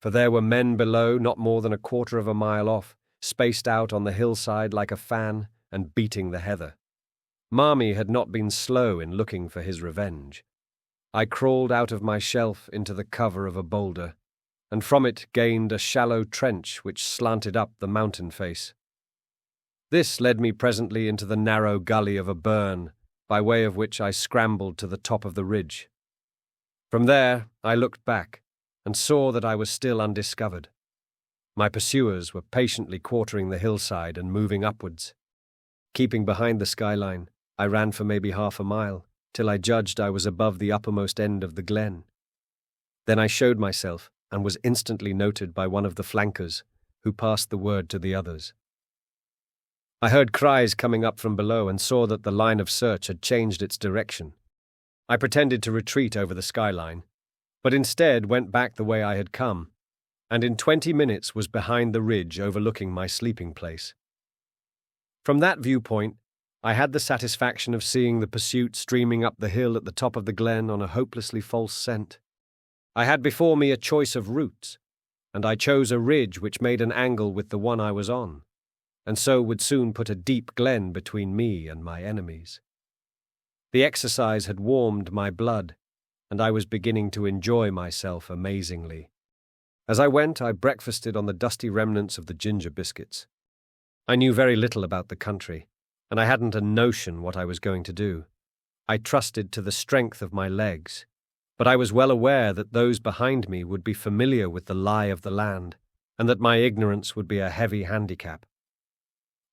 For there were men below, not more than a quarter of a mile off, spaced out on the hillside like a fan and beating the heather. Marmee had not been slow in looking for his revenge. I crawled out of my shelf into the cover of a boulder, and from it gained a shallow trench which slanted up the mountain face. This led me presently into the narrow gully of a burn, by way of which I scrambled to the top of the ridge. From there I looked back, and saw that I was still undiscovered. My pursuers were patiently quartering the hillside and moving upwards. Keeping behind the skyline, I ran for maybe half a mile, till I judged I was above the uppermost end of the glen. Then I showed myself, and was instantly noted by one of the flankers, who passed the word to the others. I heard cries coming up from below and saw that the line of search had changed its direction. I pretended to retreat over the skyline, but instead went back the way I had come, and in 20 minutes was behind the ridge overlooking my sleeping place. From that viewpoint, I had the satisfaction of seeing the pursuit streaming up the hill at the top of the glen on a hopelessly false scent. I had before me a choice of routes, and I chose a ridge which made an angle with the one I was on, and so would soon put a deep glen between me and my enemies. The exercise had warmed my blood, and I was beginning to enjoy myself amazingly. As I went, I breakfasted on the dusty remnants of the ginger biscuits. I knew very little about the country, and I hadn't a notion what I was going to do. I trusted to the strength of my legs, but I was well aware that those behind me would be familiar with the lie of the land, and that my ignorance would be a heavy handicap.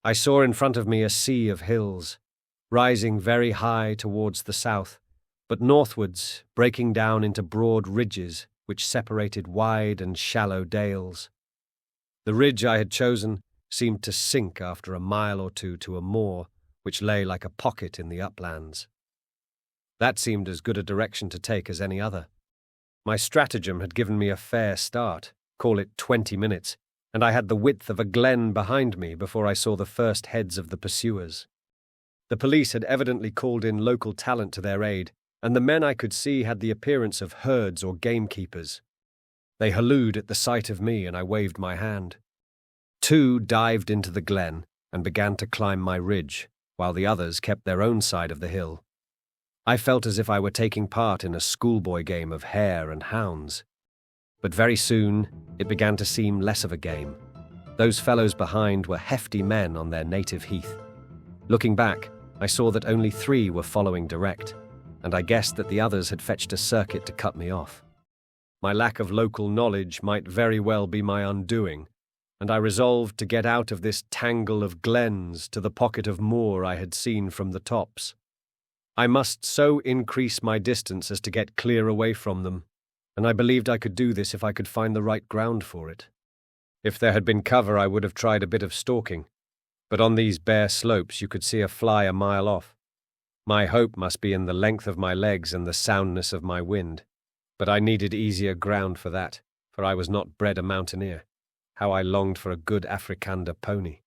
I saw in front of me a sea of hills, rising very high towards the south, but northwards breaking down into broad ridges which separated wide and shallow dales. The ridge I had chosen seemed to sink after a mile or two to a moor which lay like a pocket in the uplands. That seemed as good a direction to take as any other. My stratagem had given me a fair start, call it 20 minutes, and I had the width of a glen behind me before I saw the first heads of the pursuers. The police had evidently called in local talent to their aid, and the men I could see had the appearance of herds or gamekeepers. They hallooed at the sight of me, and I waved my hand. 2 dived into the glen and began to climb my ridge, while the others kept their own side of the hill. I felt as if I were taking part in a schoolboy game of hare and hounds. But very soon, it began to seem less of a game. Those fellows behind were hefty men on their native heath. Looking back, I saw that only 3 were following direct, and I guessed that the others had fetched a circuit to cut me off. My lack of local knowledge might very well be my undoing, and I resolved to get out of this tangle of glens to the pocket of moor I had seen from the tops. I must so increase my distance as to get clear away from them, and I believed I could do this if I could find the right ground for it. If there had been cover, I would have tried a bit of stalking, but on these bare slopes you could see a fly a mile off. My hope must be in the length of my legs and the soundness of my wind, but I needed easier ground for that, for I was not bred a mountaineer. How I longed for a good Afrikander pony.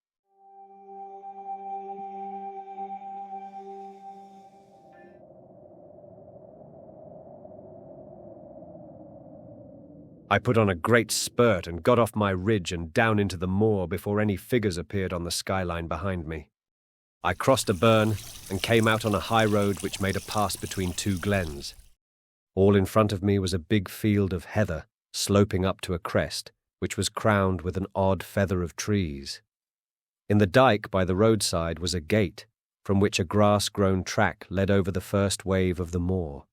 I put on a great spurt and got off my ridge and down into the moor before any figures appeared on the skyline behind me. I crossed a burn and came out on a high road which made a pass between 2 glens. All in front of me was a big field of heather sloping up to a crest, which was crowned with an odd feather of trees. In the dike by the roadside was a gate, from which a grass-grown track led over the first wave of the moor.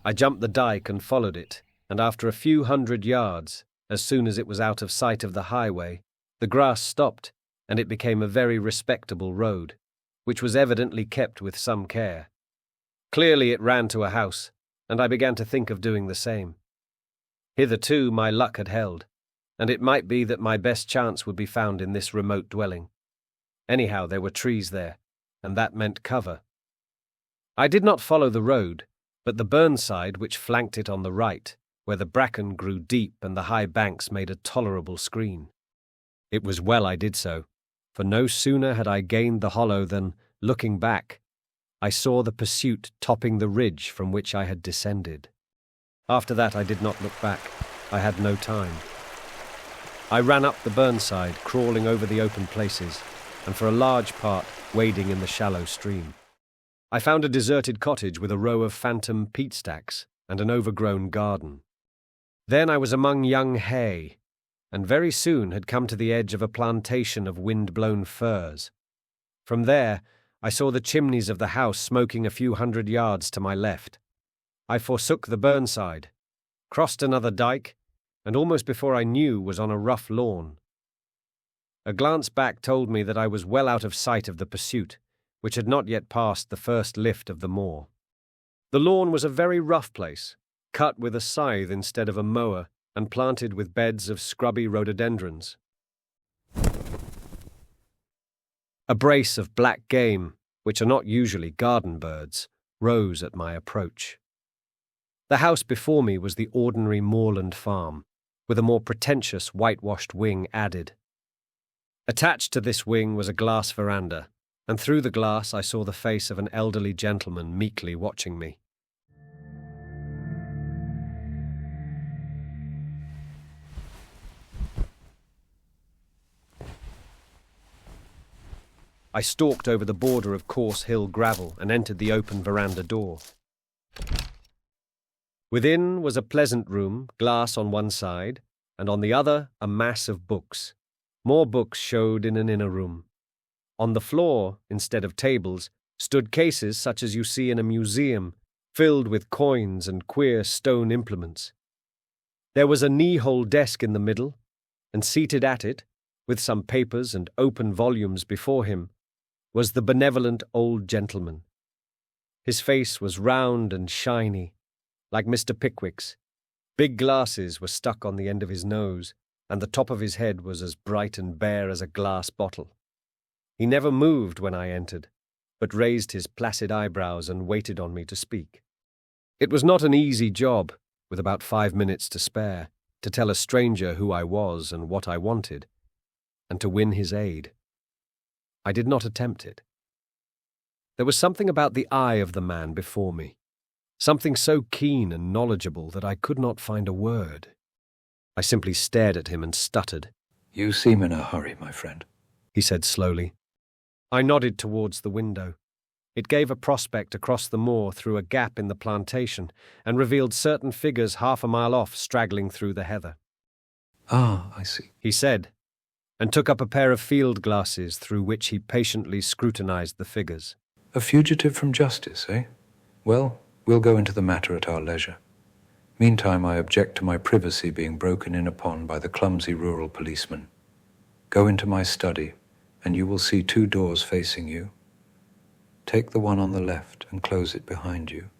I jumped the dike and followed it, and after a few 100 yards, as soon as it was out of sight of the highway, the grass stopped, and it became a very respectable road, which was evidently kept with some care. Clearly it ran to a house, and I began to think of doing the same. Hitherto my luck had held, and it might be that my best chance would be found in this remote dwelling. Anyhow, there were trees there, and that meant cover. I did not follow the road, but the burnside which flanked it on the right, where the bracken grew deep and the high banks made a tolerable screen. It was well I did so, for no sooner had I gained the hollow than, looking back, I saw the pursuit topping the ridge from which I had descended. After that I did not look back. I had no time. I ran up the burnside, crawling over the open places, and for a large part wading in the shallow stream. I found a deserted cottage with a row of phantom peat stacks and an overgrown garden. Then I was among young hay, and very soon had come to the edge of a plantation of wind-blown firs. From there, I saw the chimneys of the house smoking a few 100 yards to my left. I forsook the burnside, crossed another dike, and almost before I knew was on a rough lawn. A glance back told me that I was well out of sight of the pursuit, which had not yet passed the first lift of the moor. The lawn was a very rough place, cut with a scythe instead of a mower, and planted with beds of scrubby rhododendrons. A brace of black game, which are not usually garden birds, rose at my approach. The house before me was the ordinary moorland farm, with a more pretentious whitewashed wing added. Attached to this wing was a glass veranda, and through the glass I saw the face of an elderly gentleman meekly watching me. I stalked over the border of coarse hill gravel and entered the open veranda door. Within was a pleasant room, glass on one side, and on the other a mass of books. More books showed in an inner room. On the floor, instead of tables, stood cases such as you see in a museum, filled with coins and queer stone implements. There was a knee-hole desk in the middle, and seated at it, with some papers and open volumes before him, was the benevolent old gentleman. His face was round and shiny, like Mr. Pickwick's. Big glasses were stuck on the end of his nose, and the top of his head was as bright and bare as a glass bottle. He never moved when I entered, but raised his placid eyebrows and waited on me to speak. It was not an easy job, with about 5 minutes to spare, to tell a stranger who I was and what I wanted, and to win his aid. I did not attempt it. There was something about the eye of the man before me, something so keen and knowledgeable that I could not find a word. I simply stared at him and stuttered. "You seem in a hurry, my friend," he said slowly. I nodded towards the window. It gave a prospect across the moor through a gap in the plantation and revealed certain figures 1/2 mile off straggling through the heather. "Ah, I see," he said, and took up a pair of field glasses through which he patiently scrutinized the figures. "A fugitive from justice, eh? Well, we'll go into the matter at our leisure. Meantime, I object to my privacy being broken in upon by the clumsy rural policeman. Go into my study, and you will see 2 doors facing you. Take the one on the left and close it behind you.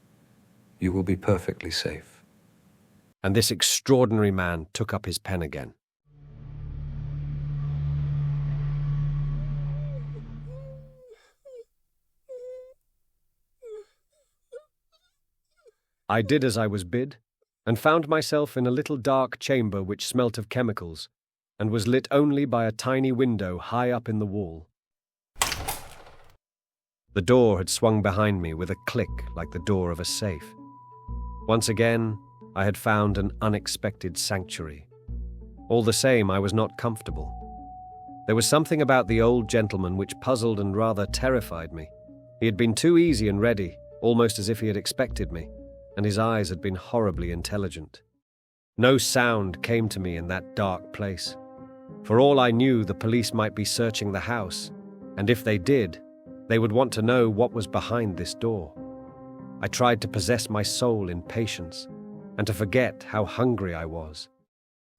You will be perfectly safe." And this extraordinary man took up his pen again. I did as I was bid, and found myself in a little dark chamber which smelt of chemicals, and was lit only by a tiny window high up in the wall. The door had swung behind me with a click like the door of a safe. Once again, I had found an unexpected sanctuary. All the same, I was not comfortable. There was something about the old gentleman which puzzled and rather terrified me. He had been too easy and ready, almost as if he had expected me, and his eyes had been horribly intelligent. No sound came to me in that dark place. For all I knew, the police might be searching the house, and if they did, they would want to know what was behind this door. I tried to possess my soul in patience, and to forget how hungry I was.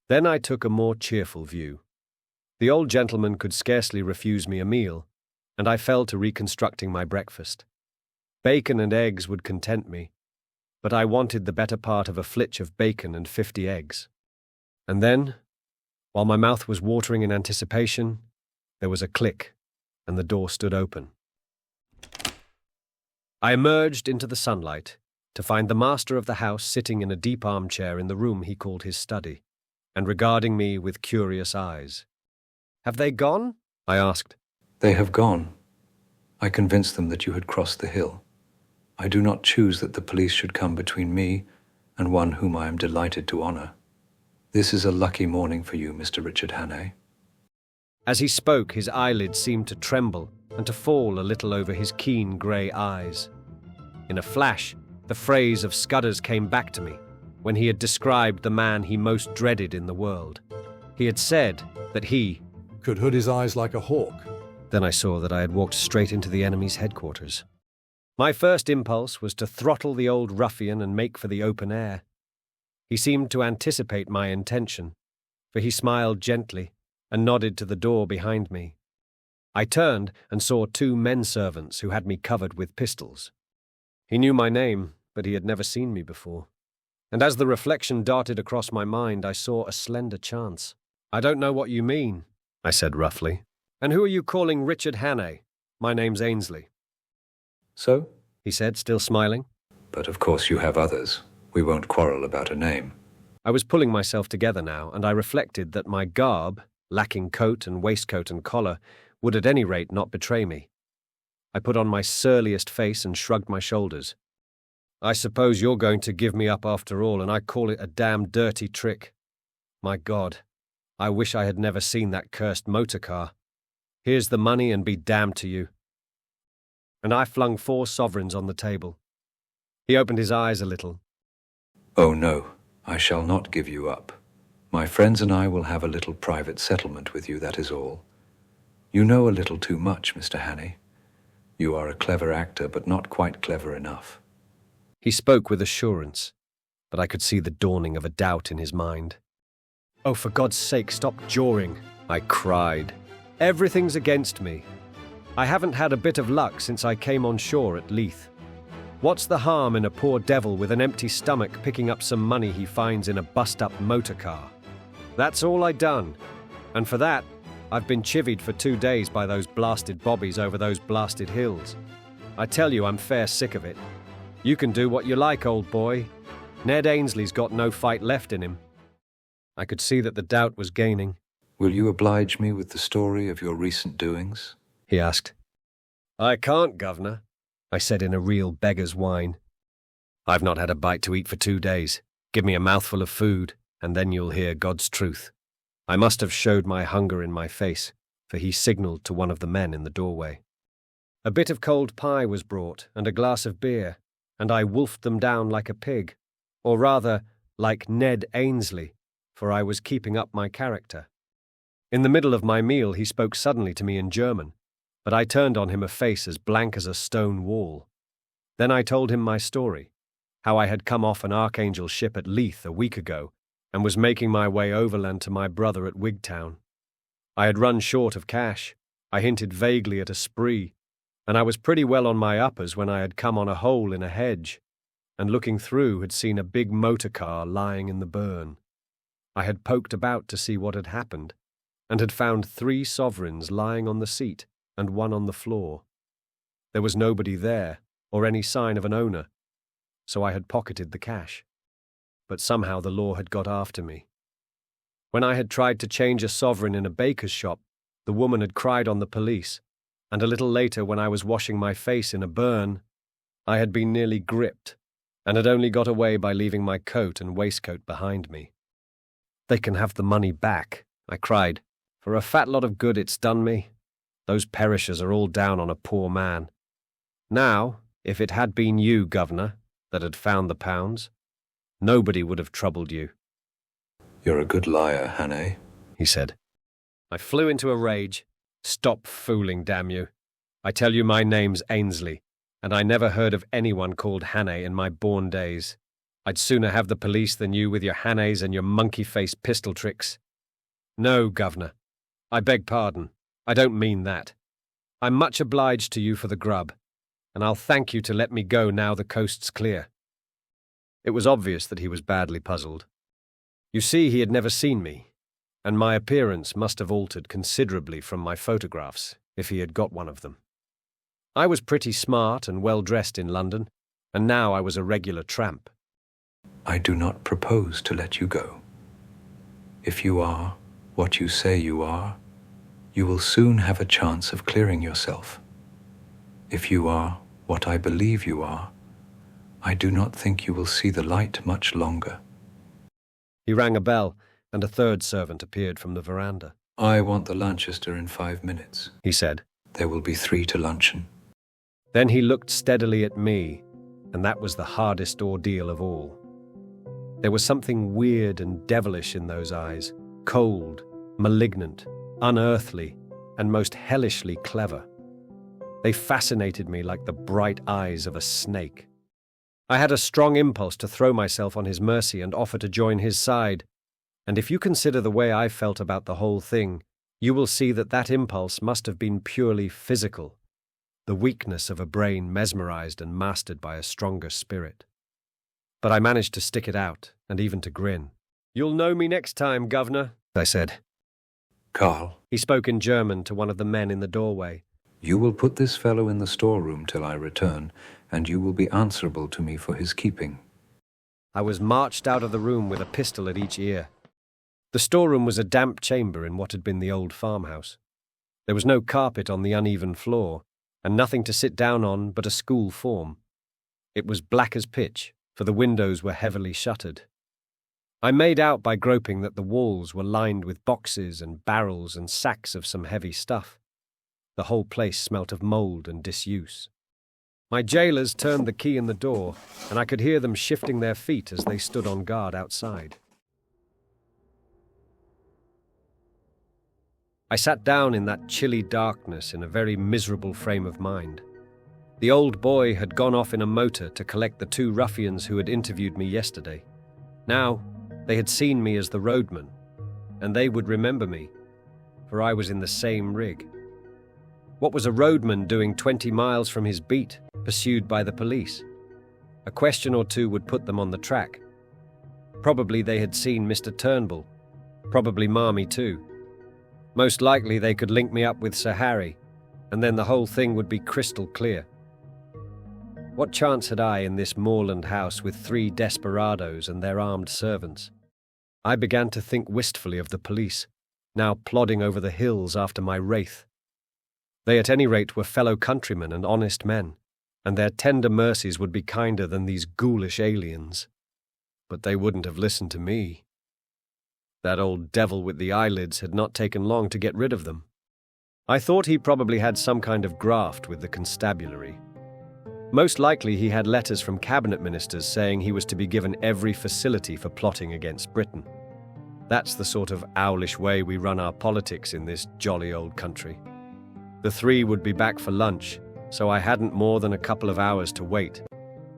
Then I took a more cheerful view. The old gentleman could scarcely refuse me a meal, and I fell to reconstructing my breakfast. Bacon and eggs would content me, but I wanted the better part of a flitch of bacon and 50 eggs. And then, while my mouth was watering in anticipation, there was a click, and the door stood open. I emerged into the sunlight to find the master of the house sitting in a deep armchair in the room he called his study, and regarding me with curious eyes. "Have they gone?" I asked. They have gone. I convinced them that you had crossed the hill. I do not choose that the police should come between me and one whom I am delighted to honor. This is a lucky morning for you, Mr. Richard Hannay. As he spoke, his eyelids seemed to tremble and to fall a little over his keen grey eyes. In a flash, the phrase of Scudder's came back to me when he had described the man he most dreaded in the world. He had said that he could hood his eyes like a hawk. Then I saw that I had walked straight into the enemy's headquarters. My first impulse was to throttle the old ruffian and make for the open air. He seemed to anticipate my intention, for he smiled gently and nodded to the door behind me. I turned and saw 2 men servants who had me covered with pistols. He knew my name, but he had never seen me before. And as the reflection darted across my mind, I saw a slender chance. "I don't know what you mean," I said roughly. "And who are you calling Richard Hannay? My name's Ainsley." So? He said, still smiling. But of course you have others. We won't quarrel about a name. I was pulling myself together now, and I reflected that my garb, lacking coat and waistcoat and collar, would at any rate not betray me. I put on my surliest face and shrugged my shoulders. "I suppose you're going to give me up after all, and I call it a damn dirty trick. My God, I wish I had never seen that cursed motor car. Here's the money and be damned to you." And I flung 4 sovereigns on the table. He opened his eyes a little. Oh no, I shall not give you up. My friends and I will have a little private settlement with you, that is all. You know a little too much, Mr. Hannay. You are a clever actor, but not quite clever enough. He spoke with assurance, but I could see the dawning of a doubt in his mind. "Oh, for God's sake, stop jawing," I cried. "Everything's against me. I haven't had a bit of luck since I came on shore at Leith. What's the harm in a poor devil with an empty stomach picking up some money he finds in a bust-up motor car? That's all I done, and for that, I've been chivied for 2 days by those blasted bobbies over those blasted hills. I tell you, I'm fair sick of it. You can do what you like, old boy. Ned Ainsley's got no fight left in him." I could see that the doubt was gaining. Will you oblige me with the story of your recent doings? He asked. "I can't, Governor," I said in a real beggar's whine. "I've not had a bite to eat for 2 days. Give me a mouthful of food, and then you'll hear God's truth." I must have showed my hunger in my face, for he signalled to one of the men in the doorway. A bit of cold pie was brought, and a glass of beer, and I wolfed them down like a pig, or rather, like Ned Ainsley, for I was keeping up my character. In the middle of my meal he spoke suddenly to me in German, but I turned on him a face as blank as a stone wall. Then I told him my story, how I had come off an Archangel ship at Leith a week ago, and was making my way overland to my brother at Wigtown. I had run short of cash. I hinted vaguely at a spree, and I was pretty well on my uppers when I had come on a hole in a hedge, and looking through had seen a big motor car lying in the burn. I had poked about to see what had happened, and had found 3 sovereigns lying on the seat and 1 on the floor. There was nobody there, or any sign of an owner, so I had pocketed the cash. But somehow the law had got after me. When I had tried to change a sovereign in a baker's shop, the woman had cried on the police, and a little later when I was washing my face in a burn, I had been nearly gripped, and had only got away by leaving my coat and waistcoat behind me. "They can have the money back," I cried. "For a fat lot of good it's done me. Those perishers are all down on a poor man. Now, if it had been you, Governor, that had found the pounds, nobody would have troubled you." "You're a good liar, Hannay," he said. I flew into a rage. "Stop fooling, damn you. I tell you my name's Ainsley, and I never heard of anyone called Hannay in my born days. I'd sooner have the police than you with your Hannays and your monkey-faced pistol tricks. No, Governor, I beg pardon. I don't mean that. I'm much obliged to you for the grub, and I'll thank you to let me go now the coast's clear." It was obvious that he was badly puzzled. You see, he had never seen me, and my appearance must have altered considerably from my photographs, if he had got one of them. I was pretty smart and well-dressed in London, and now I was a regular tramp. I do not propose to let you go. If you are what you say you are, you will soon have a chance of clearing yourself. If you are what I believe you are, I do not think you will see the light much longer. He rang a bell, and a third servant appeared from the veranda. I want the Lanchester in 5 minutes, he said. There will be 3 to luncheon. Then he looked steadily at me, and that was the hardest ordeal of all. There was something weird and devilish in those eyes, cold, malignant, unearthly, and most hellishly clever. They fascinated me like the bright eyes of a snake. I had a strong impulse to throw myself on his mercy and offer to join his side, and if you consider the way I felt about the whole thing, you will see that that impulse must have been purely physical, the weakness of a brain mesmerized and mastered by a stronger spirit. But I managed to stick it out, and even to grin. "You'll know me next time, Governor," I said. Carl, he spoke in German to one of the men in the doorway. You will put this fellow in the storeroom till I return, and you will be answerable to me for his keeping. I was marched out of the room with a pistol at each ear. The storeroom was a damp chamber in what had been the old farmhouse. There was no carpet on the uneven floor, and nothing to sit down on but a school form. It was black as pitch, for the windows were heavily shuttered. I made out by groping that the walls were lined with boxes and barrels and sacks of some heavy stuff. The whole place smelt of mould and disuse. My jailers turned the key in the door, and I could hear them shifting their feet as they stood on guard outside. I sat down in that chilly darkness in a very miserable frame of mind. The old boy had gone off in a motor to collect the 2 ruffians who had interviewed me yesterday. Now, they had seen me as the roadman, and they would remember me, for I was in the same rig. What was a roadman doing 20 miles from his beat, pursued by the police? A question or two would put them on the track. Probably they had seen Mr. Turnbull, probably Marmee too. Most likely they could link me up with Sir Harry, and then the whole thing would be crystal clear. What chance had I in this moorland house with 3 desperadoes and their armed servants? I began to think wistfully of the police, now plodding over the hills after my wraith. They at any rate were fellow countrymen and honest men, and their tender mercies would be kinder than these ghoulish aliens. But they wouldn't have listened to me. That old devil with the eyelids had not taken long to get rid of them. I thought he probably had some kind of graft with the constabulary. Most likely he had letters from cabinet ministers saying he was to be given every facility for plotting against Britain. That's the sort of owlish way we run our politics in this jolly old country. The 3 would be back for lunch, so I hadn't more than a couple of hours to wait.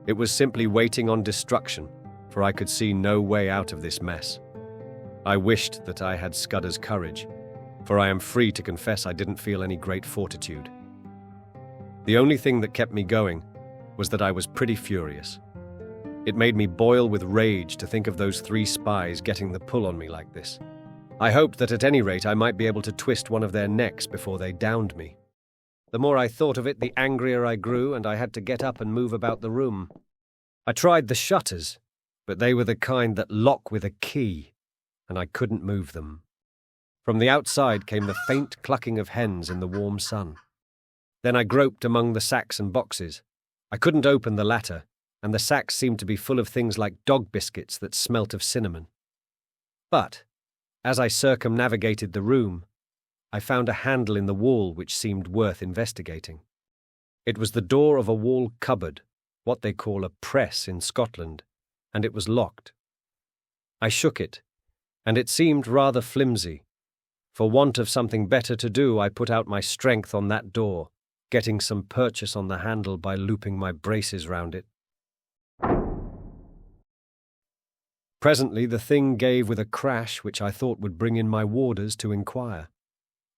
It was simply waiting on destruction, for I could see no way out of this mess. I wished that I had Scudder's courage, for I am free to confess I didn't feel any great fortitude. The only thing that kept me going was that I was pretty furious. It made me boil with rage to think of those 3 spies getting the pull on me like this. I hoped that at any rate I might be able to twist one of their necks before they downed me. The more I thought of it, the angrier I grew, and I had to get up and move about the room. I tried the shutters, but they were the kind that lock with a key, and I couldn't move them. From the outside came the faint clucking of hens in the warm sun. Then I groped among the sacks and boxes. I couldn't open the latter, and the sacks seemed to be full of things like dog biscuits that smelt of cinnamon. But, as I circumnavigated the room, I found a handle in the wall which seemed worth investigating. It was the door of a wall cupboard, what they call a press in Scotland, and it was locked. I shook it, and it seemed rather flimsy. For want of something better to do, I put out my strength on that door, getting some purchase on the handle by looping my braces round it. Presently the thing gave with a crash which I thought would bring in my warders to inquire.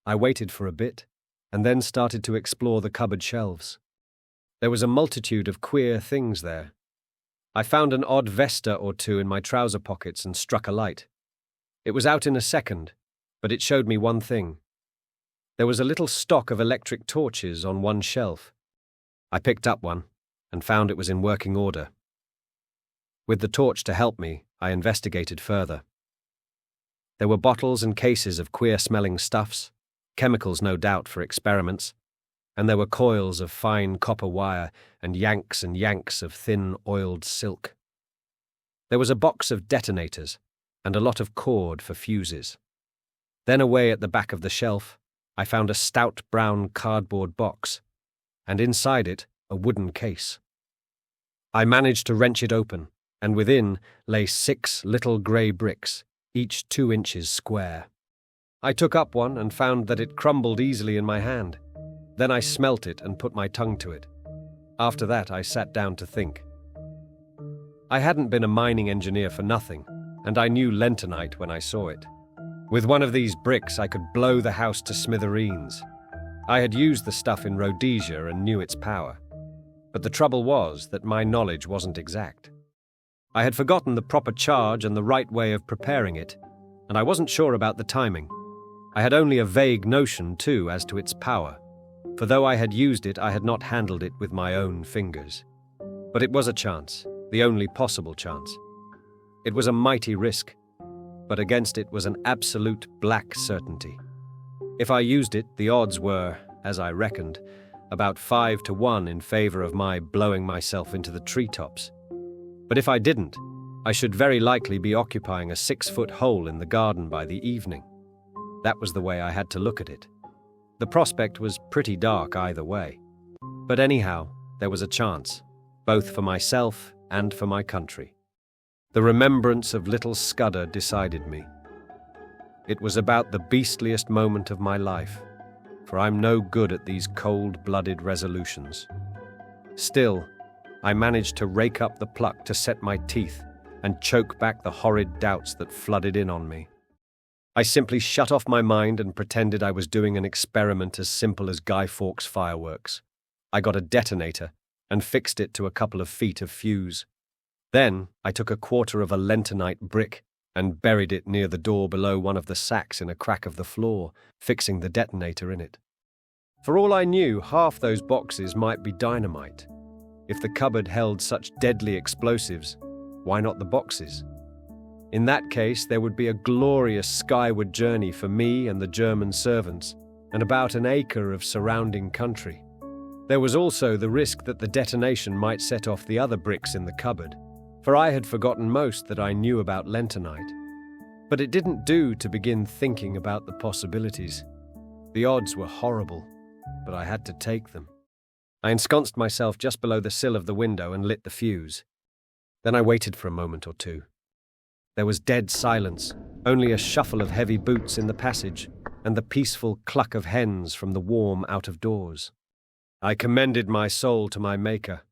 I waited for a bit, and then started to explore the cupboard shelves. There was a multitude of queer things there. I found an odd vesta or 2 in my trouser pockets and struck a light. It was out in a second, but it showed me one thing. There was a little stock of electric torches on one shelf, I picked up one and found it was in working order. With the torch to help me, I investigated further. There were bottles and cases of queer-smelling stuffs, chemicals no doubt for experiments, and there were coils of fine copper wire and yanks of thin oiled silk. There was a box of detonators and a lot of cord for fuses. Then away at the back of the shelf, I found a stout brown cardboard box, and inside it a wooden case. I managed to wrench it open, and within lay 6 little grey bricks, each 2 inches square. I took up one and found that it crumbled easily in my hand. Then I smelt it and put my tongue to it. After that, I sat down to think. I hadn't been a mining engineer for nothing, and I knew lentonite when I saw it. With one of these bricks, I could blow the house to smithereens. I had used the stuff in Rhodesia and knew its power. But the trouble was that my knowledge wasn't exact. I had forgotten the proper charge and the right way of preparing it, and I wasn't sure about the timing. I had only a vague notion, too, as to its power, for though I had used it, I had not handled it with my own fingers. But it was a chance, the only possible chance. It was a mighty risk, but against it was an absolute black certainty. If I used it, the odds were, as I reckoned, about 5 to 1 in favor of my blowing myself into the treetops. But if I didn't, I should very likely be occupying a 6-foot hole in the garden by the evening. That was the way I had to look at it. The prospect was pretty dark either way. But anyhow, there was a chance, both for myself and for my country. The remembrance of little Scudder decided me. It was about the beastliest moment of my life, for I'm no good at these cold-blooded resolutions. Still, I managed to rake up the pluck to set my teeth and choke back the horrid doubts that flooded in on me. I simply shut off my mind and pretended I was doing an experiment as simple as Guy Fawkes fireworks. I got a detonator and fixed it to a couple of feet of fuse. Then I took a quarter of a lentonite brick and buried it near the door below one of the sacks in a crack of the floor, fixing the detonator in it. For all I knew, half those boxes might be dynamite. If the cupboard held such deadly explosives, why not the boxes? In that case, there would be a glorious skyward journey for me and the German servants, and about an acre of surrounding country. There was also the risk that the detonation might set off the other bricks in the cupboard, for I had forgotten most that I knew about lentonite. But it didn't do to begin thinking about the possibilities. The odds were horrible, but I had to take them. I ensconced myself just below the sill of the window and lit the fuse. Then I waited for a moment or two. There was dead silence, only a shuffle of heavy boots in the passage and the peaceful cluck of hens from the warm out-of-doors. I commended my soul to my Maker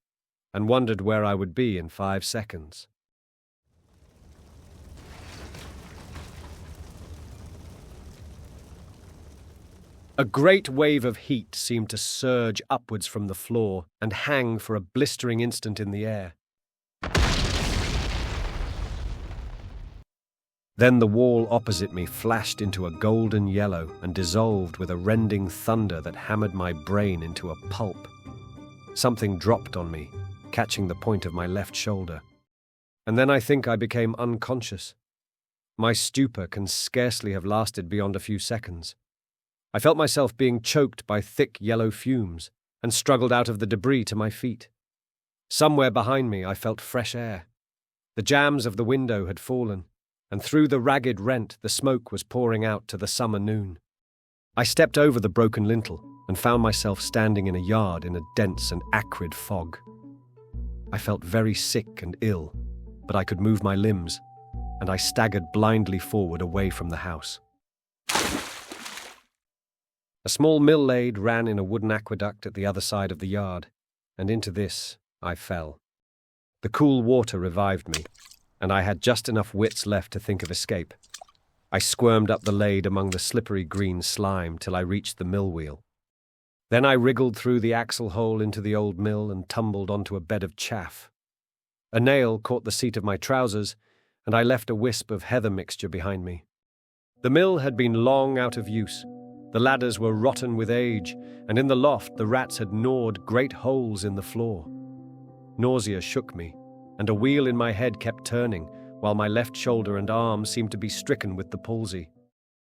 and wondered where I would be in 5 seconds. A great wave of heat seemed to surge upwards from the floor and hang for a blistering instant in the air. Then the wall opposite me flashed into a golden yellow and dissolved with a rending thunder that hammered my brain into a pulp. Something dropped on me, catching the point of my left shoulder. And then I think I became unconscious. My stupor can scarcely have lasted beyond a few seconds. I felt myself being choked by thick yellow fumes and struggled out of the debris to my feet. Somewhere behind me I felt fresh air. The jambs of the window had fallen, and through the ragged rent the smoke was pouring out to the summer noon. I stepped over the broken lintel and found myself standing in a yard in a dense and acrid fog. I felt very sick and ill, but I could move my limbs, and I staggered blindly forward away from the house. A small mill lade ran in a wooden aqueduct at the other side of the yard, and into this I fell. The cool water revived me, and I had just enough wits left to think of escape. I squirmed up the lade among the slippery green slime till I reached the mill wheel. Then I wriggled through the axle hole into the old mill and tumbled onto a bed of chaff. A nail caught the seat of my trousers, and I left a wisp of heather mixture behind me. The mill had been long out of use, The ladders were rotten with age, and in the loft the rats had gnawed great holes in the floor. Nausea shook me, and a wheel in my head kept turning, while my left shoulder and arm seemed to be stricken with the palsy.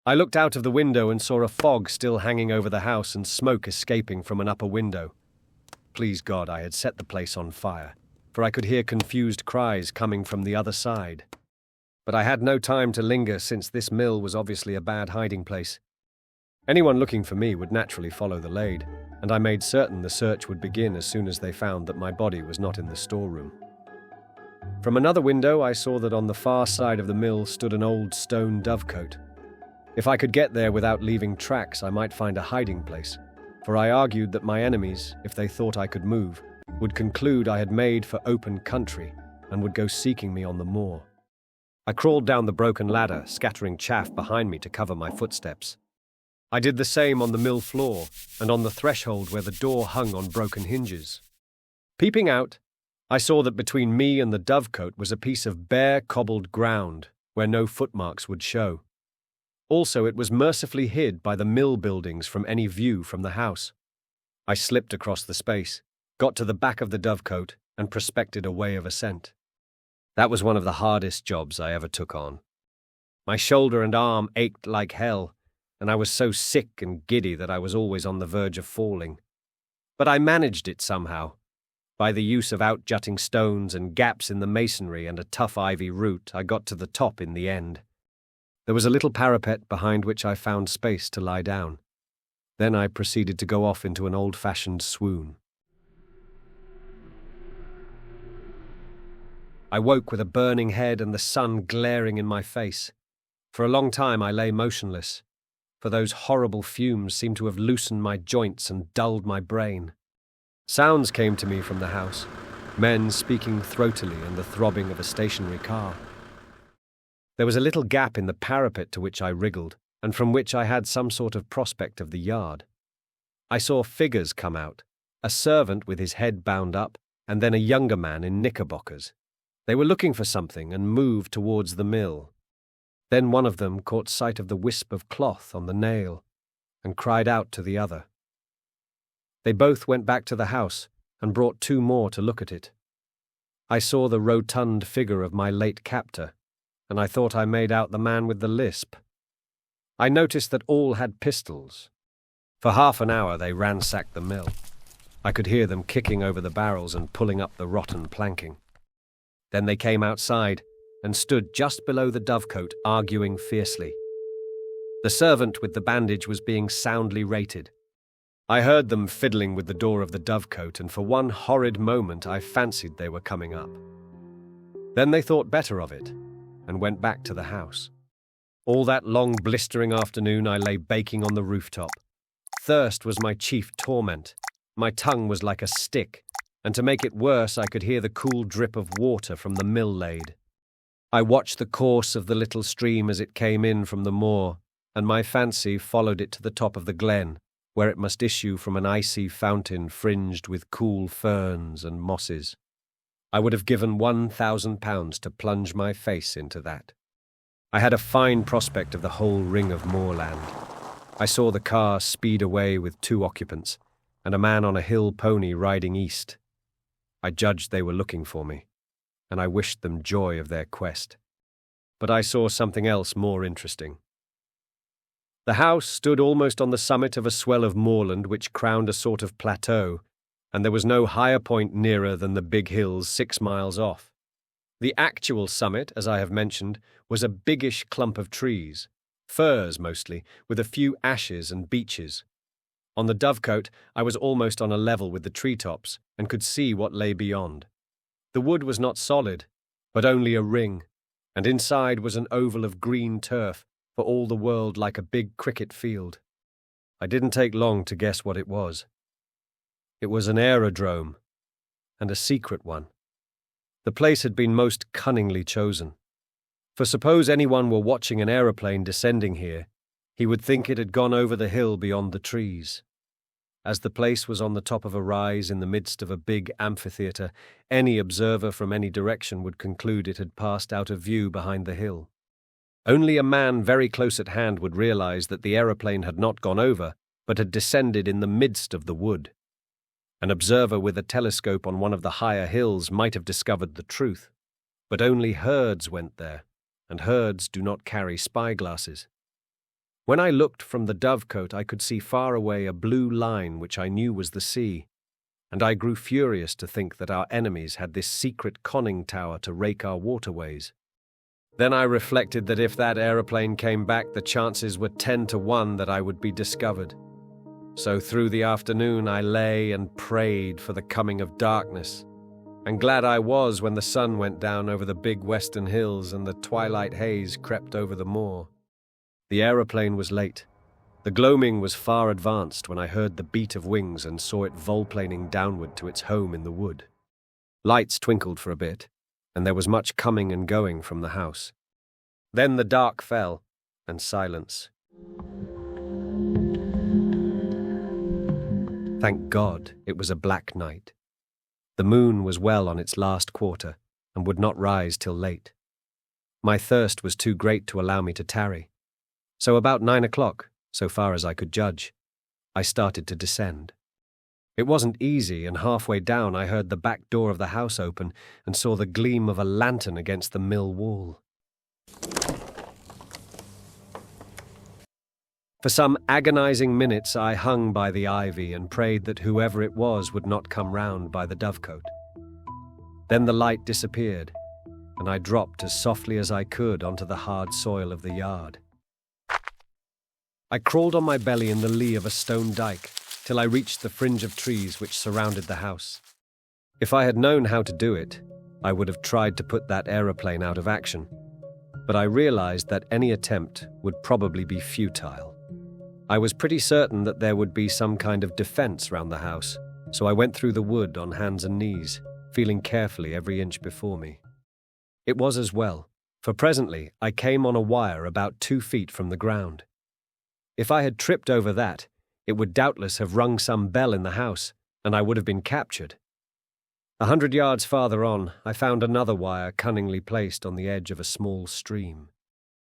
I looked out of the window and saw a fog still hanging over the house and smoke escaping from an upper window. Please God, I had set the place on fire, for I could hear confused cries coming from the other side. But I had no time to linger, since this mill was obviously a bad hiding place. Anyone looking for me would naturally follow the lade, and I made certain the search would begin as soon as they found that my body was not in the storeroom. From another window, I saw that on the far side of the mill stood an old stone dovecote. If I could get there without leaving tracks, I might find a hiding place, for I argued that my enemies, if they thought I could move, would conclude I had made for open country and would go seeking me on the moor. I crawled down the broken ladder, scattering chaff behind me to cover my footsteps. I did the same on the mill floor and on the threshold where the door hung on broken hinges. Peeping out, I saw that between me and the dovecote was a piece of bare, cobbled ground where no footmarks would show. Also, it was mercifully hid by the mill buildings from any view from the house. I slipped across the space, got to the back of the dovecote, and prospected a way of ascent. That was one of the hardest jobs I ever took on. My shoulder and arm ached like hell, and I was so sick and giddy that I was always on the verge of falling. But I managed it somehow. By the use of out-jutting stones and gaps in the masonry and a tough ivy root, I got to the top in the end. There was a little parapet behind which I found space to lie down. Then I proceeded to go off into an old-fashioned swoon. I woke with a burning head and the sun glaring in my face. For a long time I lay motionless, for those horrible fumes seemed to have loosened my joints and dulled my brain. Sounds came to me from the house, men speaking throatily and the throbbing of a stationary car. There was a little gap in the parapet to which I wriggled, and from which I had some sort of prospect of the yard. I saw figures come out, a servant with his head bound up, and then a younger man in knickerbockers. They were looking for something and moved towards the mill. Then one of them caught sight of the wisp of cloth on the nail and cried out to the other. They both went back to the house and brought two more to look at it. I saw the rotund figure of my late captor, and I thought I made out the man with the lisp. I noticed that all had pistols. For half an hour they ransacked the mill. I could hear them kicking over the barrels and pulling up the rotten planking. Then they came outside and stood just below the dovecote, arguing fiercely. The servant with the bandage was being soundly rated. I heard them fiddling with the door of the dovecote, and for one horrid moment I fancied they were coming up. Then they thought better of it and went back to the house. All that long blistering afternoon I lay baking on the rooftop. Thirst was my chief torment. My tongue was like a stick, and to make it worse I could hear the cool drip of water from the mill lade. I watched the course of the little stream as it came in from the moor, and my fancy followed it to the top of the glen, where it must issue from an icy fountain fringed with cool ferns and mosses. I would have given £1,000 to plunge my face into that. I had a fine prospect of the whole ring of moorland. I saw the car speed away with two occupants, and a man on a hill pony riding east. I judged they were looking for me, and I wished them joy of their quest. But I saw something else more interesting. The house stood almost on the summit of a swell of moorland which crowned a sort of plateau, and there was no higher point nearer than the big hills 6 miles off. The actual summit, as I have mentioned, was a biggish clump of trees, firs mostly, with a few ashes and beeches. On the dovecote, I was almost on a level with the treetops and could see what lay beyond. The wood was not solid, but only a ring, and inside was an oval of green turf, for all the world like a big cricket field. I didn't take long to guess what it was. It was an aerodrome, and a secret one. The place had been most cunningly chosen. For suppose anyone were watching an aeroplane descending here, he would think it had gone over the hill beyond the trees. As the place was on the top of a rise in the midst of a big amphitheatre, any observer from any direction would conclude it had passed out of view behind the hill. Only a man very close at hand would realize that the aeroplane had not gone over, but had descended in the midst of the wood. An observer with a telescope on one of the higher hills might have discovered the truth, but only herds went there, and herds do not carry spyglasses. When I looked from the dovecote, I could see far away a blue line which I knew was the sea, and I grew furious to think that our enemies had this secret conning tower to rake our waterways. Then I reflected that if that aeroplane came back, the chances were 10 to 1 that I would be discovered. So through the afternoon I lay and prayed for the coming of darkness, and glad I was when the sun went down over the big western hills and the twilight haze crept over the moor. The aeroplane was late. The gloaming was far advanced when I heard the beat of wings and saw it volplaning downward to its home in the wood. Lights twinkled for a bit, and there was much coming and going from the house. Then the dark fell, and silence. Thank God it was a black night. The moon was well on its last quarter, and would not rise till late. My thirst was too great to allow me to tarry. So about 9 o'clock, so far as I could judge, I started to descend. It wasn't easy, and halfway down I heard the back door of the house open and saw the gleam of a lantern against the mill wall. For some agonizing minutes I hung by the ivy and prayed that whoever it was would not come round by the dovecote. Then the light disappeared, and I dropped as softly as I could onto the hard soil of the yard. I crawled on my belly in the lee of a stone dike till I reached the fringe of trees which surrounded the house. If I had known how to do it, I would have tried to put that aeroplane out of action, but I realized that any attempt would probably be futile. I was pretty certain that there would be some kind of defense round the house, so I went through the wood on hands and knees, feeling carefully every inch before me. It was as well, for presently I came on a wire about 2 feet from the ground. If I had tripped over that, it would doubtless have rung some bell in the house, and I would have been captured. 100 yards farther on, I found another wire cunningly placed on the edge of a small stream.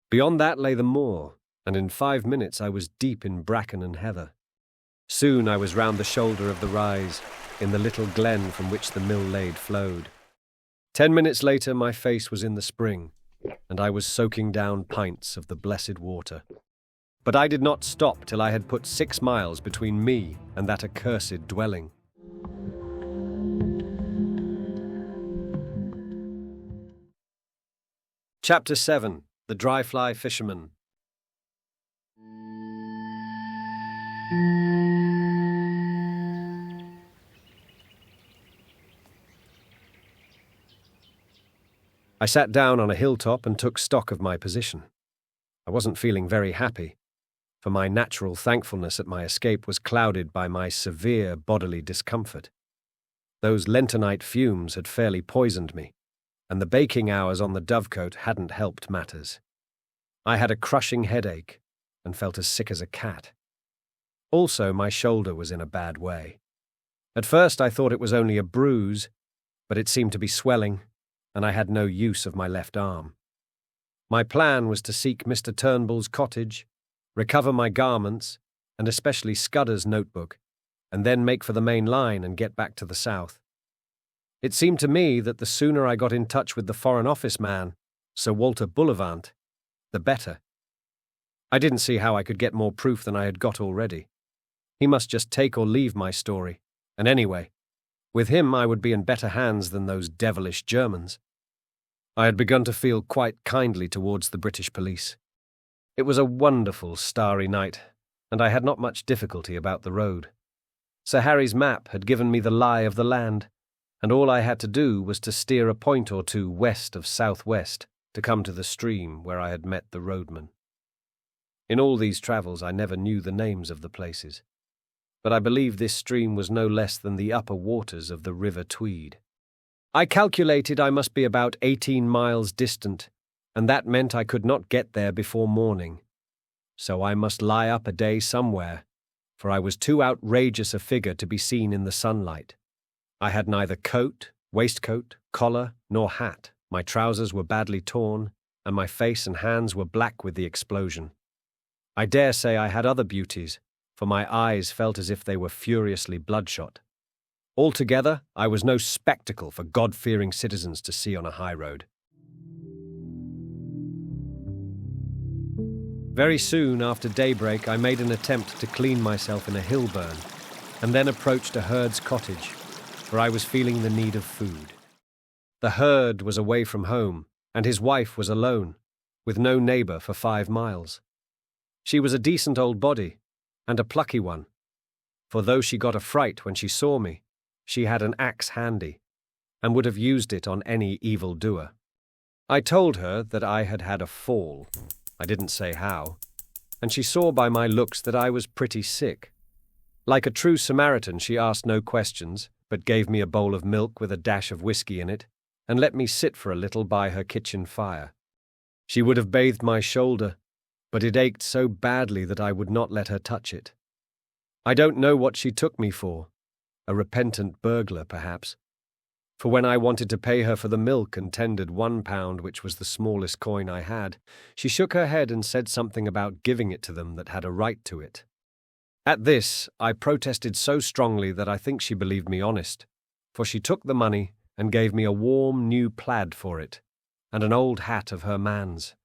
Beyond that lay the moor, and in 5 minutes I was deep in bracken and heather. Soon I was round the shoulder of the rise, in the little glen from which the mill lade flowed. 10 minutes later my face was in the spring, and I was soaking down pints of the blessed water. But I did not stop till I had put 6 miles between me and that accursed dwelling. Chapter 7. The Dry-Fly Fisherman. I sat down on a hilltop and took stock of my position. I wasn't feeling very happy, for my natural thankfulness at my escape was clouded by my severe bodily discomfort. Those lentonite fumes had fairly poisoned me, and the baking hours on the dovecote hadn't helped matters. I had a crushing headache and felt as sick as a cat. Also, my shoulder was in a bad way. At first I thought it was only a bruise, but it seemed to be swelling, and I had no use of my left arm. My plan was to seek Mr. Turnbull's cottage, recover my garments, and especially Scudder's notebook, and then make for the main line and get back to the south. It seemed to me that the sooner I got in touch with the Foreign Office man, Sir Walter Bullivant, the better. I didn't see how I could get more proof than I had got already. He must just take or leave my story, and anyway, with him I would be in better hands than those devilish Germans. I had begun to feel quite kindly towards the British police. It was a wonderful starry night, and I had not much difficulty about the road. Sir Harry's map had given me the lie of the land, and all I had to do was to steer a point or two west of southwest to come to the stream where I had met the roadman. In all these travels I never knew the names of the places, but I believe this stream was no less than the upper waters of the River Tweed. I calculated I must be about 18 miles distant, and that meant I could not get there before morning. So I must lie up a day somewhere, for I was too outrageous a figure to be seen in the sunlight. I had neither coat, waistcoat, collar, nor hat. My trousers were badly torn, and my face and hands were black with the explosion. I dare say I had other beauties, for my eyes felt as if they were furiously bloodshot. Altogether, I was no spectacle for God-fearing citizens to see on a high road. Very soon after daybreak, I made an attempt to clean myself in a hill burn, and then approached a herd's cottage, for I was feeling the need of food. The herd was away from home, and his wife was alone, with no neighbour for 5 miles. She was a decent old body, and a plucky one, for though she got a fright when she saw me, she had an axe handy, and would have used it on any evildoer. I told her that I had had a fall. I didn't say how, and she saw by my looks that I was pretty sick. Like a true Samaritan, she asked no questions, but gave me a bowl of milk with a dash of whiskey in it, and let me sit for a little by her kitchen fire. She would have bathed my shoulder, but it ached so badly that I would not let her touch it. I don't know what she took me for, a repentant burglar perhaps, for when I wanted to pay her for the milk and tendered £1, which was the smallest coin I had, she shook her head and said something about giving it to them that had a right to it. At this, I protested so strongly that I think she believed me honest, for she took the money and gave me a warm new plaid for it, and an old hat of her man's.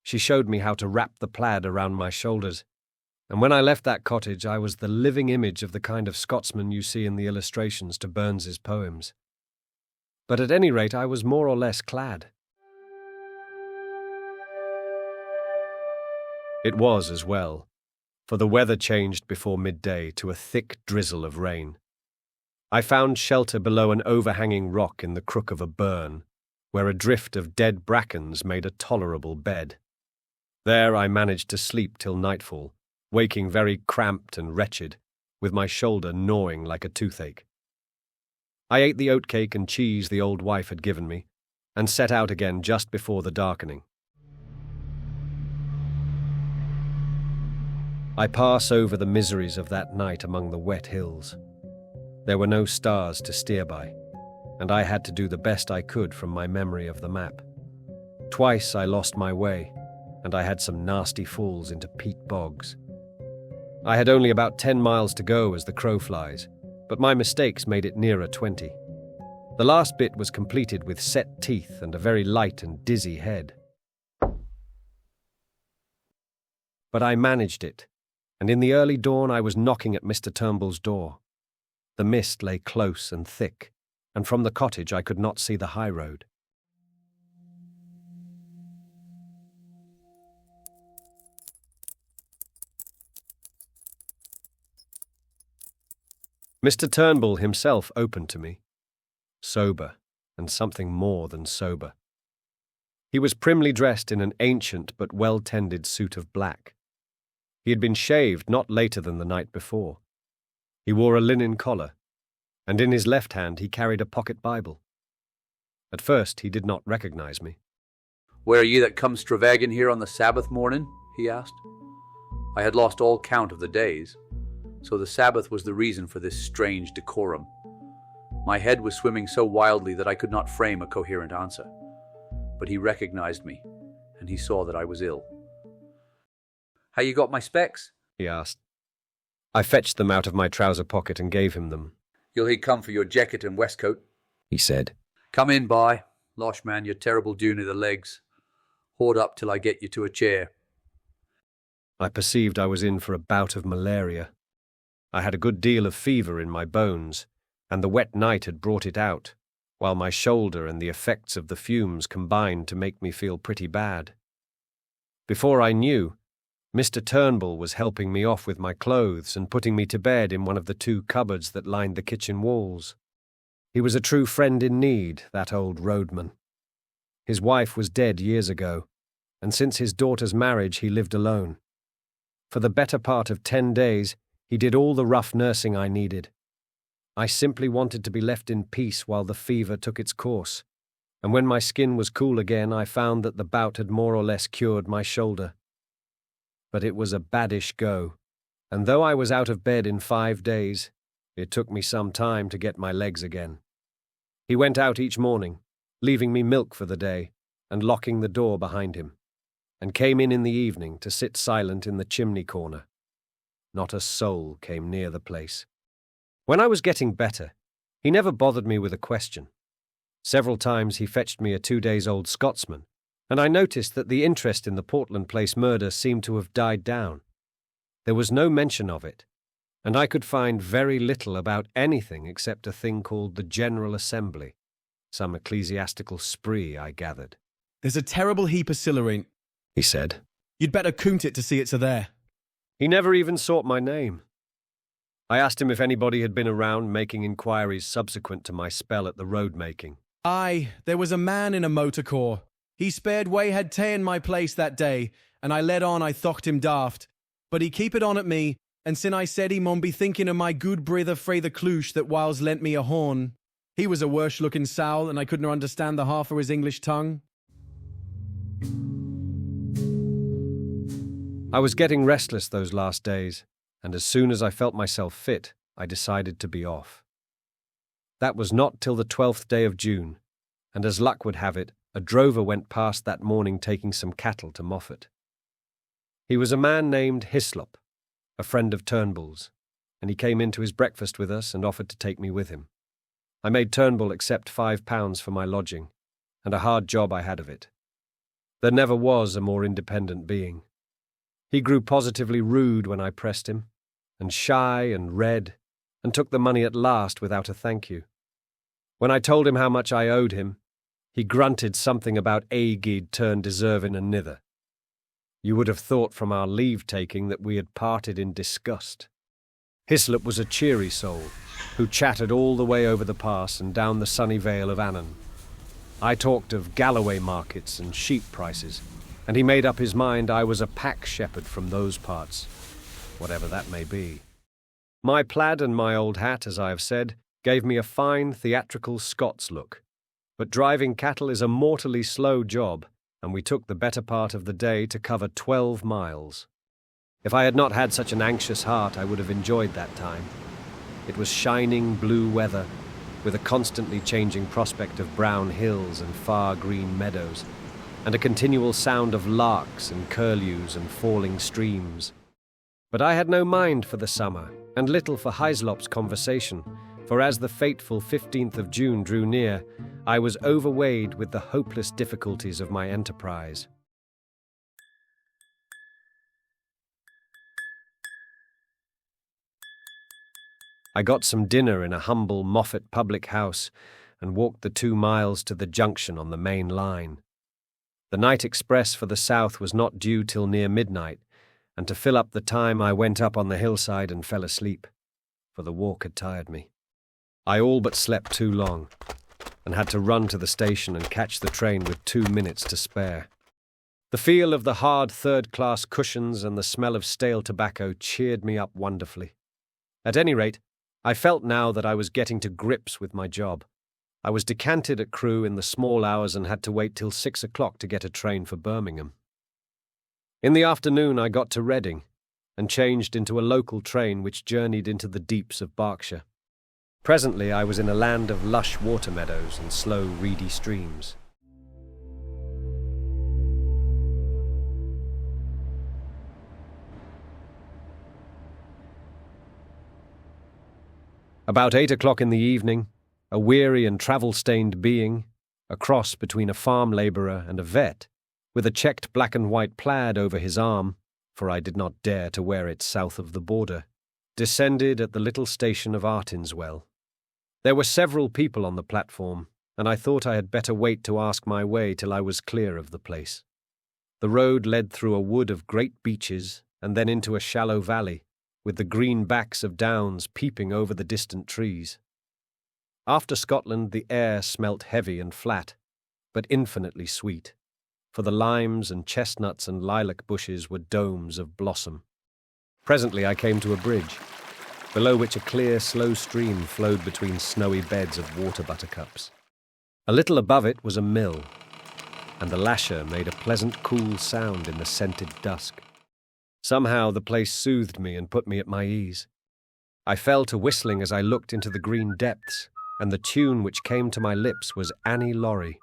She showed me how to wrap the plaid around my shoulders, and when I left that cottage I was the living image of the kind of Scotsman you see in the illustrations to Burns's poems. But at any rate I was more or less clad. It was as well, for the weather changed before midday to a thick drizzle of rain. I found shelter below an overhanging rock in the crook of a burn, where a drift of dead brackens made a tolerable bed. There I managed to sleep till nightfall, waking very cramped and wretched, with my shoulder gnawing like a toothache. I ate the oatcake and cheese the old wife had given me, and set out again just before the darkening. I pass over the miseries of that night among the wet hills. There were no stars to steer by, and I had to do the best I could from my memory of the map. Twice I lost my way, and I had some nasty falls into peat bogs. I had only about 10 miles to go as the crow flies, but my mistakes made it nearer 20. The last bit was completed with set teeth and a very light and dizzy head. But I managed it, and in the early dawn I was knocking at Mr. Turnbull's door. The mist lay close and thick, and from the cottage I could not see the high road. Mr. Turnbull himself opened to me, sober, and something more than sober. He was primly dressed in an ancient but well-tended suit of black. He had been shaved not later than the night before. He wore a linen collar, and in his left hand he carried a pocket Bible. At first he did not recognize me. "Where are ye that come stravaiging here on the Sabbath morning?" he asked. I had lost all count of the days, so the Sabbath was the reason for this strange decorum. My head was swimming so wildly that I could not frame a coherent answer. But he recognized me, and he saw that I was ill. "How you got my specs?" he asked. I fetched them out of my trouser pocket and gave him them. "You'll he come for your jacket and waistcoat," he said. "Come in, boy. Losh, man, you're terrible dune of the legs. Hold up till I get you to a chair." I perceived I was in for a bout of malaria. I had a good deal of fever in my bones, and the wet night had brought it out, while my shoulder and the effects of the fumes combined to make me feel pretty bad. Before I knew, Mr. Turnbull was helping me off with my clothes and putting me to bed in one of the 2 cupboards that lined the kitchen walls. He was a true friend in need, that old roadman. His wife was dead years ago, and since his daughter's marriage he lived alone. For the better part of 10 days, he did all the rough nursing I needed. I simply wanted to be left in peace while the fever took its course, and when my skin was cool again I found that the bout had more or less cured my shoulder. But it was a baddish go, and though I was out of bed in 5 days, it took me some time to get my legs again. He went out each morning, leaving me milk for the day, and locking the door behind him, and came in the evening to sit silent in the chimney corner. Not a soul came near the place. When I was getting better, he never bothered me with a question. Several times he fetched me a 2-days-old Scotsman, and I noticed that the interest in the Portland Place murder seemed to have died down. There was no mention of it, and I could find very little about anything except a thing called the General Assembly, some ecclesiastical spree, I gathered. There's a terrible heap of silverine, he said. You'd better count it to see it's there. He never even sought my name. I asked him if anybody had been around making inquiries subsequent to my spell at the road-making. Aye, there was a man in a motor car. He spared way had ta'en my place that day, and I led on I thocht him daft. But he keep it on at me, and sin I said he mun be thinking of my good brither frae the Clush that whiles lent me a horn. He was a worse-looking sowl, and I couldn't understand the half of his English tongue. I was getting restless those last days, and as soon as I felt myself fit, I decided to be off. That was not till the 12th day of June, and as luck would have it, a drover went past that morning taking some cattle to Moffat. He was a man named Hislop, a friend of Turnbull's, and he came in to his breakfast with us and offered to take me with him. I made Turnbull accept £5 for my lodging, and a hard job I had of it. There never was a more independent being. He grew positively rude when I pressed him, and shy and red, and took the money at last without a thank you. When I told him how much I owed him, he grunted something about Aegid turned deserving and nither. You would have thought from our leave-taking that we had parted in disgust. Hislop was a cheery soul, who chattered all the way over the pass and down the sunny vale of Annan. I talked of Galloway markets and sheep prices, and he made up his mind I was a pack shepherd from those parts, whatever that may be. My plaid and my old hat, as I have said, gave me a fine theatrical Scots look, but driving cattle is a mortally slow job, and we took the better part of the day to cover 12 miles. If I had not had such an anxious heart, I would have enjoyed that time. It was shining blue weather, with a constantly changing prospect of brown hills and far green meadows, and a continual sound of larks and curlews and falling streams. But I had no mind for the summer, and little for Hislop's conversation, for as the fateful 15th of June drew near, I was overweighed with the hopeless difficulties of my enterprise. I got some dinner in a humble Moffat public house and walked the 2 miles to the junction on the main line. The night express for the south was not due till near midnight, and to fill up the time I went up on the hillside and fell asleep, for the walk had tired me. I all but slept too long, and had to run to the station and catch the train with 2 minutes to spare. The feel of the hard third-class cushions and the smell of stale tobacco cheered me up wonderfully. At any rate, I felt now that I was getting to grips with my job. I was decanted at Crewe in the small hours and had to wait till 6 o'clock to get a train for Birmingham. In the afternoon I got to Reading and changed into a local train which journeyed into the deeps of Berkshire. Presently I was in a land of lush water meadows and slow, reedy streams. About 8 o'clock in the evening, a weary and travel-stained being, a cross between a farm labourer and a vet, with a checked black and white plaid over his arm, for I did not dare to wear it south of the border, descended at the little station of Artinswell. There were several people on the platform, and I thought I had better wait to ask my way till I was clear of the place. The road led through a wood of great beeches and then into a shallow valley, with the green backs of downs peeping over the distant trees. After Scotland the air smelt heavy and flat, but infinitely sweet, for the limes and chestnuts and lilac bushes were domes of blossom. Presently I came to a bridge, below which a clear, slow stream flowed between snowy beds of water buttercups. A little above it was a mill, and the lasher made a pleasant cool sound in the scented dusk. Somehow the place soothed me and put me at my ease. I fell to whistling as I looked into the green depths, and the tune which came to my lips was Annie Laurie.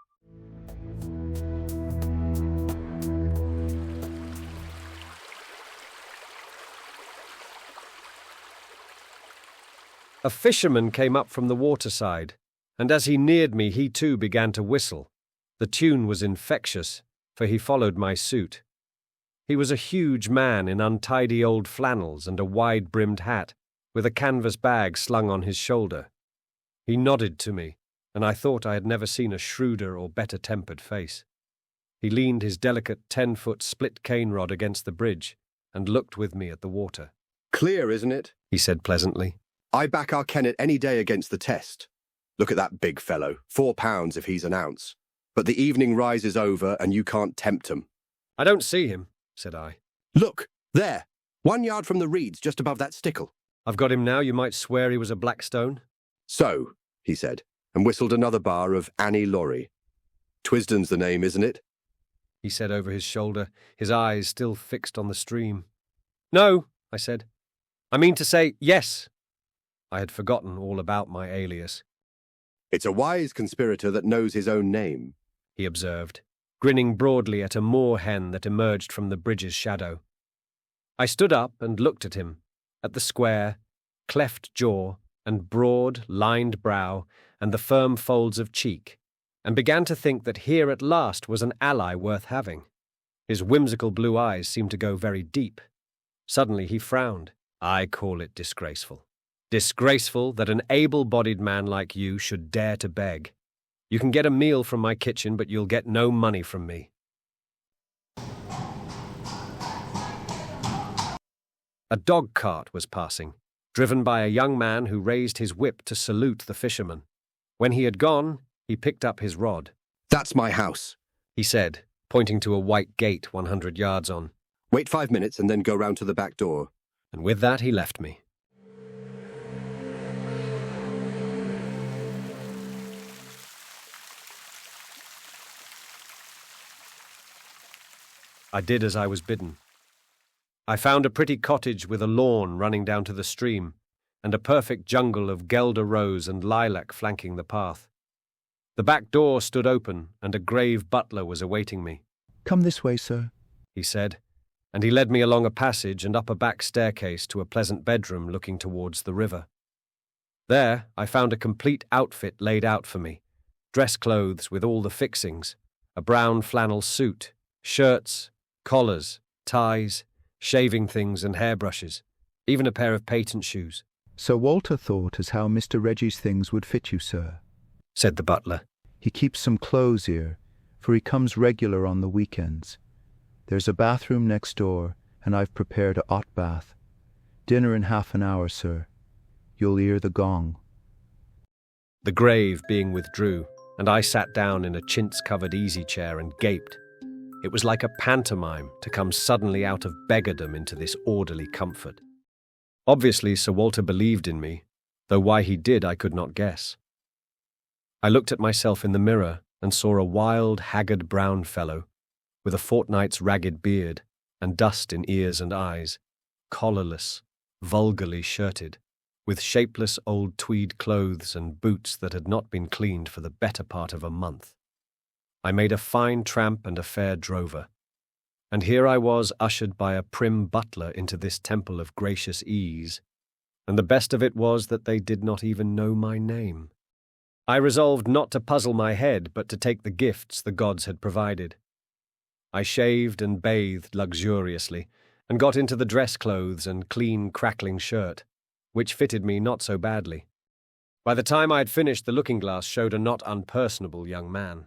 A fisherman came up from the waterside, and as he neared me, he too began to whistle. The tune was infectious, for he followed my suit. He was a huge man in untidy old flannels and a wide-brimmed hat, with a canvas bag slung on his shoulder. He nodded to me, and I thought I had never seen a shrewder or better-tempered face. He leaned his delicate 10-foot split cane rod against the bridge and looked with me at the water. "Clear, isn't it?" he said pleasantly. "I back our Kennet any day against the test. Look at that big fellow, 4 pounds if he's an ounce. But the evening rise is over and you can't tempt him." "I don't see him," said I. "Look, there, 1 yard from the reeds just above that stickle." "I've got him now. You might swear he was a Blackstone." "So," he said, and whistled another bar of Annie Laurie. "Twisden's the name, isn't it?" he said over his shoulder, his eyes still fixed on the stream. "No," I said. "I mean to say, yes." I had forgotten all about my alias. "It's a wise conspirator that knows his own name," he observed, grinning broadly at a moor-hen that emerged from the bridge's shadow. I stood up and looked at him, at the square, cleft jaw, and broad, lined brow, and the firm folds of cheek, and began to think that here at last was an ally worth having. His whimsical blue eyes seemed to go very deep. Suddenly he frowned. "I call it disgraceful. Disgraceful that an able-bodied man like you should dare to beg. You can get a meal from my kitchen, but you'll get no money from me." A dog cart was passing, driven by a young man who raised his whip to salute the fisherman. When he had gone, he picked up his rod. "That's my house," he said, pointing to a white gate 100 yards on. "Wait 5 minutes and then go round to the back door." And with that he left me. I did as I was bidden. I found a pretty cottage with a lawn running down to the stream, and a perfect jungle of Guelder rose and lilac flanking the path. The back door stood open, and a grave butler was awaiting me. "Come this way, sir," he said, and he led me along a passage and up a back staircase to a pleasant bedroom looking towards the river. There I found a complete outfit laid out for me, dress clothes with all the fixings, a brown flannel suit, shirts, collars, ties, shaving things and hairbrushes, even a pair of patent shoes. "Sir Walter thought as how Mr. Reggie's things would fit you, sir," said the butler. "He keeps some clothes here, for he comes regular on the weekends. There's a bathroom next door, and I've prepared a 'ot bath. Dinner in half an hour, sir. You'll hear the gong." The grave being withdrew, and I sat down in a chintz-covered easy-chair and gaped. It was like a pantomime to come suddenly out of beggardom into this orderly comfort. Obviously, Sir Walter believed in me, though why he did I could not guess. I looked at myself in the mirror and saw a wild, haggard brown fellow, with a fortnight's ragged beard and dust in ears and eyes, collarless, vulgarly shirted, with shapeless old tweed clothes and boots that had not been cleaned for the better part of a month. I made a fine tramp and a fair drover, and here I was ushered by a prim butler into this temple of gracious ease, and the best of it was that they did not even know my name. I resolved not to puzzle my head, but to take the gifts the gods had provided. I shaved and bathed luxuriously, and got into the dress clothes and clean, crackling shirt, which fitted me not so badly. By the time I had finished, the looking-glass showed a not unpersonable young man.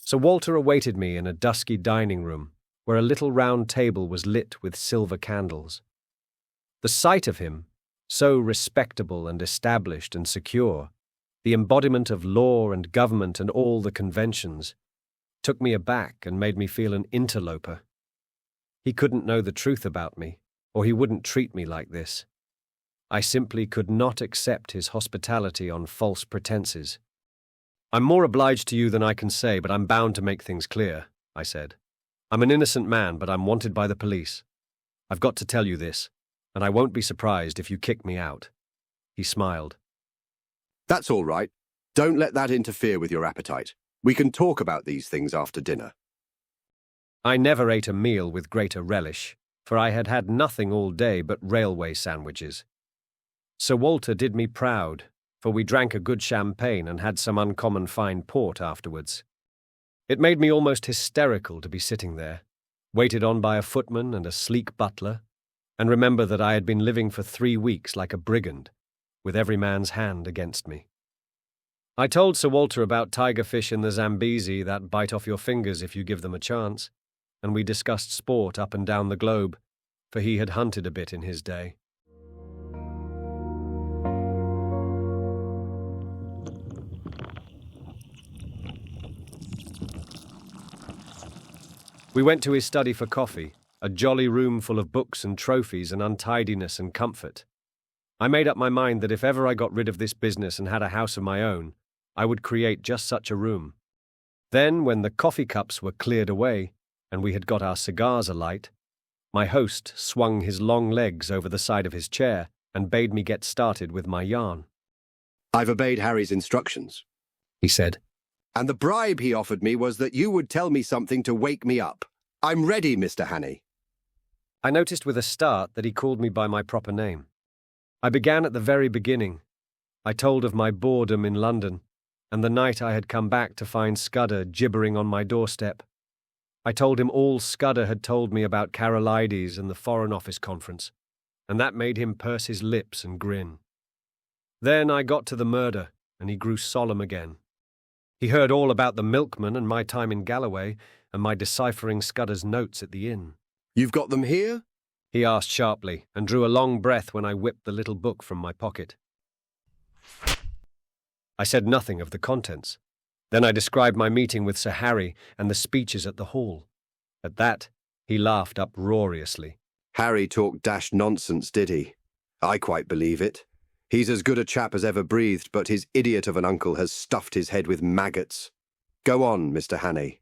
Sir Walter awaited me in a dusky dining room, where a little round table was lit with silver candles. The sight of him, so respectable and established and secure, the embodiment of law and government and all the conventions, took me aback and made me feel an interloper. He couldn't know the truth about me, or he wouldn't treat me like this. I simply could not accept his hospitality on false pretenses. "I'm more obliged to you than I can say, but I'm bound to make things clear," I said. "I'm an innocent man, but I'm wanted by the police. I've got to tell you this, and I won't be surprised if you kick me out." He smiled. "That's all right. Don't let that interfere with your appetite. We can talk about these things after dinner. I never ate a meal with greater relish, for I had had nothing all day but railway sandwiches. Sir Walter did me proud, for we drank a good champagne and had some uncommon fine port afterwards. It made me almost hysterical to be sitting there, waited on by a footman and a sleek butler, and remember that I had been living for 3 weeks like a brigand, with every man's hand against me. I told Sir Walter about tiger fish in the Zambezi that bite off your fingers if you give them a chance, and we discussed sport up and down the globe, for he had hunted a bit in his day. We went to his study for coffee, a jolly room full of books and trophies and untidiness and comfort. I made up my mind that if ever I got rid of this business and had a house of my own, I would create just such a room. Then, when the coffee cups were cleared away, and we had got our cigars alight, my host swung his long legs over the side of his chair and bade me get started with my yarn. I've obeyed Harry's instructions, he said. And the bribe he offered me was that you would tell me something to wake me up. I'm ready, Mr. Hannay. I noticed with a start that he called me by my proper name. I began at the very beginning. I told of my boredom in London, and the night I had come back to find Scudder gibbering on my doorstep. I told him all Scudder had told me about Carolides and the Foreign Office Conference, and that made him purse his lips and grin. Then I got to the murder, and he grew solemn again. He heard all about the milkman and my time in Galloway, and my deciphering Scudder's notes at the inn. You've got them here? He asked sharply, and drew a long breath when I whipped the little book from my pocket. I said nothing of the contents. Then I described my meeting with Sir Harry and the speeches at the hall. At that, he laughed uproariously. Harry talked dashed nonsense, did he? I quite believe it. He's as good a chap as ever breathed, but his idiot of an uncle has stuffed his head with maggots. Go on, Mr. Hannay.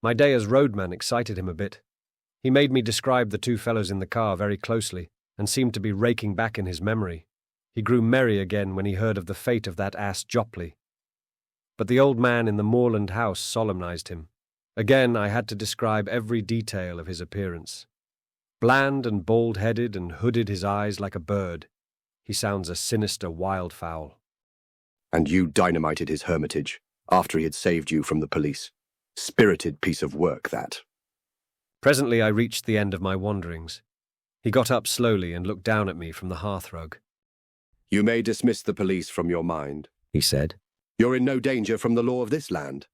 My day as roadman excited him a bit. He made me describe the two fellows in the car very closely, and seemed to be raking back in his memory. He grew merry again when he heard of the fate of that ass Jopley. But the old man in the moorland house solemnized him. Again I had to describe every detail of his appearance. Bland and bald-headed and hooded his eyes like a bird. He sounds a sinister wildfowl. And you dynamited his hermitage, after he had saved you from the police. Spirited piece of work, that. Presently I reached the end of my wanderings. He got up slowly and looked down at me from the hearthrug. You may dismiss the police from your mind, he said. You're in no danger from the law of this land.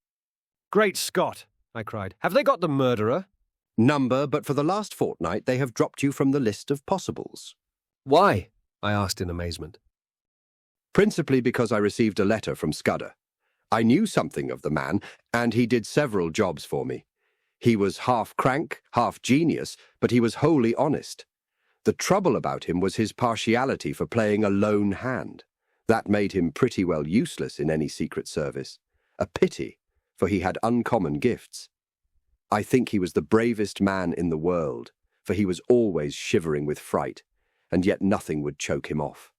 Great Scott, I cried. Have they got the murderer? Number, but for the last fortnight they have dropped you from the list of possibles. Why? I asked in amazement. Principally because I received a letter from Scudder. I knew something of the man, and he did several jobs for me. He was half crank, half genius, but he was wholly honest. The trouble about him was his partiality for playing a lone hand. That made him pretty well useless in any secret service. A pity, for he had uncommon gifts. I think he was the bravest man in the world, for he was always shivering with fright, and yet nothing would choke him off.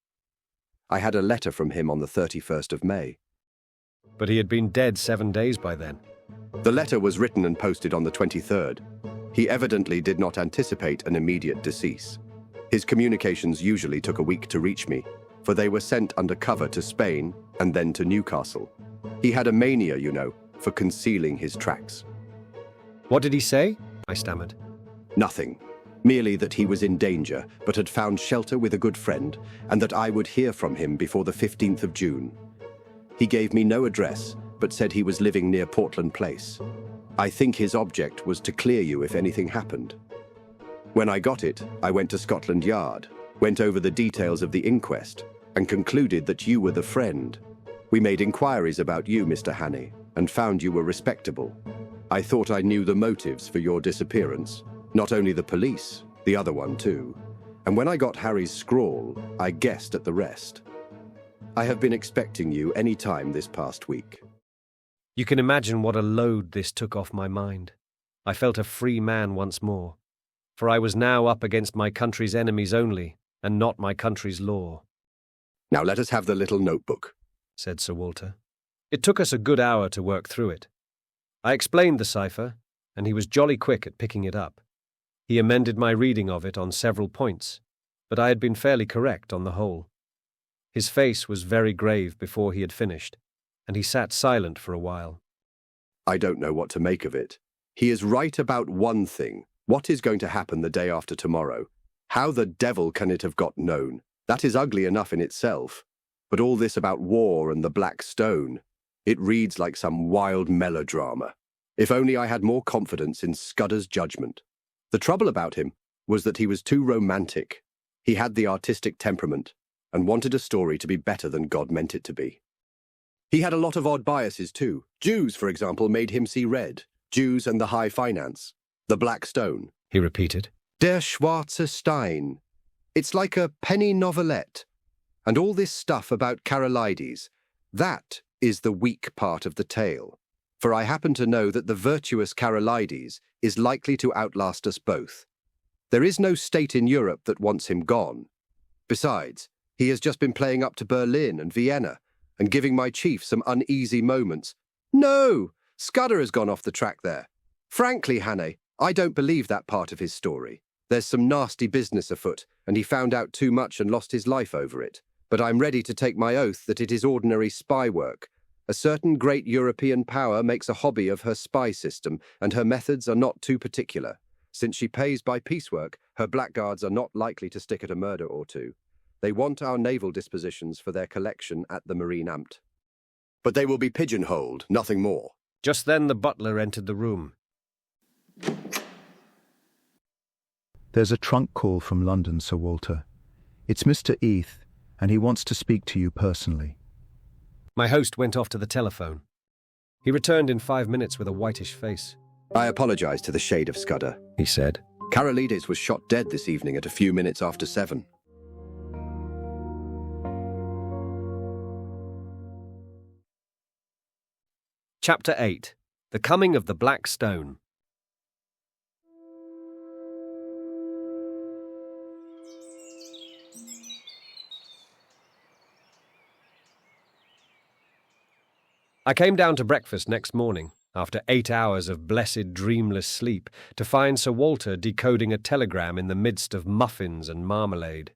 I had a letter from him on the 31st of May. But he had been dead 7 days by then. The letter was written and posted on the 23rd. He evidently did not anticipate an immediate decease. His communications usually took a week to reach me, for they were sent under cover to Spain and then to Newcastle. He had a mania, you know, for concealing his tracks. What did he say? I stammered. Nothing. Merely that he was in danger, but had found shelter with a good friend, and that I would hear from him before the 15th of June. He gave me no address, but said he was living near Portland Place. I think his object was to clear you if anything happened. When I got it, I went to Scotland Yard, went over the details of the inquest, and concluded that you were the friend. We made inquiries about you, Mr. Hannay, and found you were respectable. I thought I knew the motives for your disappearance. Not only the police, the other one too. And when I got Harry's scrawl, I guessed at the rest. I have been expecting you any time this past week. You can imagine what a load this took off my mind. I felt a free man once more, for I was now up against my country's enemies only, and not my country's law. Now let us have the little notebook, said Sir Walter. It took us a good hour to work through it. I explained the cipher, and he was jolly quick at picking it up. He amended my reading of it on several points, but I had been fairly correct on the whole. His face was very grave before he had finished, and he sat silent for a while. I don't know what to make of it. He is right about one thing. What is going to happen the day after tomorrow? How the devil can it have got known? That is ugly enough in itself. But all this about war and the Black Stone, it reads like some wild melodrama. If only I had more confidence in Scudder's judgment. The trouble about him was that he was too romantic. He had the artistic temperament and wanted a story to be better than God meant it to be. He had a lot of odd biases too. Jews, for example, made him see red. Jews and the high finance. The Black Stone. He repeated. Der Schwarze Stein. It's like a penny novelette. And all this stuff about Karolides, that is the weak part of the tale. For I happen to know that the virtuous Karolides is likely to outlast us both. There is no state in Europe that wants him gone. Besides, he has just been playing up to Berlin and Vienna and giving my chief some uneasy moments. No! Scudder has gone off the track there. Frankly, Hannay, I don't believe that part of his story. There's some nasty business afoot, and he found out too much and lost his life over it. But I'm ready to take my oath that it is ordinary spy work. A certain great European power makes a hobby of her spy system, and her methods are not too particular. Since she pays by piecework, her blackguards are not likely to stick at a murder or two. They want our naval dispositions for their collection at the Marine Amt. But they will be pigeonholed, nothing more. Just then the butler entered the room. There's a trunk call from London, Sir Walter. It's Mr. Eath, and he wants to speak to you personally. My host went off to the telephone. He returned in 5 minutes with a whitish face. I apologise to the shade of Scudder, he said. Karolides was shot dead this evening at a few minutes after 7. Chapter 8. The Coming of the Black Stone. I came down to breakfast next morning, after 8 hours of blessed dreamless sleep, to find Sir Walter decoding a telegram in the midst of muffins and marmalade.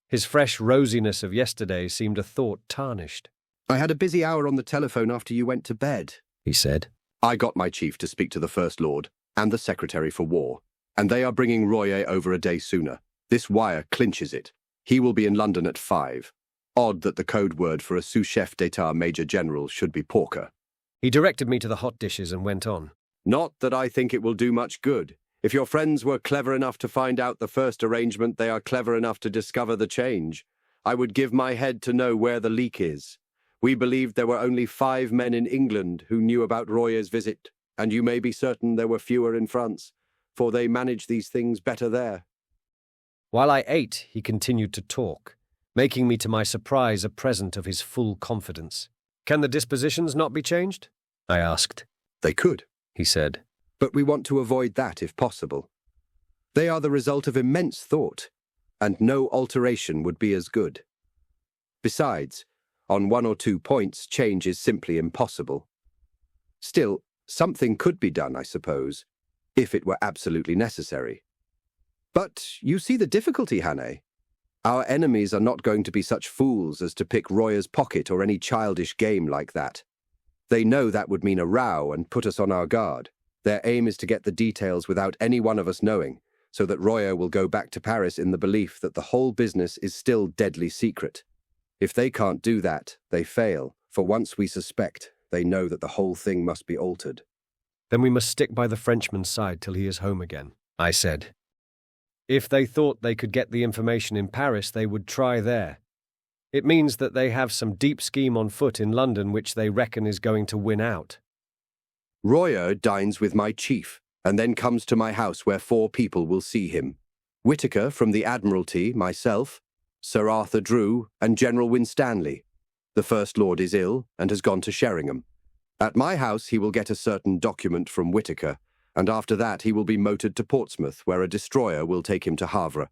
His fresh rosiness of yesterday seemed a thought tarnished. I had a busy hour on the telephone after you went to bed, he said. I got my chief to speak to the First Lord and the Secretary for War, and they are bringing Royer over a day sooner. This wire clinches it. He will be in London at 5. Odd that the code word for a sous-chef d'etat major general should be porker. He directed me to the hot dishes and went on. Not that I think it will do much good. If your friends were clever enough to find out the first arrangement, they are clever enough to discover the change. I would give my head to know where the leak is. We believed there were only 5 men in England who knew about Royer's visit, and you may be certain there were fewer in France, for they manage these things better there. While I ate, he continued to talk, making me to my surprise a present of his full confidence. Can the dispositions not be changed? I asked. They could, he said. But we want to avoid that if possible. They are the result of immense thought, and no alteration would be as good. Besides, on 1 or 2 points, change is simply impossible. Still, something could be done, I suppose, if it were absolutely necessary. But you see the difficulty, Hannay. Our enemies are not going to be such fools as to pick Royer's pocket or any childish game like that. They know that would mean a row and put us on our guard. Their aim is to get the details without any one of us knowing, so that Royer will go back to Paris in the belief that the whole business is still deadly secret. If they can't do that, they fail, for once we suspect, they know that the whole thing must be altered. Then we must stick by the Frenchman's side till he is home again, I said. If they thought they could get the information in Paris, they would try there. It means that they have some deep scheme on foot in London which they reckon is going to win out. Royer dines with my chief, and then comes to my house where 4 people will see him. Whittaker from the Admiralty, myself, Sir Arthur Drew, and General Winstanley. The First Lord is ill and has gone to Sheringham. At my house he will get a certain document from Whittaker, and after that he will be motored to Portsmouth, where a destroyer will take him to Havre.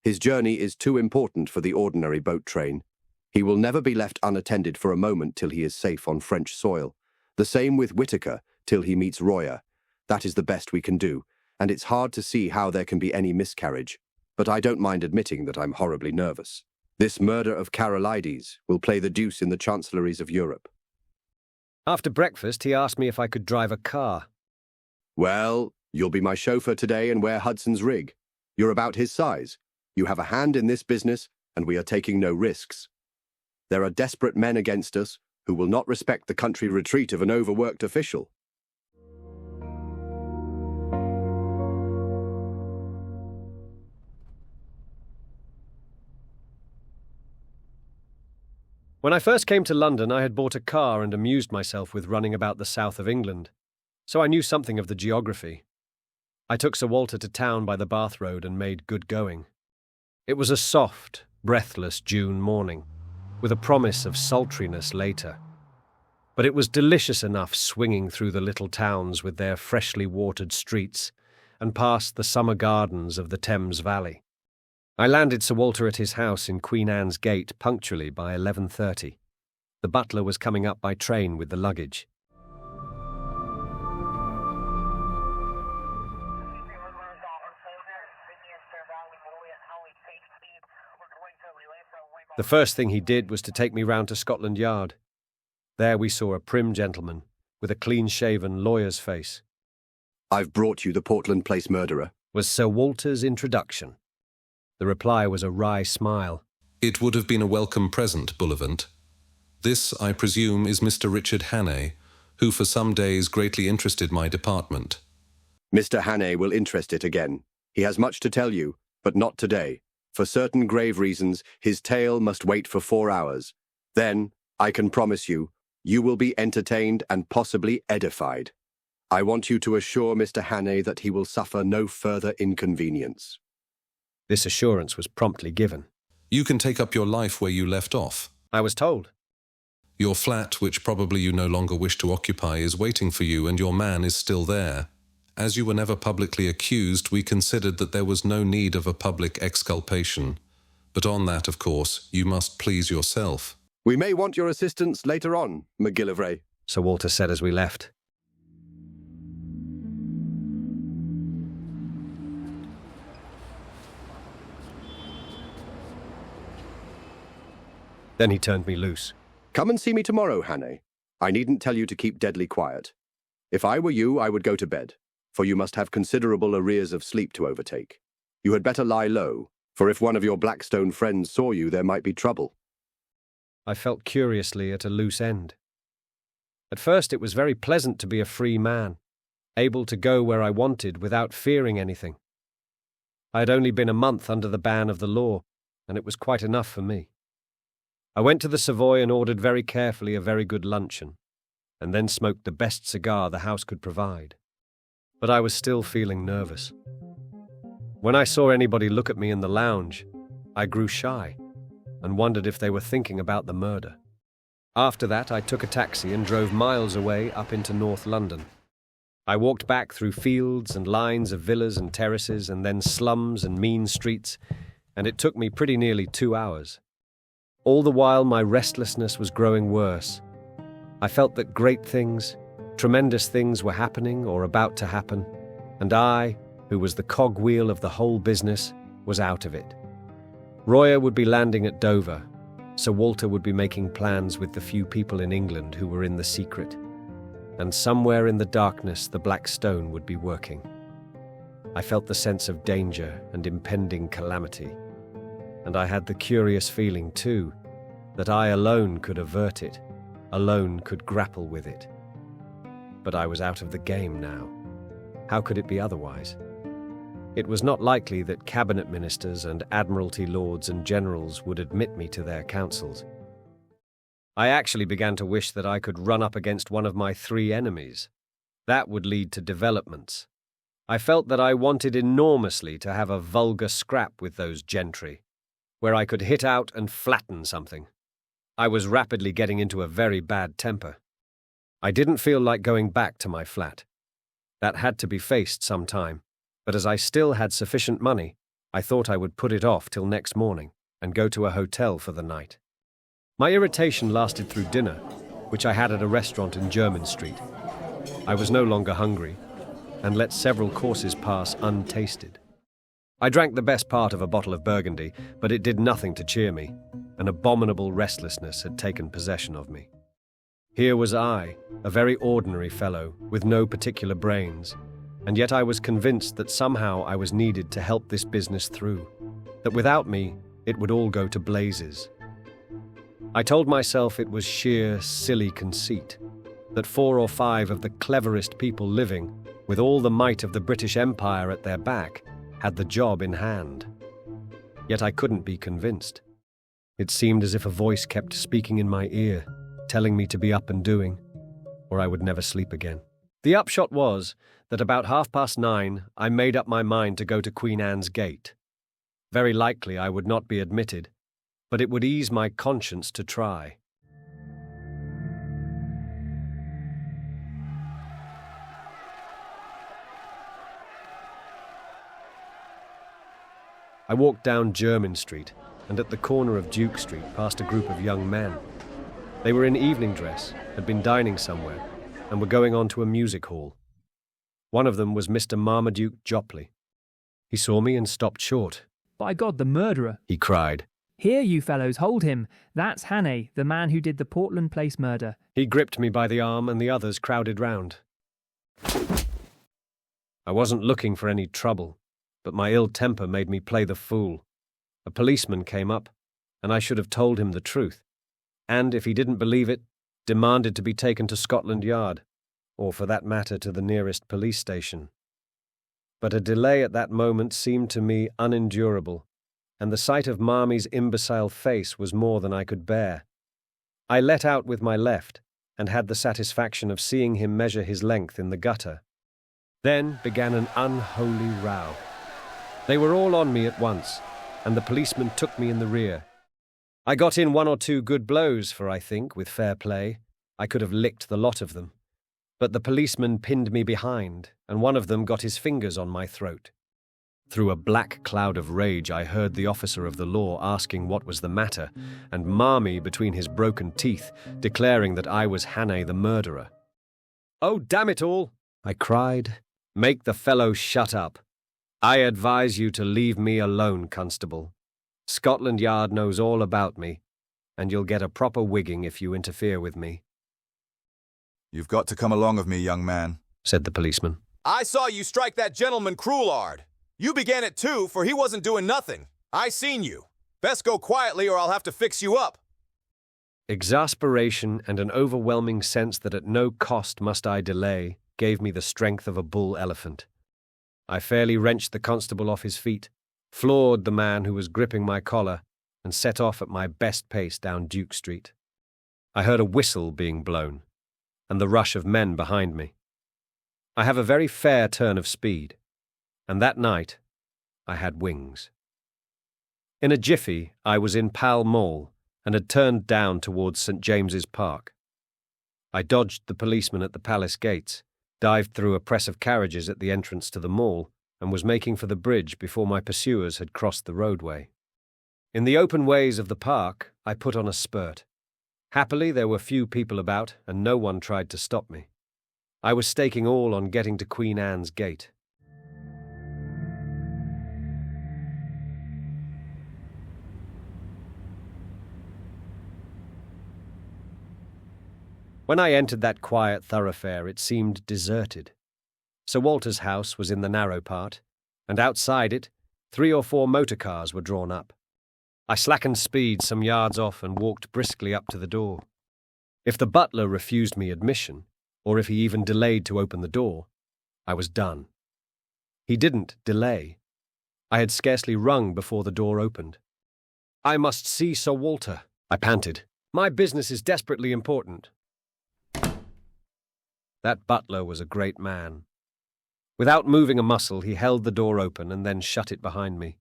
His journey is too important for the ordinary boat train. He will never be left unattended for a moment till he is safe on French soil. The same with Whitaker till he meets Royer. That is the best we can do, and it's hard to see how there can be any miscarriage. But I don't mind admitting that I'm horribly nervous. This murder of Carolides will play the deuce in the chancelleries of Europe. After breakfast, he asked me if I could drive a car. Well, you'll be my chauffeur today and wear Hudson's rig. You're about his size. You have a hand in this business, and we are taking no risks. There are desperate men against us who will not respect the country retreat of an overworked official. When I first came to London, I had bought a car and amused myself with running about the south of England, so I knew something of the geography. I took Sir Walter to town by the Bath Road and made good going. It was a soft, breathless June morning, with a promise of sultriness later. But it was delicious enough swinging through the little towns with their freshly watered streets and past the summer gardens of the Thames Valley. I landed Sir Walter at his house in Queen Anne's Gate punctually by 11:30. The butler was coming up by train with the luggage. The first thing he did was to take me round to Scotland Yard. There we saw a prim gentleman with a clean-shaven lawyer's face. "I've brought you the Portland Place murderer," was Sir Walter's introduction. The reply was a wry smile. "It would have been a welcome present, Bullivant. This, I presume, is Mr. Richard Hannay, who for some days greatly interested my department." "Mr. Hannay will interest it again. He has much to tell you, but not today. For certain grave reasons, his tale must wait for 4 hours. Then, I can promise you, you will be entertained and possibly edified. I want you to assure Mr. Hannay that he will suffer no further inconvenience." This assurance was promptly given. "You can take up your life where you left off," I was told. "Your flat, which probably you no longer wish to occupy, is waiting for you, and your man is still there. As you were never publicly accused, we considered that there was no need of a public exculpation. But on that, of course, you must please yourself." "We may want your assistance later on, MacGillivray," Sir Walter said as we left. Then he turned me loose. "Come and see me tomorrow, Hannay. I needn't tell you to keep deadly quiet. If I were you, I would go to bed, for you must have considerable arrears of sleep to overtake. You had better lie low, for if one of your Blackstone friends saw you, there might be trouble." I felt curiously at a loose end. At first it was very pleasant to be a free man, able to go where I wanted without fearing anything. I had only been a month under the ban of the law, and it was quite enough for me. I went to the Savoy and ordered very carefully a very good luncheon, and then smoked the best cigar the house could provide. But I was still feeling nervous. When I saw anybody look at me in the lounge, I grew shy and wondered if they were thinking about the murder. After that, I took a taxi and drove miles away up into North London. I walked back through fields and lines of villas and terraces and then slums and mean streets, and it took me pretty nearly 2 hours. All the while, my restlessness was growing worse. I felt that great things, tremendous things were happening or about to happen, and I, who was the cogwheel of the whole business, was out of it. Royer would be landing at Dover. Sir Walter would be making plans with the few people in England who were in the secret. And somewhere in the darkness, the Black Stone would be working. I felt the sense of danger and impending calamity. And I had the curious feeling, too, that I alone could avert it, alone could grapple with it. But I was out of the game now. How could it be otherwise? It was not likely that cabinet ministers and admiralty lords and generals would admit me to their councils. I actually began to wish that I could run up against one of my 3 enemies. That would lead to developments. I felt that I wanted enormously to have a vulgar scrap with those gentry, where I could hit out and flatten something. I was rapidly getting into a very bad temper. I didn't feel like going back to my flat. That had to be faced some time, but as I still had sufficient money, I thought I would put it off till next morning and go to a hotel for the night. My irritation lasted through dinner, which I had at a restaurant in Jermyn Street. I was no longer hungry, and let several courses pass untasted. I drank the best part of a bottle of Burgundy, but it did nothing to cheer me. An abominable restlessness had taken possession of me. Here was I, a very ordinary fellow, with no particular brains, and yet I was convinced that somehow I was needed to help this business through, that without me, it would all go to blazes. I told myself it was sheer, silly conceit, that 4 or 5 of the cleverest people living, with all the might of the British Empire at their back, had the job in hand. Yet I couldn't be convinced. It seemed as if a voice kept speaking in my ear, telling me to be up and doing, or I would never sleep again. The upshot was that about 9:30 I made up my mind to go to Queen Anne's Gate. Very likely I would not be admitted, but it would ease my conscience to try. I walked down Jermyn Street and at the corner of Duke Street past a group of young men. They were in evening dress, had been dining somewhere, and were going on to a music hall. One of them was Mr. Marmaduke Jopley. He saw me and stopped short. "By God, the murderer!" he cried. "Here, you fellows, hold him. That's Hannay, the man who did the Portland Place murder." He gripped me by the arm and the others crowded round. I wasn't looking for any trouble, but my ill temper made me play the fool. A policeman came up, and I should have told him the truth, and, if he didn't believe it, demanded to be taken to Scotland Yard, or for that matter to the nearest police station. But a delay at that moment seemed to me unendurable, and the sight of Marmy's imbecile face was more than I could bear. I let out with my left, and had the satisfaction of seeing him measure his length in the gutter. Then began an unholy row. They were all on me at once, and the policeman took me in the rear. I got in 1 or 2 good blows, for I think, with fair play, I could have licked the lot of them. But the policeman pinned me behind, and one of them got his fingers on my throat. Through a black cloud of rage I heard the officer of the law asking what was the matter, and Marmy between his broken teeth, declaring that I was Hannay the murderer. "Oh, damn it all!" I cried. "Make the fellow shut up. I advise you to leave me alone, Constable. Scotland Yard knows all about me, and you'll get a proper wigging if you interfere with me." "You've got to come along with me, young man," said the policeman. "I saw you strike that gentleman cruellard. You began it too, for he wasn't doing nothing. I seen you. Best go quietly or I'll have to fix you up." Exasperation and an overwhelming sense that at no cost must I delay gave me the strength of a bull elephant. I fairly wrenched the constable off his feet, floored the man who was gripping my collar, and set off at my best pace down Duke Street. I heard a whistle being blown, and the rush of men behind me. I have a very fair turn of speed, and that night I had wings. In a jiffy, I was in Pall Mall and had turned down towards St. James's Park. I dodged the policeman at the palace gates, dived through a press of carriages at the entrance to the mall, and was making for the bridge before my pursuers had crossed the roadway. In the open ways of the park, I put on a spurt. Happily, there were few people about, and no one tried to stop me. I was staking all on getting to Queen Anne's Gate. When I entered that quiet thoroughfare, it seemed deserted. Sir Walter's house was in the narrow part, and outside it, 3 or 4 motor cars were drawn up. I slackened speed some yards off and walked briskly up to the door. If the butler refused me admission, or if he even delayed to open the door, I was done. He didn't delay. I had scarcely rung before the door opened. "I must see Sir Walter," I panted. "My business is desperately important." That butler was a great man. Without moving a muscle, he held the door open and then shut it behind me.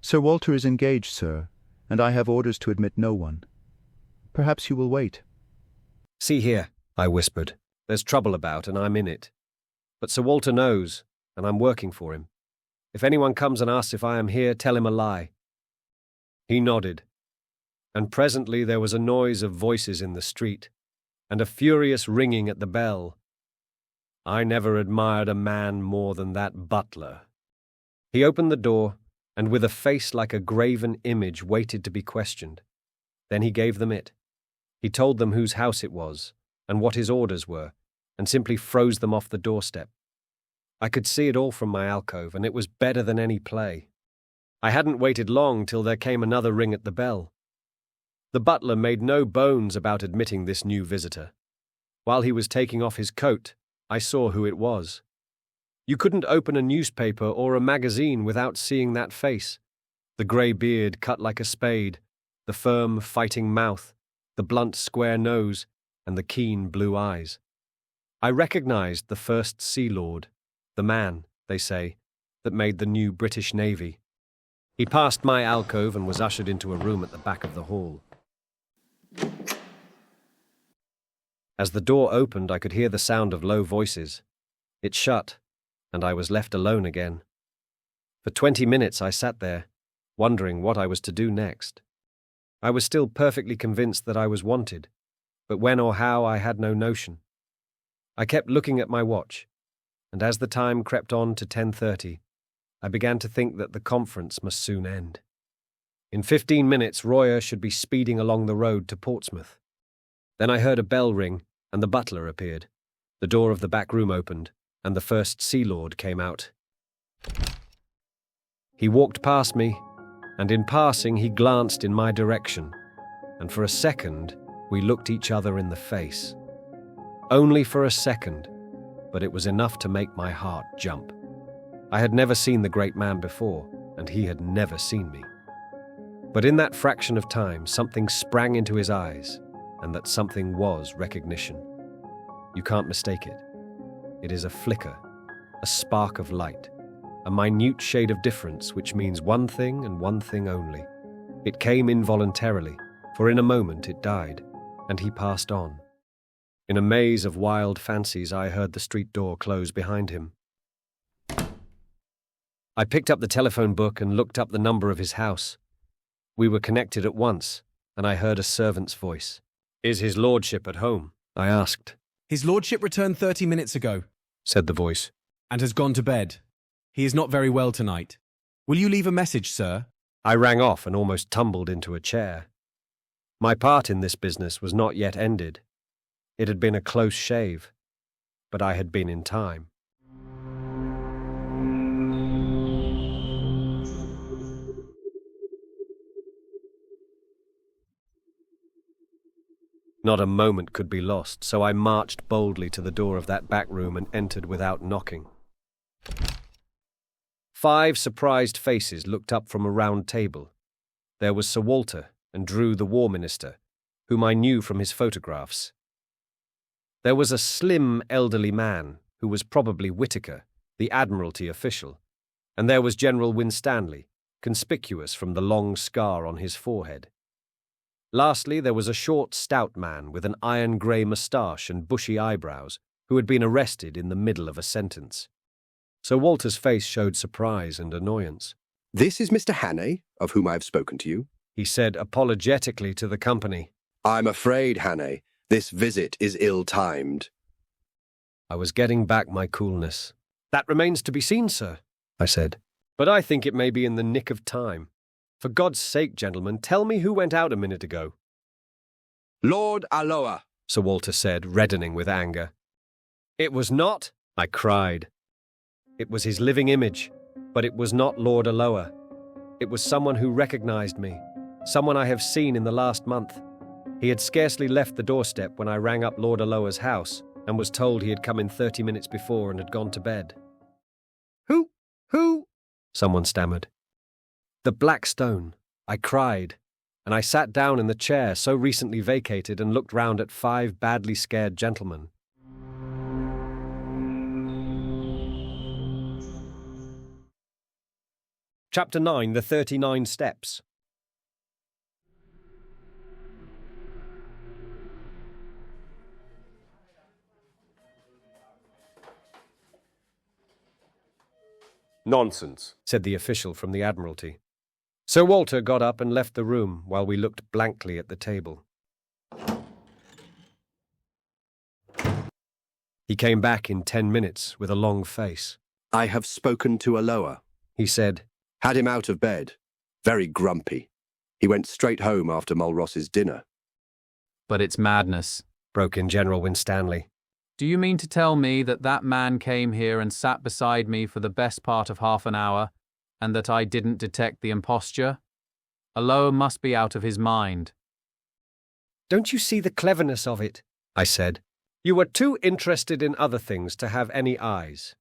"Sir Walter is engaged, sir, and I have orders to admit no one. Perhaps you will wait." "See here," I whispered. "There's trouble about, and I'm in it. But Sir Walter knows, and I'm working for him. If anyone comes and asks if I am here, tell him a lie." He nodded. and presently there was a noise of voices in the street, and a furious ringing at the bell. I never admired a man more than that butler. He opened the door, and with a face like a graven image waited to be questioned. Then he gave them it. He told them whose house it was, and what his orders were, and simply froze them off the doorstep. I could see it all from my alcove, and it was better than any play. I hadn't waited long till there came another ring at the bell. The butler made no bones about admitting this new visitor. While he was taking off his coat, I saw who it was. You couldn't open a newspaper or a magazine without seeing that face. The grey beard cut like a spade, the firm, fighting mouth, the blunt, square nose, and the keen blue eyes. I recognized the first Sea Lord, the man, they say, that made the new British Navy. He passed my alcove and was ushered into a room at the back of the hall. As the door opened, I could hear the sound of low voices. It shut, and I was left alone again. For 20 minutes I sat there, wondering what I was to do next. I was still perfectly convinced that I was wanted, but when or how I had no notion. I kept looking at my watch, and as the time crept on to 10:30, I began to think that the conference must soon end. In 15 minutes, Royer should be speeding along the road to Portsmouth. Then I heard a bell ring, and the butler appeared. The door of the back room opened, and the first Sea Lord came out. He walked past me, and in passing he glanced in my direction, and for a second we looked each other in the face. Only for a second, but it was enough to make my heart jump. I had never seen the great man before, and he had never seen me. But in that fraction of time, something sprang into his eyes, and that something was recognition. You can't mistake it. It is a flicker, a spark of light, a minute shade of difference which means one thing and one thing only. It came involuntarily, for in a moment it died, and he passed on. In a maze of wild fancies, I heard the street door close behind him. I picked up the telephone book and looked up the number of his house. We were connected at once, and I heard a servant's voice. "Is his lordship at home?" I asked. "His lordship returned 30 minutes ago," said the voice, "and has gone to bed. He is not very well tonight. Will you leave a message, sir?" I rang off and almost tumbled into a chair. My part in this business was not yet ended. It had been a close shave, but I had been in time. Not a moment could be lost, so I marched boldly to the door of that back room and entered without knocking. 5 surprised faces looked up from a round table. There was Sir Walter and Drew, the War Minister, whom I knew from his photographs. There was a slim, elderly man, who was probably Whitaker, the Admiralty official, and there was General Winstanley, conspicuous from the long scar on his forehead. Lastly, there was a short, stout man with an iron-grey moustache and bushy eyebrows, who had been arrested in the middle of a sentence. Sir Walter's face showed surprise and annoyance. "This is Mr. Hannay, of whom I have spoken to you," he said apologetically to the company. "I'm afraid, Hannay, this visit is ill-timed." I was getting back my coolness. "That remains to be seen, sir," I said. "But I think it may be in the nick of time. For God's sake, gentlemen, tell me who went out a minute ago." "Lord Alloa," Sir Walter said, reddening with anger. "It was not," I cried. It was his living image, but it was not Lord Alloa. It was someone who recognized me, someone I have seen in the last month. He had scarcely left the doorstep when I rang up Lord Alloa's house and was told he had come in 30 minutes before and had gone to bed. Who? Someone stammered. "The Black Stone," I cried, and I sat down in the chair so recently vacated and looked round at 5 badly scared gentlemen. Chapter 9, The 39 Steps. "Nonsense," said the official from the Admiralty. Sir Walter got up and left the room while we looked blankly at the table. He came back in 10 minutes with a long face. I have spoken to Aloha, he said. Had him out of bed. Very grumpy. He went straight home after Mulross's dinner. But it's madness, broke in General Winstanley. Do you mean to tell me that that man came here and sat beside me for the best part of half an hour, and that I didn't detect the imposture? Aloha must be out of his mind. Don't you see the cleverness of it? I said. You were too interested in other things to have any eyes.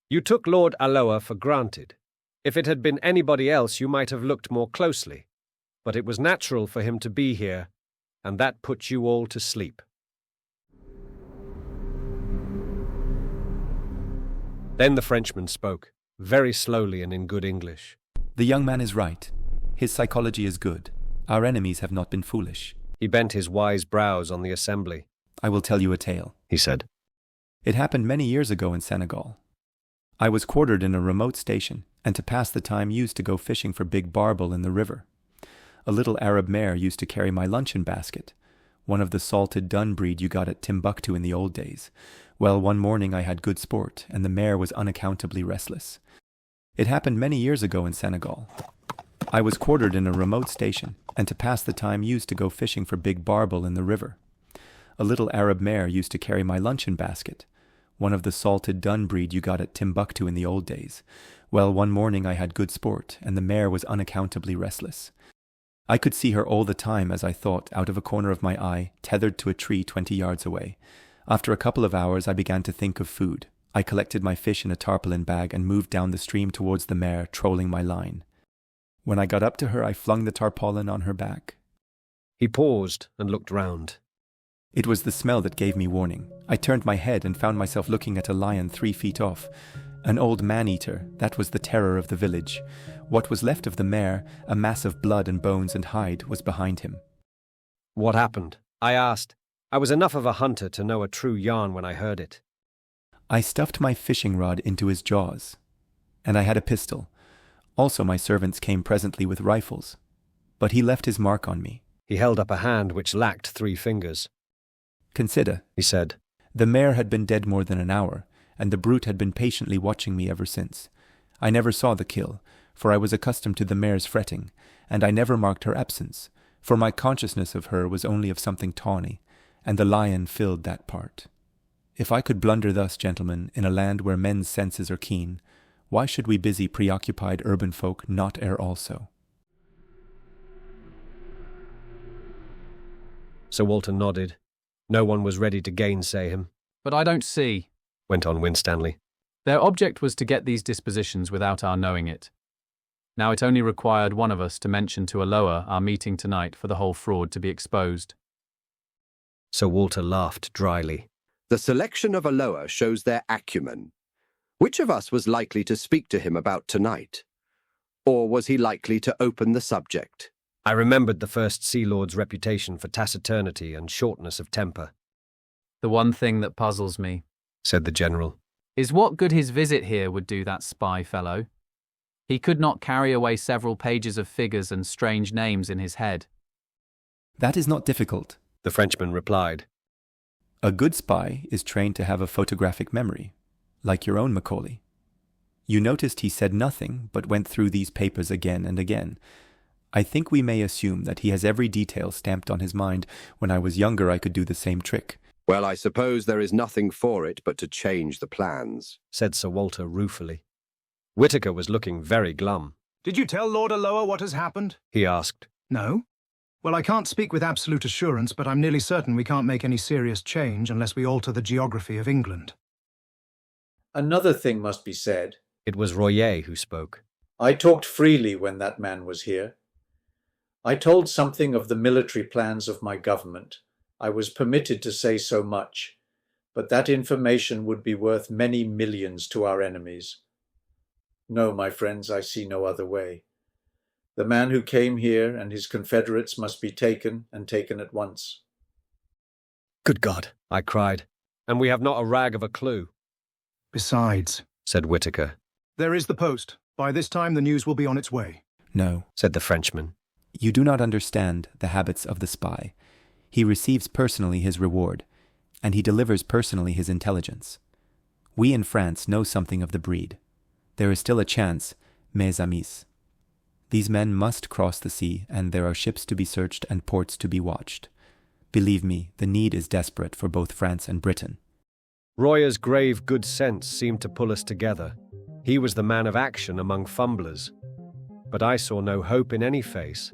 You took Lord Aloha for granted. If it had been anybody else, you might have looked more closely. But it was natural for him to be here, and that put you all to sleep. Then the Frenchman spoke, very slowly and in good English. The young man is right. His psychology is good. Our enemies have not been foolish. He bent his wise brows on the assembly. I will tell you a tale, he said. It happened many years ago in Senegal. I was quartered in a remote station, and to pass the time used to go fishing for big barbel in the river. A little Arab mare used to carry my luncheon basket, one of the salted dun breed you got at Timbuktu in the old days. Well, one morning I had good sport, and the mare was unaccountably restless. It happened many years ago in Senegal. I was quartered in a remote station, and to pass the time used to go fishing for big barbel in the river. A little Arab mare used to carry my luncheon basket, one of the salted dun breed you got at Timbuktu in the old days. Well, one morning I had good sport, and the mare was unaccountably restless. I could see her all the time, as I thought, out of a corner of my eye, tethered to a tree 20 yards away. After a couple of hours, I began to think of food. I collected my fish in a tarpaulin bag and moved down the stream towards the mare, trolling my line. When I got up to her, I flung the tarpaulin on her back. He paused and looked round. It was the smell that gave me warning. I turned my head and found myself looking at a lion 3 feet off. An old man-eater, that was the terror of the village. What was left of the mare, a mass of blood and bones and hide, was behind him. What happened? I asked. I was enough of a hunter to know a true yarn when I heard it. I stuffed my fishing rod into his jaws, and I had a pistol. Also my servants came presently with rifles, but he left his mark on me. He held up a hand which lacked 3 fingers. Consider, he said. The mare had been dead more than an hour, and the brute had been patiently watching me ever since. I never saw the kill, for I was accustomed to the mare's fretting, and I never marked her absence, for my consciousness of her was only of something tawny, and the lion filled that part. If I could blunder thus, gentlemen, in a land where men's senses are keen, why should we busy preoccupied urban folk not err also? Sir Walter nodded. No one was ready to gainsay him. But I don't see, went on Winstanley. Their object was to get these dispositions without our knowing it. Now it only required one of us to mention to Aloha our meeting tonight for the whole fraud to be exposed. Sir Walter laughed dryly. The selection of Aloha shows their acumen. Which of us was likely to speak to him about tonight? Or was he likely to open the subject? I remembered the First Sea Lord's reputation for taciturnity and shortness of temper. The one thing that puzzles me, said the General, is what good his visit here would do that spy fellow. He could not carry away several pages of figures and strange names in his head. That is not difficult, the Frenchman replied. A good spy is trained to have a photographic memory, like your own, Macaulay. You noticed he said nothing, but went through these papers again and again. I think we may assume that he has every detail stamped on his mind. When I was younger, I could do the same trick. Well, I suppose there is nothing for it but to change the plans, said Sir Walter ruefully. Whitaker was looking very glum. Did you tell Lord Aloha what has happened? He asked. No. Well, I can't speak with absolute assurance, but I'm nearly certain we can't make any serious change unless we alter the geography of England. Another thing must be said. It was Royer who spoke. I talked freely when that man was here. I told something of the military plans of my government. I was permitted to say so much, but that information would be worth many millions to our enemies. No, my friends, I see no other way. The man who came here and his confederates must be taken, and taken at once. Good God, I cried, and we have not a rag of a clue. Besides, said Whitaker, there is the post. By this time the news will be on its way. No, said the Frenchman. You do not understand the habits of the spy. He receives personally his reward, and he delivers personally his intelligence. We in France know something of the breed. There is still a chance, mes amis. These men must cross the sea, and there are ships to be searched and ports to be watched. Believe me, the need is desperate for both France and Britain. Royer's grave good sense seemed to pull us together. He was the man of action among fumblers. But I saw no hope in any face,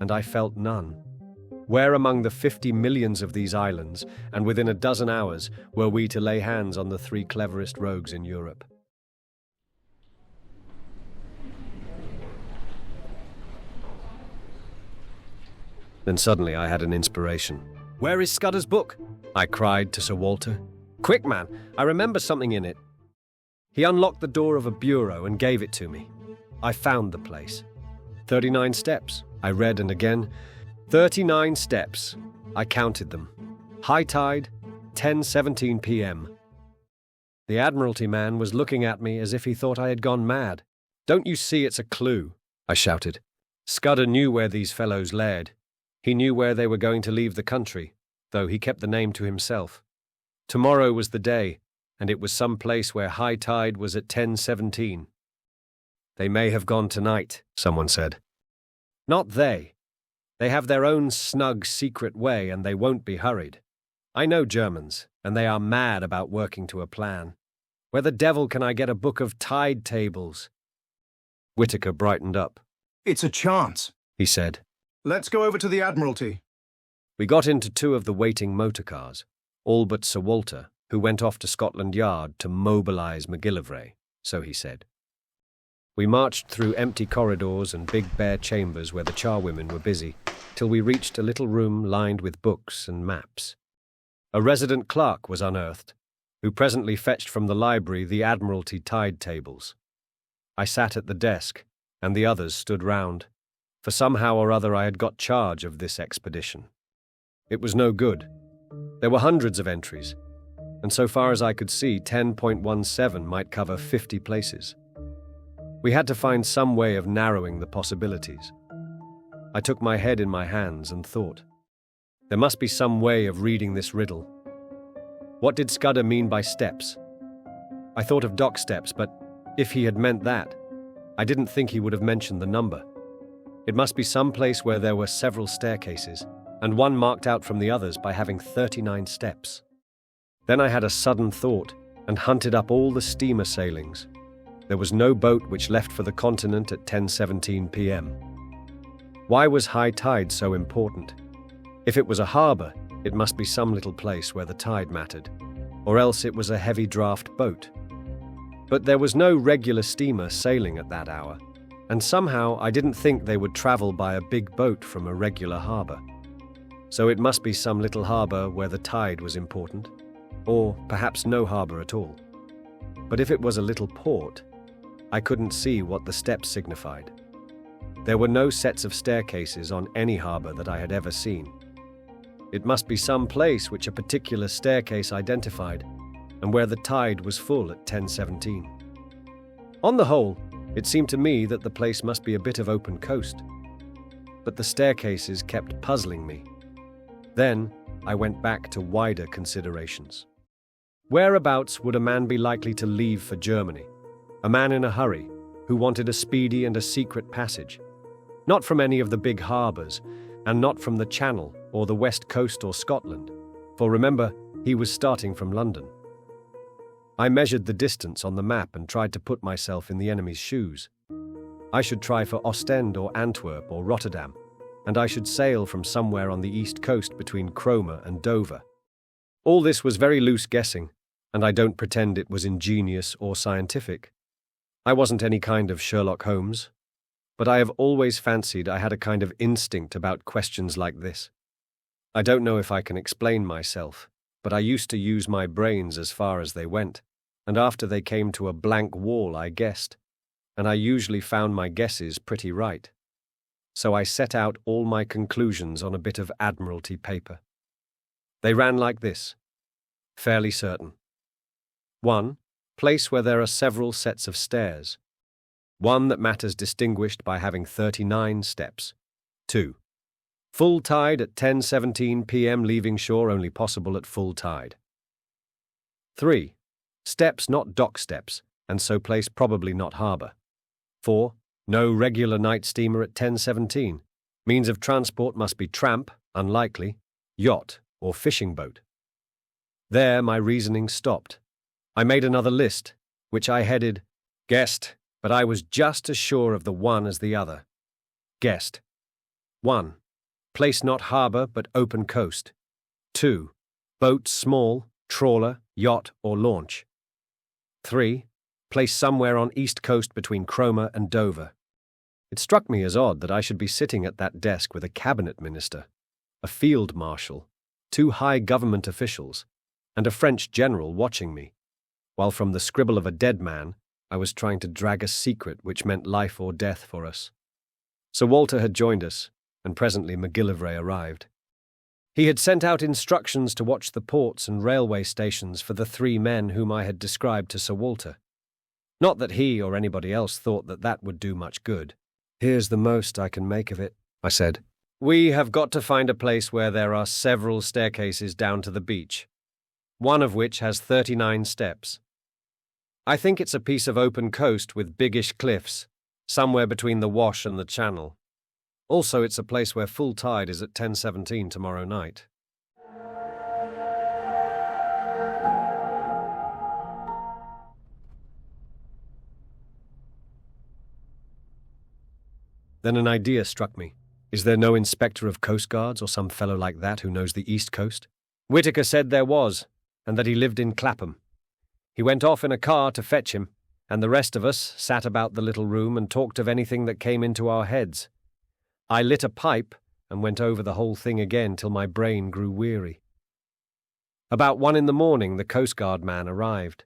and I felt none. Where among the 50 millions of these islands, and within a dozen hours, were we to lay hands on the 3 cleverest rogues in Europe? Then suddenly I had an inspiration. "Where is Scudder's book?" I cried to Sir Walter. "Quick, man, I remember something in it." He unlocked the door of a bureau and gave it to me. I found the place. 39 steps, I read, and again. 39 steps. I counted them. High tide, 10:17 p.m. The Admiralty man was looking at me as if he thought I had gone mad. "Don't you see it's a clue?" I shouted. Scudder knew where these fellows led. He knew where they were going to leave the country, though he kept the name to himself. Tomorrow was the day, and it was some place where high tide was at 10:17. "They may have gone tonight," someone said. "Not they. They have their own snug, secret way, and they won't be hurried. I know Germans, and they are mad about working to a plan. Where the devil can I get a book of tide tables?" Whitaker brightened up. "It's a chance," he said. "Let's go over to the Admiralty." We got into 2 of the waiting motor cars, all but Sir Walter, who went off to Scotland Yard to mobilise MacGillivray, so he said. We marched through empty corridors and big bare chambers where the charwomen were busy, till we reached a little room lined with books and maps. A resident clerk was unearthed, who presently fetched from the library the Admiralty tide tables. I sat at the desk, and the others stood round, for somehow or other I had got charge of this expedition. It was no good. There were hundreds of entries, and so far as I could see, 10.17 might cover 50 places. We had to find some way of narrowing the possibilities. I took my head in my hands and thought. There must be some way of reading this riddle. What did Scudder mean by steps? I thought of dock steps, but if he had meant that, I didn't think he would have mentioned the number. It must be some place where there were several staircases, and one marked out from the others by having 39 steps. Then I had a sudden thought, and hunted up all the steamer sailings. There was no boat which left for the continent at 10:17 p.m. Why was high tide so important? If it was a harbour, it must be some little place where the tide mattered, or else it was a heavy draft boat. But there was no regular steamer sailing at that hour, and somehow I didn't think they would travel by a big boat from a regular harbour. So it must be some little harbour where the tide was important, or perhaps no harbour at all. But if it was a little port, I couldn't see what the steps signified. There were no sets of staircases on any harbour that I had ever seen. It must be some place which a particular staircase identified, and where the tide was full at 10:17. On the whole, it seemed to me that the place must be a bit of open coast. But the staircases kept puzzling me. Then I went back to wider considerations. Whereabouts would a man be likely to leave for Germany? A man in a hurry, who wanted a speedy and a secret passage. Not from any of the big harbours, and not from the Channel or the West Coast or Scotland, for remember, he was starting from London. I measured the distance on the map and tried to put myself in the enemy's shoes. I should try for Ostend or Antwerp or Rotterdam, and I should sail from somewhere on the east coast between Cromer and Dover. All this was very loose guessing, and I don't pretend it was ingenious or scientific. I wasn't any kind of Sherlock Holmes, but I have always fancied I had a kind of instinct about questions like this. I don't know if I can explain myself, but I used to use my brains as far as they went, and after they came to a blank wall I guessed, and I usually found my guesses pretty right. So I set out all my conclusions on a bit of Admiralty paper. They ran like this. Fairly certain. 1. Place where there are several sets of stairs. One that matters distinguished by having 39 steps. 2. Full tide at 10:17 p.m. leaving shore only possible at full tide. 3. Steps not dock steps, and so place probably not harbour. 4. No regular night steamer at 10:17. Means of transport must be tramp, unlikely, yacht, or fishing boat. There my reasoning stopped. I made another list, which I headed, Guessed, but I was just as sure of the one as the other. Guessed. 1. Place not harbour, but open coast. 2. Boat small, trawler, yacht, or launch. 3. Place somewhere on east coast between Cromer and Dover. It struck me as odd that I should be sitting at that desk with a cabinet minister, a field marshal, 2 high government officials, and a French general watching me, while from the scribble of a dead man, I was trying to drag a secret which meant life or death for us. Sir Walter had joined us, and presently MacGillivray arrived. He had sent out instructions to watch the ports and railway stations for the 3 men whom I had described to Sir Walter. Not that he or anybody else thought that that would do much good. Here's the most I can make of it, I said. We have got to find a place where there are several staircases down to the beach, one of which has 39 steps. I think it's a piece of open coast with biggish cliffs, somewhere between the Wash and the Channel. Also, it's a place where full tide is at 10:17 tomorrow night. Then an idea struck me. Is there no inspector of Coast Guards or some fellow like that who knows the East Coast? Whitaker said there was, and that he lived in Clapham. He went off in a car to fetch him, and the rest of us sat about the little room and talked of anything that came into our heads. I lit a pipe and went over the whole thing again till my brain grew weary. About 1 in the morning the Coast Guard man arrived.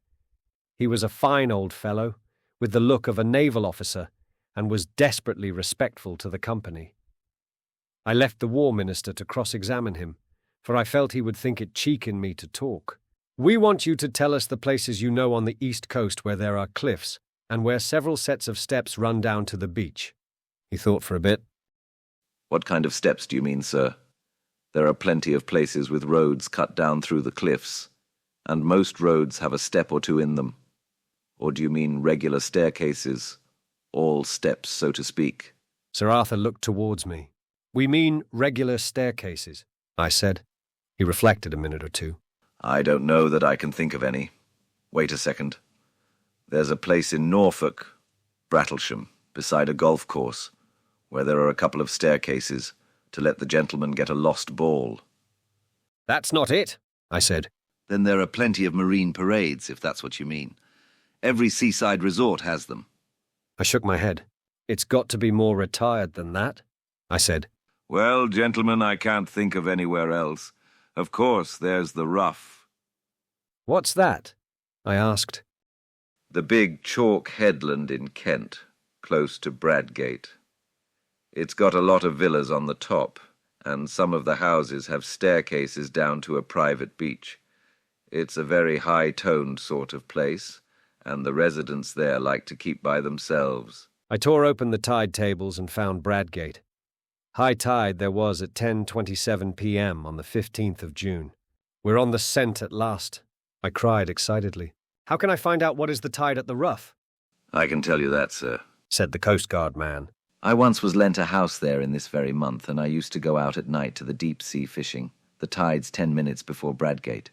He was a fine old fellow, with the look of a naval officer, and was desperately respectful to the company. I left the War Minister to cross-examine him, for I felt he would think it cheek in me to talk. We want you to tell us the places you know on the East Coast where there are cliffs, and where several sets of steps run down to the beach. He thought for a bit. What kind of steps do you mean, sir? There are plenty of places with roads cut down through the cliffs, and most roads have a step or 2 in them. Or do you mean regular staircases, all steps, so to speak? Sir Arthur looked towards me. We mean regular staircases, I said. He reflected a minute or 2. I don't know that I can think of any. Wait a second. There's a place in Norfolk, Brattlesham, beside a golf course, where there are a couple of staircases to let the gentleman get a lost ball. That's not it, I said. Then there are plenty of marine parades, if that's what you mean. Every seaside resort has them. I shook my head. It's got to be more retired than that, I said. Well, gentlemen, I can't think of anywhere else. Of course, there's the Rough. What's that? I asked. The big chalk headland in Kent, close to Bradgate. It's got a lot of villas on the top, and some of the houses have staircases down to a private beach. It's a very high-toned sort of place, and the residents there like to keep by themselves. I tore open the tide tables and found Bradgate. High tide there was at 10:27 p.m. on the 15th of June. We're on the scent at last, I cried excitedly. How can I find out what is the tide at the Rough? I can tell you that, sir, said the Coast Guard man. I once was lent a house there in this very month, and I used to go out at night to the deep-sea fishing. The tide's 10 minutes before Bradgate.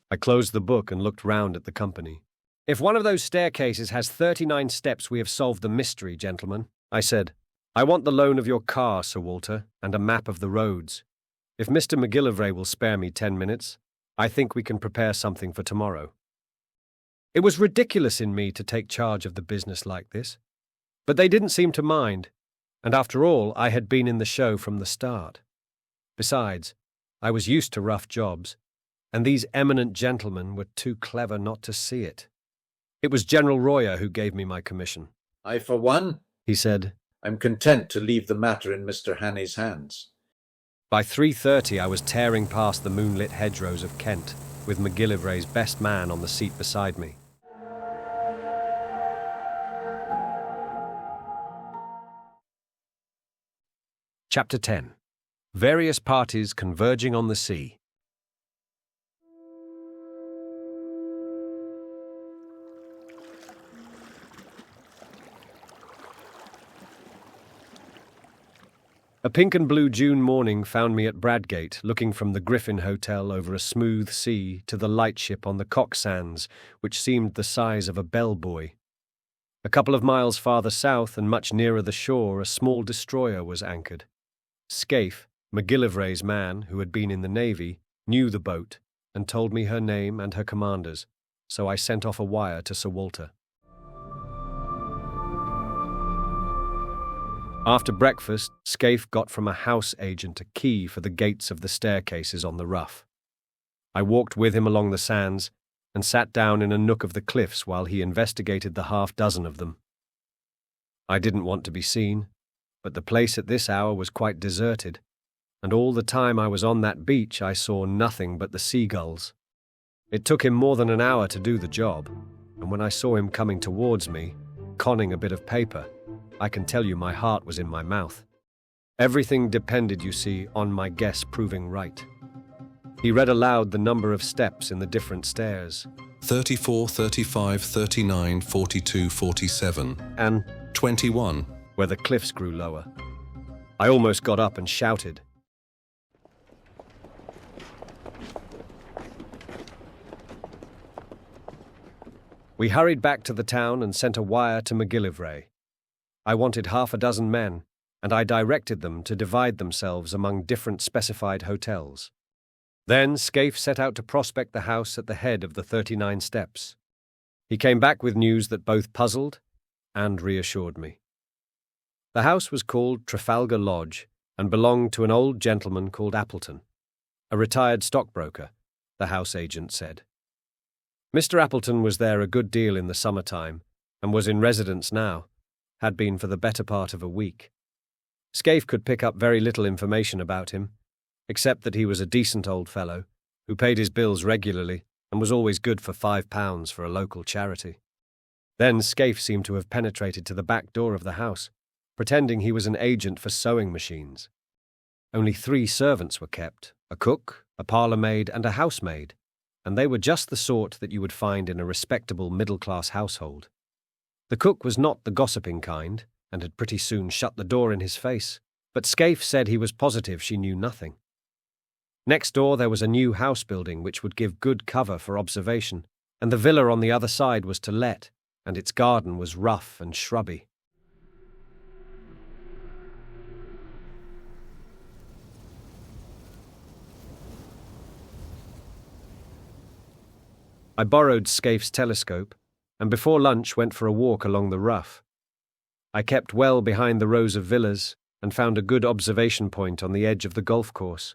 I closed the book and looked round at the company. If one of those staircases has 39 steps, we have solved the mystery, gentlemen, I said. I want the loan of your car, Sir Walter, and a map of the roads. If Mr. MacGillivray will spare me 10 minutes, I think we can prepare something for tomorrow. It was ridiculous in me to take charge of the business like this, but they didn't seem to mind, and after all, I had been in the show from the start. Besides, I was used to rough jobs, and these eminent gentlemen were too clever not to see it. It was General Royer who gave me my commission. I, for one, he said, I'm content to leave the matter in Mr. Hannay's hands. By 3:30 I was tearing past the moonlit hedgerows of Kent, with MacGillivray's best man on the seat beside me. Chapter 10. Various parties converging on the sea. A pink and blue June morning found me at Bradgate, looking from the Griffin Hotel over a smooth sea to the lightship on the Cock Sands, which seemed the size of a bellbuoy. A couple of miles farther south and much nearer the shore, a small destroyer was anchored. Scaife, MacGillivray's man, who had been in the Navy, knew the boat and told me her name and her commanders, so I sent off a wire to Sir Walter. After breakfast, Scaife got from a house agent a key for the gates of the staircases on the Rough. I walked with him along the sands and sat down in a nook of the cliffs while he investigated the half-dozen of them. I didn't want to be seen, but the place at this hour was quite deserted, and all the time I was on that beach I saw nothing but the seagulls. It took him more than an hour to do the job, and when I saw him coming towards me, conning a bit of paper, I can tell you my heart was in my mouth. Everything depended, you see, on my guess proving right. He read aloud the number of steps in the different stairs. 34, 35, 39, 42, 47. And 21. Where the cliffs grew lower. I almost got up and shouted. We hurried back to the town and sent a wire to MacGillivray. I wanted 6 men, and I directed them to divide themselves among different specified hotels. Then Scaife set out to prospect the house at the head of the 39 steps. He came back with news that both puzzled and reassured me. The house was called Trafalgar Lodge and belonged to an old gentleman called Appleton, a retired stockbroker, the house agent said. Mr. Appleton was there a good deal in the summertime and was in residence now, had been for the better part of a week. Scaife could pick up very little information about him, except that he was a decent old fellow who paid his bills regularly and was always good for £5 for a local charity. Then Scaife seemed to have penetrated to the back door of the house, pretending he was an agent for sewing machines. Only 3 servants were kept, a cook, a parlour-maid and a housemaid, and they were just the sort that you would find in a respectable middle-class household. The cook was not the gossiping kind, and had pretty soon shut the door in his face, but Scaife said he was positive she knew nothing. Next door there was a new house building which would give good cover for observation, and the villa on the other side was to let, and its garden was rough and shrubby. I borrowed Scaife's telescope, and before lunch went for a walk along the Rough. I kept well behind the rows of villas and found a good observation point on the edge of the golf course.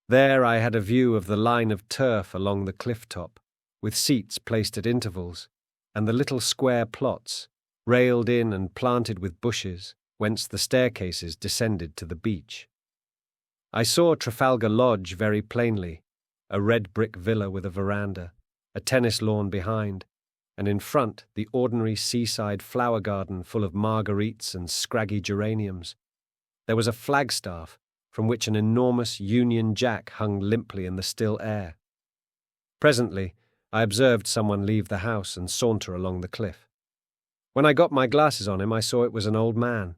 There I had a view of the line of turf along the cliff top, with seats placed at intervals, and the little square plots, railed in and planted with bushes, whence the staircases descended to the beach. I saw Trafalgar Lodge very plainly, a red brick villa with a veranda, a tennis lawn behind, and in front the ordinary seaside flower garden full of marguerites and scraggy geraniums. There was a flagstaff, from which an enormous Union Jack hung limply in the still air. Presently, I observed someone leave the house and saunter along the cliff. When I got my glasses on him, I saw it was an old man,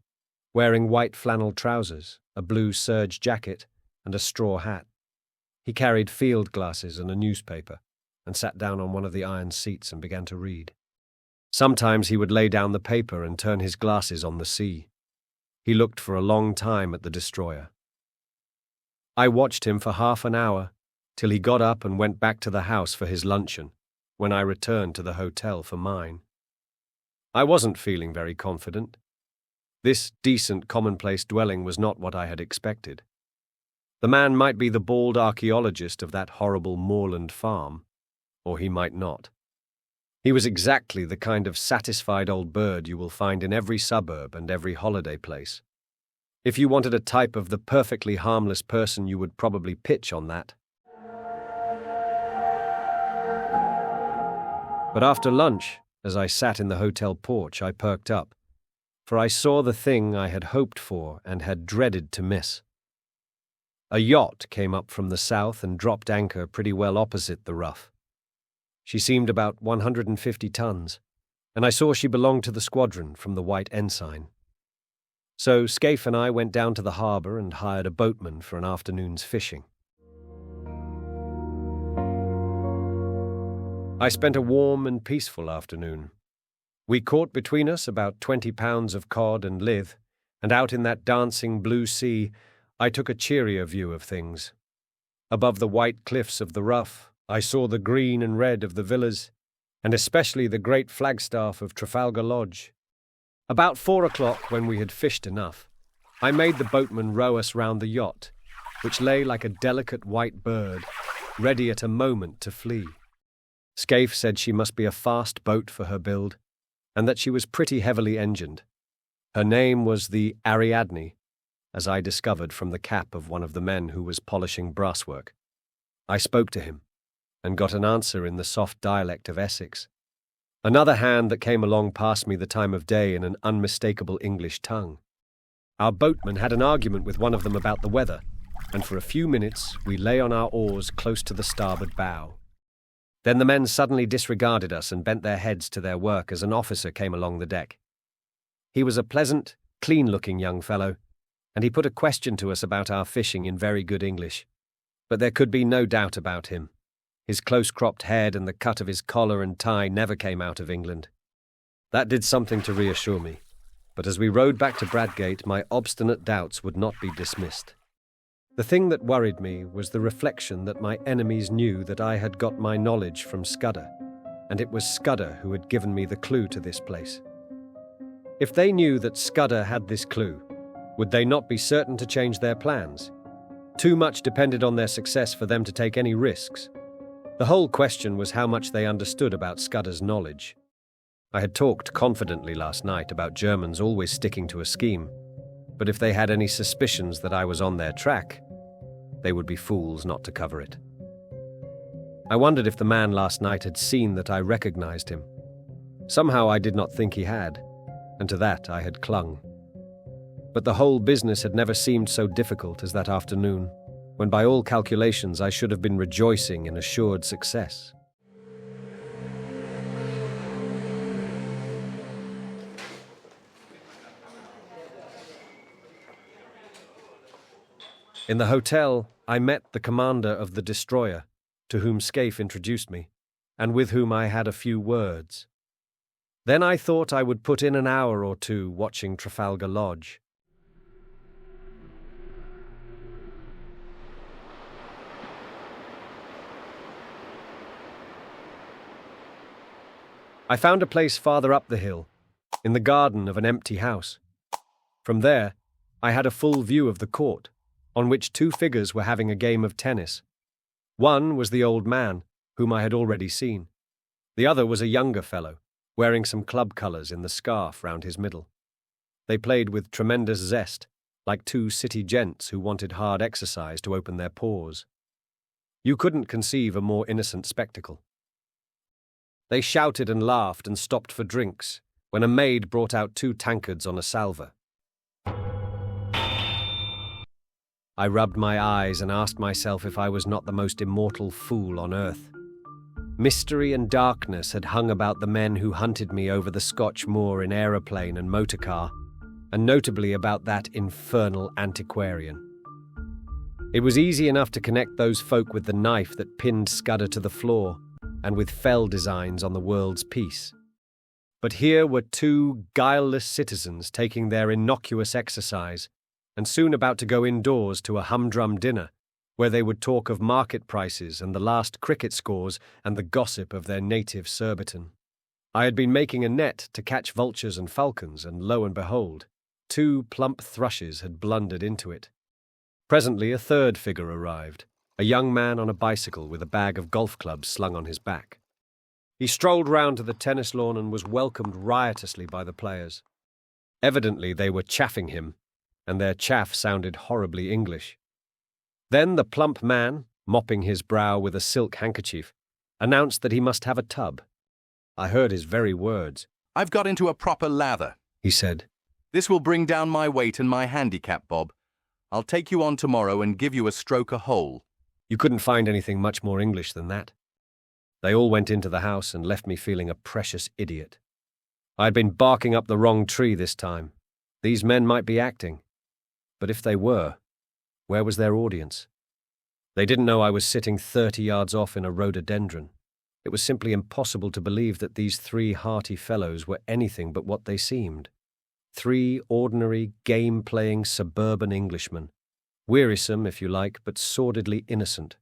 wearing white flannel trousers, a blue serge jacket, and a straw hat. He carried field glasses and a newspaper, and sat down on one of the iron seats and began to read. Sometimes he would lay down the paper and turn his glasses on the sea. He looked for a long time at the destroyer. I watched him for half an hour, till he got up and went back to the house for his luncheon, when I returned to the hotel for mine. I wasn't feeling very confident. This decent, commonplace dwelling was not what I had expected. The man might be the bald archaeologist of that horrible moorland farm, or he might not. He was exactly the kind of satisfied old bird you will find in every suburb and every holiday place. If you wanted a type of the perfectly harmless person, you would probably pitch on that. But after lunch, as I sat in the hotel porch, I perked up. for I saw the thing I had hoped for and had dreaded to miss. A yacht came up from the south and dropped anchor pretty well opposite the Rough. She seemed about 150 tons, and I saw she belonged to the squadron from the white ensign. So Scaife and I went down to the harbour and hired a boatman for an afternoon's fishing. I spent a warm and peaceful afternoon. We caught between us about 20 pounds of cod and lithe, and out in that dancing blue sea, I took a cheerier view of things. Above the white cliffs of the Rough, I saw the green and red of the villas, and especially the great flagstaff of Trafalgar Lodge. About 4 o'clock, when we had fished enough, I made the boatman row us round the yacht, which lay like a delicate white bird, ready at a moment to flee. Scaife said she must be a fast boat for her build, and that she was pretty heavily engined. Her name was the Ariadne, as I discovered from the cap of one of the men who was polishing brasswork. I spoke to him, and got an answer in the soft dialect of Essex. Another hand that came along passed me the time of day in an unmistakable English tongue. Our boatman had an argument with one of them about the weather, and for a few minutes we lay on our oars close to the starboard bow. Then the men suddenly disregarded us and bent their heads to their work as an officer came along the deck. He was a pleasant, clean-looking young fellow, and he put a question to us about our fishing in very good English. But there could be no doubt about him. His close-cropped head and the cut of his collar and tie never came out of England. That did something to reassure me, but as we rowed back to Bradgate, my obstinate doubts would not be dismissed. The thing that worried me was the reflection that my enemies knew that I had got my knowledge from Scudder, and it was Scudder who had given me the clue to this place. If they knew that Scudder had this clue, would they not be certain to change their plans? Too much depended on their success for them to take any risks. The whole question was how much they understood about Scudder's knowledge. I had talked confidently last night about Germans always sticking to a scheme, but if they had any suspicions that I was on their track, they would be fools not to cover it. I wondered if the man last night had seen that I recognized him. Somehow I did not think he had, and to that I had clung. But the whole business had never seemed so difficult as that afternoon, when by all calculations I should have been rejoicing in assured success. In the hotel, I met the commander of the destroyer, to whom Scaife introduced me, and with whom I had a few words. Then I thought I would put in an hour or two watching Trafalgar Lodge. I found a place farther up the hill, in the garden of an empty house. From there, I had a full view of the court, on which two figures were having a game of tennis. One was the old man, whom I had already seen. The other was a younger fellow, wearing some club colours in the scarf round his middle. They played with tremendous zest, like two city gents who wanted hard exercise to open their pores. You couldn't conceive a more innocent spectacle. They shouted and laughed and stopped for drinks, when a maid brought out 2 tankards on a salver. I rubbed my eyes and asked myself if I was not the most immortal fool on earth. Mystery and darkness had hung about the men who hunted me over the Scotch moor in aeroplane and motor car, and notably about that infernal antiquarian. It was easy enough to connect those folk with the knife that pinned Scudder to the floor, and with fell designs on the world's peace. But here were 2 guileless citizens taking their innocuous exercise, and soon about to go indoors to a humdrum dinner, where they would talk of market prices and the last cricket scores and the gossip of their native Surbiton. I had been making a net to catch vultures and falcons, and lo and behold, 2 plump thrushes had blundered into it. Presently a third figure arrived, a young man on a bicycle with a bag of golf clubs slung on his back. He strolled round to the tennis lawn and was welcomed riotously by the players. Evidently they were chaffing him, and their chaff sounded horribly English. Then the plump man, mopping his brow with a silk handkerchief, announced that he must have a tub. I heard his very words. "I've got into a proper lather," he said. This will bring down my weight and my handicap, Bob. I'll take you on tomorrow and give you a stroke a hole. You couldn't find anything much more English than that. They all went into the house and left me feeling a precious idiot. I had been barking up the wrong tree this time. These men might be acting. But if they were, where was their audience? They didn't know I was sitting 30 yards off in a rhododendron. It was simply impossible to believe that these three hearty fellows were anything but what they seemed. Three ordinary, game-playing suburban Englishmen. Wearisome, if you like, but sordidly innocent.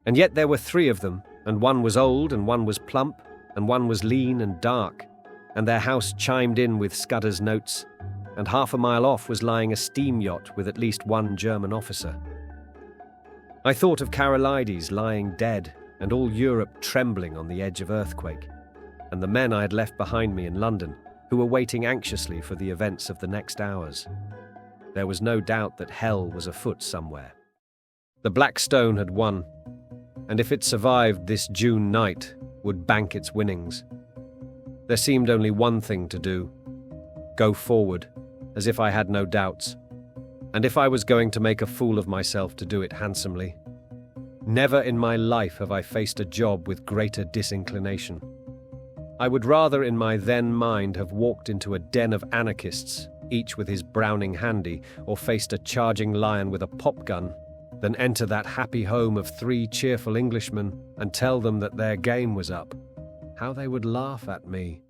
And yet there were three of them, and one was old, and one was plump, and one was lean and dark, and their house chimed in with Scudder's notes, and half a mile off was lying a steam yacht with at least one German officer. I thought of Carolides lying dead, and all Europe trembling on the edge of earthquake, and the men I had left behind me in London, who were waiting anxiously for the events of the next hours. There was no doubt that hell was afoot somewhere. The Black Stone had won, and if it survived this June night, would bank its winnings. There seemed only one thing to do: go forward, as if I had no doubts, and if I was going to make a fool of myself, to do it handsomely. Never in my life have I faced a job with greater disinclination. I would rather in my then mind have walked into a den of anarchists, each with his Browning handy, or faced a charging lion with a pop gun, than enter that happy home of three cheerful Englishmen and tell them that their game was up. How they would laugh at me.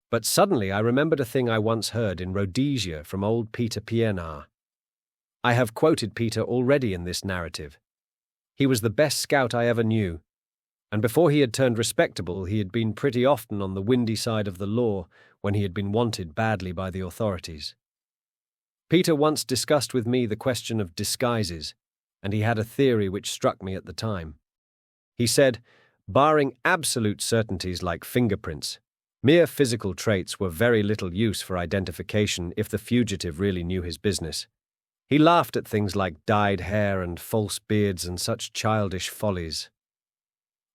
But suddenly I remembered a thing I once heard in Rhodesia from old Peter Pienaar. I have quoted Peter already in this narrative. He was the best scout I ever knew, and before he had turned respectable, he had been pretty often on the windy side of the law when he had been wanted badly by the authorities. Peter once discussed with me the question of disguises, and he had a theory which struck me at the time. He said, barring absolute certainties like fingerprints, mere physical traits were very little use for identification if the fugitive really knew his business. He laughed at things like dyed hair and false beards and such childish follies.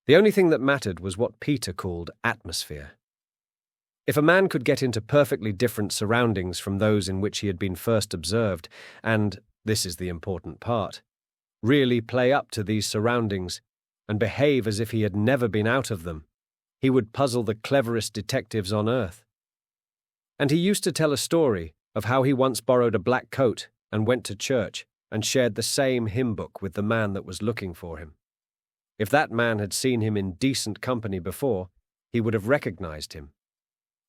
The only thing that mattered was what Peter called atmosphere. If a man could get into perfectly different surroundings from those in which he had been first observed, and, this is the important part, really play up to these surroundings and behave as if he had never been out of them, he would puzzle the cleverest detectives on earth. And he used to tell a story of how he once borrowed a black coat and went to church and shared the same hymn book with the man that was looking for him. If that man had seen him in decent company before, he would have recognized him.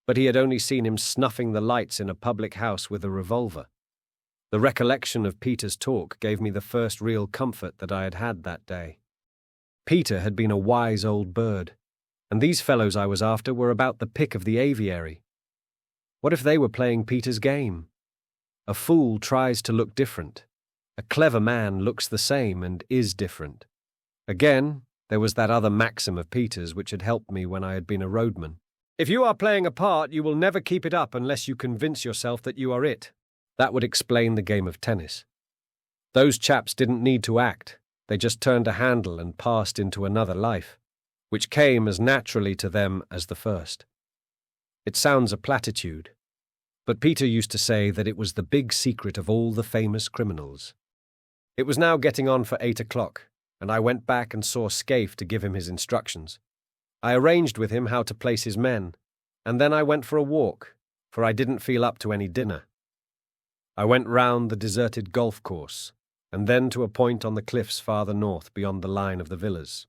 But he had only seen him snuffing the lights in a public house with a revolver. The recollection of Peter's talk gave me the first real comfort that I had had that day. Peter had been a wise old bird, and these fellows I was after were about the pick of the aviary. What if they were playing Peter's game? A fool tries to look different. A clever man looks the same and is different. Again, there was that other maxim of Peter's which had helped me when I had been a roadman. If you are playing a part, you will never keep it up unless you convince yourself that you are it. That would explain the game of tennis. Those chaps didn't need to act. They just turned a handle and passed into another life, which came as naturally to them as the first. It sounds a platitude, but Peter used to say that it was the big secret of all the famous criminals. It was now getting on for 8 o'clock, and I went back and saw Scaife to give him his instructions. I arranged with him how to place his men, and then I went for a walk, for I didn't feel up to any dinner. I went round the deserted golf course, and then to a point on the cliffs farther north beyond the line of the villas.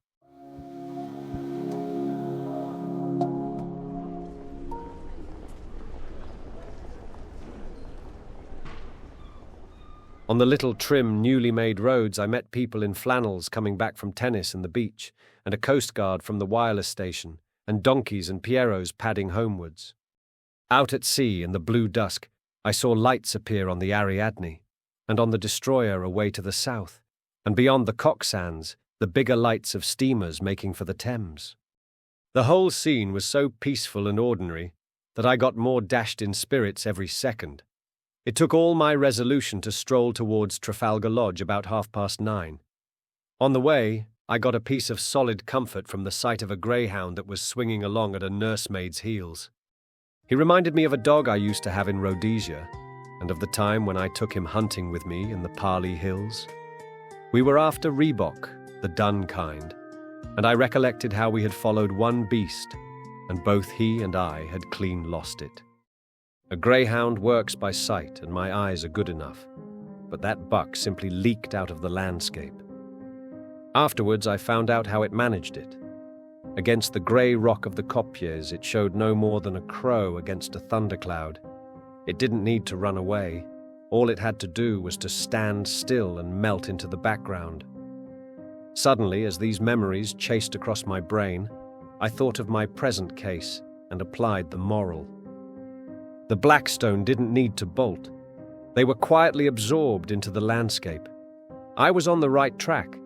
On the little trim, newly made roads I met people in flannels coming back from tennis and the beach, and a coastguard from the wireless station, and donkeys and pierrots padding homewards. Out at sea in the blue dusk, I saw lights appear on the Ariadne, and on the destroyer away to the south, and beyond the Coxsands, the bigger lights of steamers making for the Thames. The whole scene was so peaceful and ordinary that I got more dashed in spirits every second. It took all my resolution to stroll towards Trafalgar Lodge about 9:30. On the way, I got a piece of solid comfort from the sight of a greyhound that was swinging along at a nursemaid's heels. He reminded me of a dog I used to have in Rhodesia, and of the time when I took him hunting with me in the Pali Hills. We were after Reebok, the dun kind, and I recollected how we had followed one beast, and both he and I had clean lost it. A greyhound works by sight, and my eyes are good enough, but that buck simply leaked out of the landscape. Afterwards, I found out how it managed it. Against the grey rock of the kopjes, it showed no more than a crow against a thundercloud. It didn't need to run away. All it had to do was to stand still and melt into the background. Suddenly, as these memories chased across my brain, I thought of my present case and applied the moral. The Blackstone didn't need to bolt. They were quietly absorbed into the landscape. I was on the right track,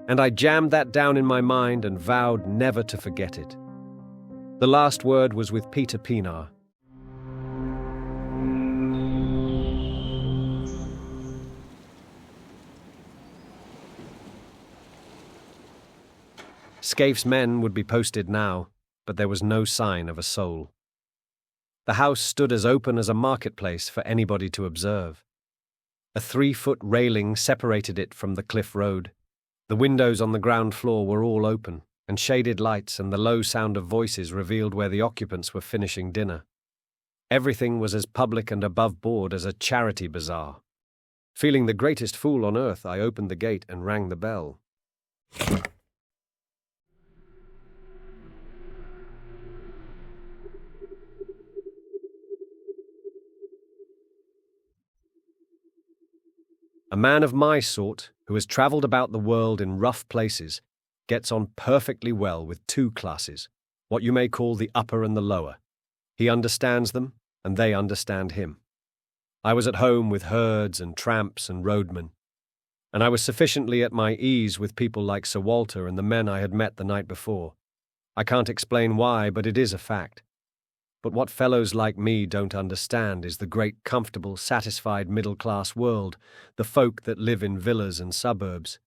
and I jammed that down in my mind and vowed never to forget it. The last word was with Peter Pienaar. Scaife's men would be posted now, but there was no sign of a soul. The house stood as open as a marketplace for anybody to observe. A 3-foot railing separated it from the cliff road. The windows on the ground floor were all open, and shaded lights and the low sound of voices revealed where the occupants were finishing dinner. Everything was as public and above board as a charity bazaar. Feeling the greatest fool on earth, I opened the gate and rang the bell. A man of my sort, who has travelled about the world in rough places, gets on perfectly well with 2 classes, what you may call the upper and the lower. He understands them, and they understand him. I was at home with herds and tramps and roadmen, and I was sufficiently at my ease with people like Sir Walter and the men I had met the night before. I can't explain why, but it is a fact. But what fellows like me don't understand is the great, comfortable, satisfied middle-class world, the folk that live in villas and suburbs.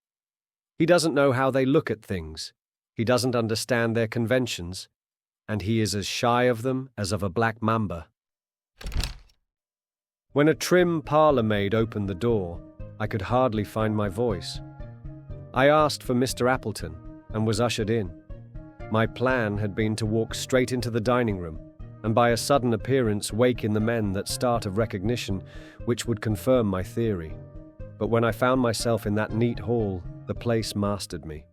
He doesn't know how they look at things. He doesn't understand their conventions, and he is as shy of them as of a black mamba. When a trim parlour-maid opened the door, I could hardly find my voice. I asked for Mr. Appleton and was ushered in. My plan had been to walk straight into the dining room, and by a sudden appearance wake in the men that start of recognition which would confirm my theory. But when I found myself in that neat hall, the place mastered me.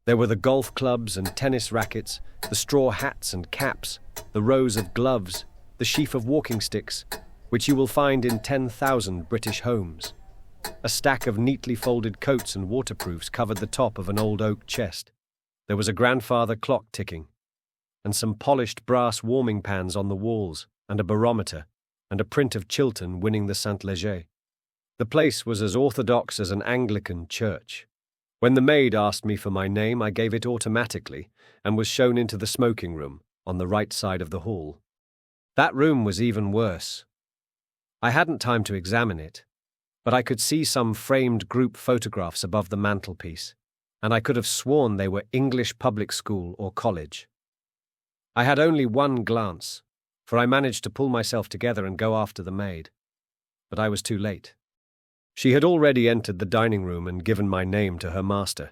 There were the golf clubs and tennis rackets, the straw hats and caps, the rows of gloves, the sheaf of walking sticks, which you will find in 10,000 British homes. A stack of neatly folded coats and waterproofs covered the top of an old oak chest. There was a grandfather clock ticking, and some polished brass warming pans on the walls, and a barometer, and a print of Chiltern winning the Saint Leger. The place was as orthodox as an Anglican church. When the maid asked me for my name, I gave it automatically, and was shown into the smoking room, on the right side of the hall. That room was even worse. I hadn't time to examine it, but I could see some framed group photographs above the mantelpiece, and I could have sworn they were English public school or college. I had only one glance, for I managed to pull myself together and go after the maid. But I was too late. She had already entered the dining room and given my name to her master,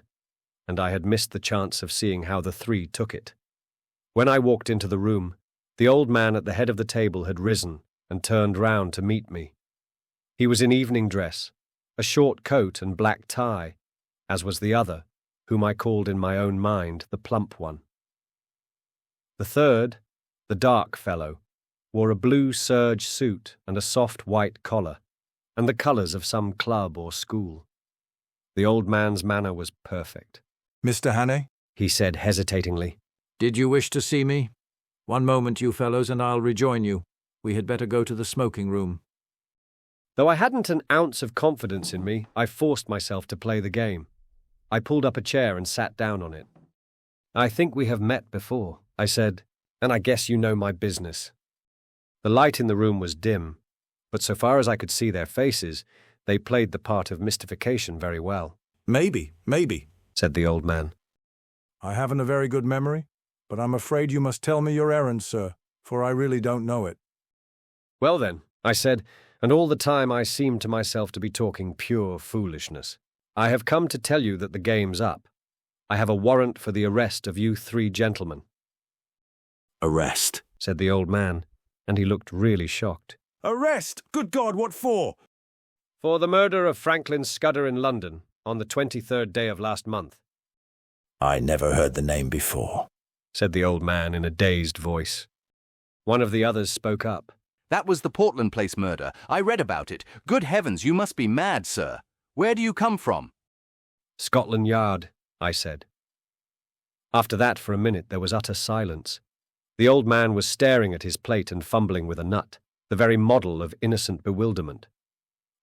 and I had missed the chance of seeing how the 3 took it. When I walked into the room, the old man at the head of the table had risen and turned round to meet me. He was in evening dress, a short coat and black tie, as was the other, whom I called in my own mind the plump one. The third, the dark fellow, wore a blue serge suit and a soft white collar, and the colours of some club or school. The old man's manner was perfect. Mr. Hannay? He said hesitatingly. Did you wish to see me? One moment, you fellows, and I'll rejoin you. We had better go to the smoking room. Though I hadn't an ounce of confidence in me, I forced myself to play the game. I pulled up a chair and sat down on it. I think we have met before, I said, and I guess you know my business. The light in the room was dim, but so far as I could see their faces, they played the part of mystification very well. Maybe, said the old man. I haven't a very good memory, but I'm afraid you must tell me your errand, sir, for I really don't know it. Well then, I said, and all the time I seemed to myself to be talking pure foolishness. I have come to tell you that the game's up. I have a warrant for the arrest of you 3 gentlemen. Arrest, said the old man, and he looked really shocked. Arrest? Good God, what for? For the murder of Franklin Scudder in London on the 23rd day of last month. I never heard the name before, said the old man in a dazed voice. One of the others spoke up. That was the Portland Place murder. I read about it. Good heavens, you must be mad, sir. Where do you come from? Scotland Yard, I said. After that, for a minute, there was utter silence. The old man was staring at his plate and fumbling with a nut, the very model of innocent bewilderment.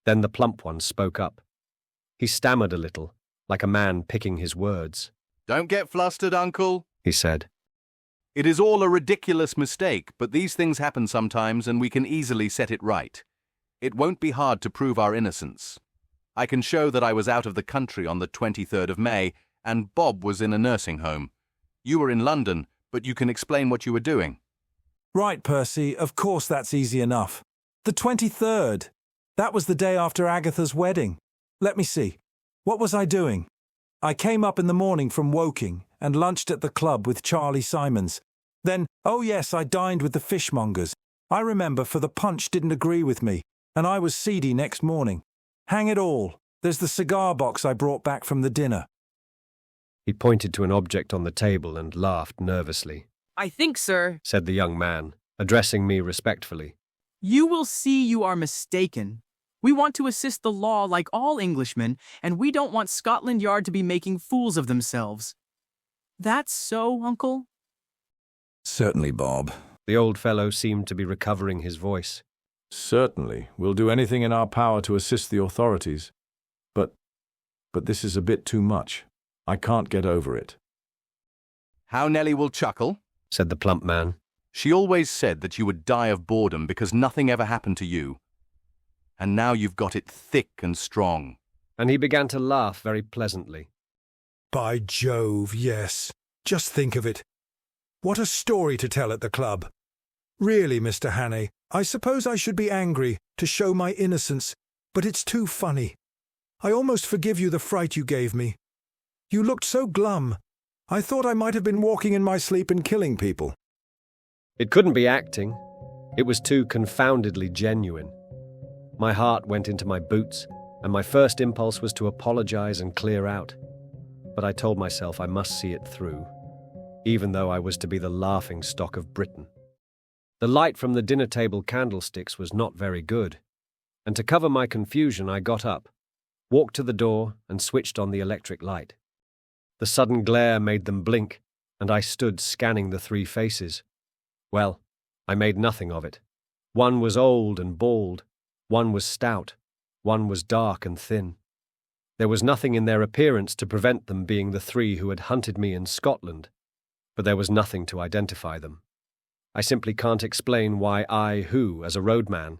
Then the plump one spoke up. He stammered a little, like a man picking his words. Don't get flustered, Uncle, he said. It is all a ridiculous mistake, but these things happen sometimes and we can easily set it right. It won't be hard to prove our innocence. I can show that I was out of the country on the 23rd of May and Bob was in a nursing home. You were in London, but you can explain what you were doing. Right, Percy, of course that's easy enough. The 23rd. That was the day after Agatha's wedding. Let me see. What was I doing? I came up in the morning from Woking and lunched at the club with Charlie Simons. Then, oh yes, I dined with the fishmongers. I remember, for the punch didn't agree with me, and I was seedy next morning. Hang it all, there's the cigar box I brought back from the dinner. He pointed to an object on the table and laughed nervously. I think, sir, said the young man, addressing me respectfully. You will see you are mistaken. We want to assist the law like all Englishmen, and we don't want Scotland Yard to be making fools of themselves. That's so, Uncle? Certainly, Bob. The old fellow seemed to be recovering his voice. Certainly. We'll do anything in our power to assist the authorities. But this is a bit too much. I can't get over it. How Nellie will chuckle, said the plump man. She always said that you would die of boredom because nothing ever happened to you. And now you've got it thick and strong. And he began to laugh very pleasantly. By Jove, yes. Just think of it. What a story to tell at the club. Really, Mr. Hannay, I suppose I should be angry to show my innocence, but it's too funny. I almost forgive you the fright you gave me. You looked so glum. I thought I might have been walking in my sleep and killing people. It couldn't be acting. It was too confoundedly genuine. My heart went into my boots, and my first impulse was to apologize and clear out. But I told myself I must see it through, even though I was to be the laughing-stock of Britain. The light from the dinner table candlesticks was not very good, and to cover my confusion I got up, walked to the door and switched on the electric light. The sudden glare made them blink, and I stood scanning the 3 faces. Well, I made nothing of it. One was old and bald, one was stout, one was dark and thin. There was nothing in their appearance to prevent them being the 3 who had hunted me in Scotland, but there was nothing to identify them. I simply can't explain why I, who, as a roadman,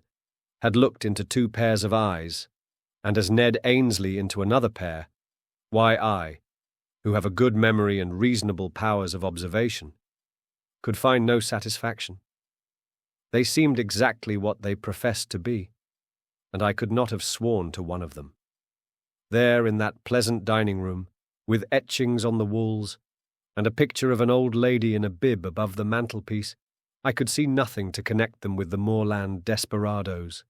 had looked into 2 pairs of eyes, and as Ned Ainsley into another pair, why I, who have a good memory and reasonable powers of observation, could find no satisfaction. They seemed exactly what they professed to be, and I could not have sworn to one of them. There in that pleasant dining room, with etchings on the walls, and a picture of an old lady in a bib above the mantelpiece, I could see nothing to connect them with the moorland desperadoes.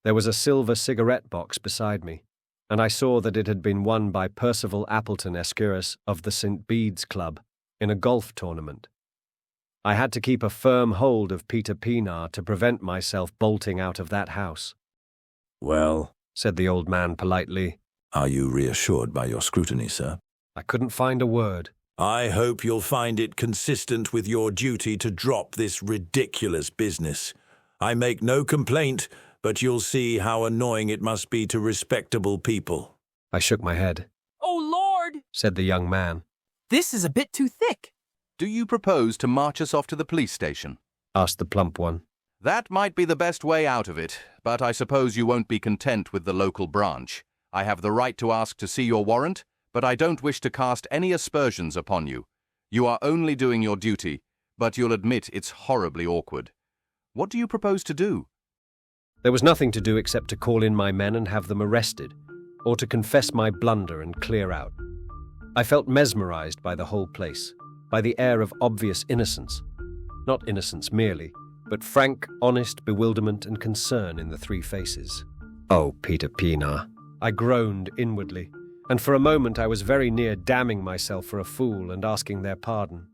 There was a silver cigarette box beside me, and I saw that it had been won by Percival Appleton Escurus of the St. Bede's Club in a golf tournament. I had to keep a firm hold of Peter Pienaar to prevent myself bolting out of that house. Well, said the old man politely. Are you reassured by your scrutiny, sir? I couldn't find a word. I hope you'll find it consistent with your duty to drop this ridiculous business. I make no complaint, but you'll see how annoying it must be to respectable people. I shook my head. Oh, Lord, said the young man. This is a bit too thick. Do you propose to march us off to the police station? Asked the plump one. That might be the best way out of it, but I suppose you won't be content with the local branch. I have the right to ask to see your warrant, but I don't wish to cast any aspersions upon you. You are only doing your duty, but you'll admit it's horribly awkward. What do you propose to do? There was nothing to do except to call in my men and have them arrested, or to confess my blunder and clear out. I felt mesmerized by the whole place, by the air of obvious innocence. Not innocence merely, but frank, honest bewilderment and concern in the three faces. Oh, Peter Pienaar. I groaned inwardly, and for a moment I was very near damning myself for a fool and asking their pardon.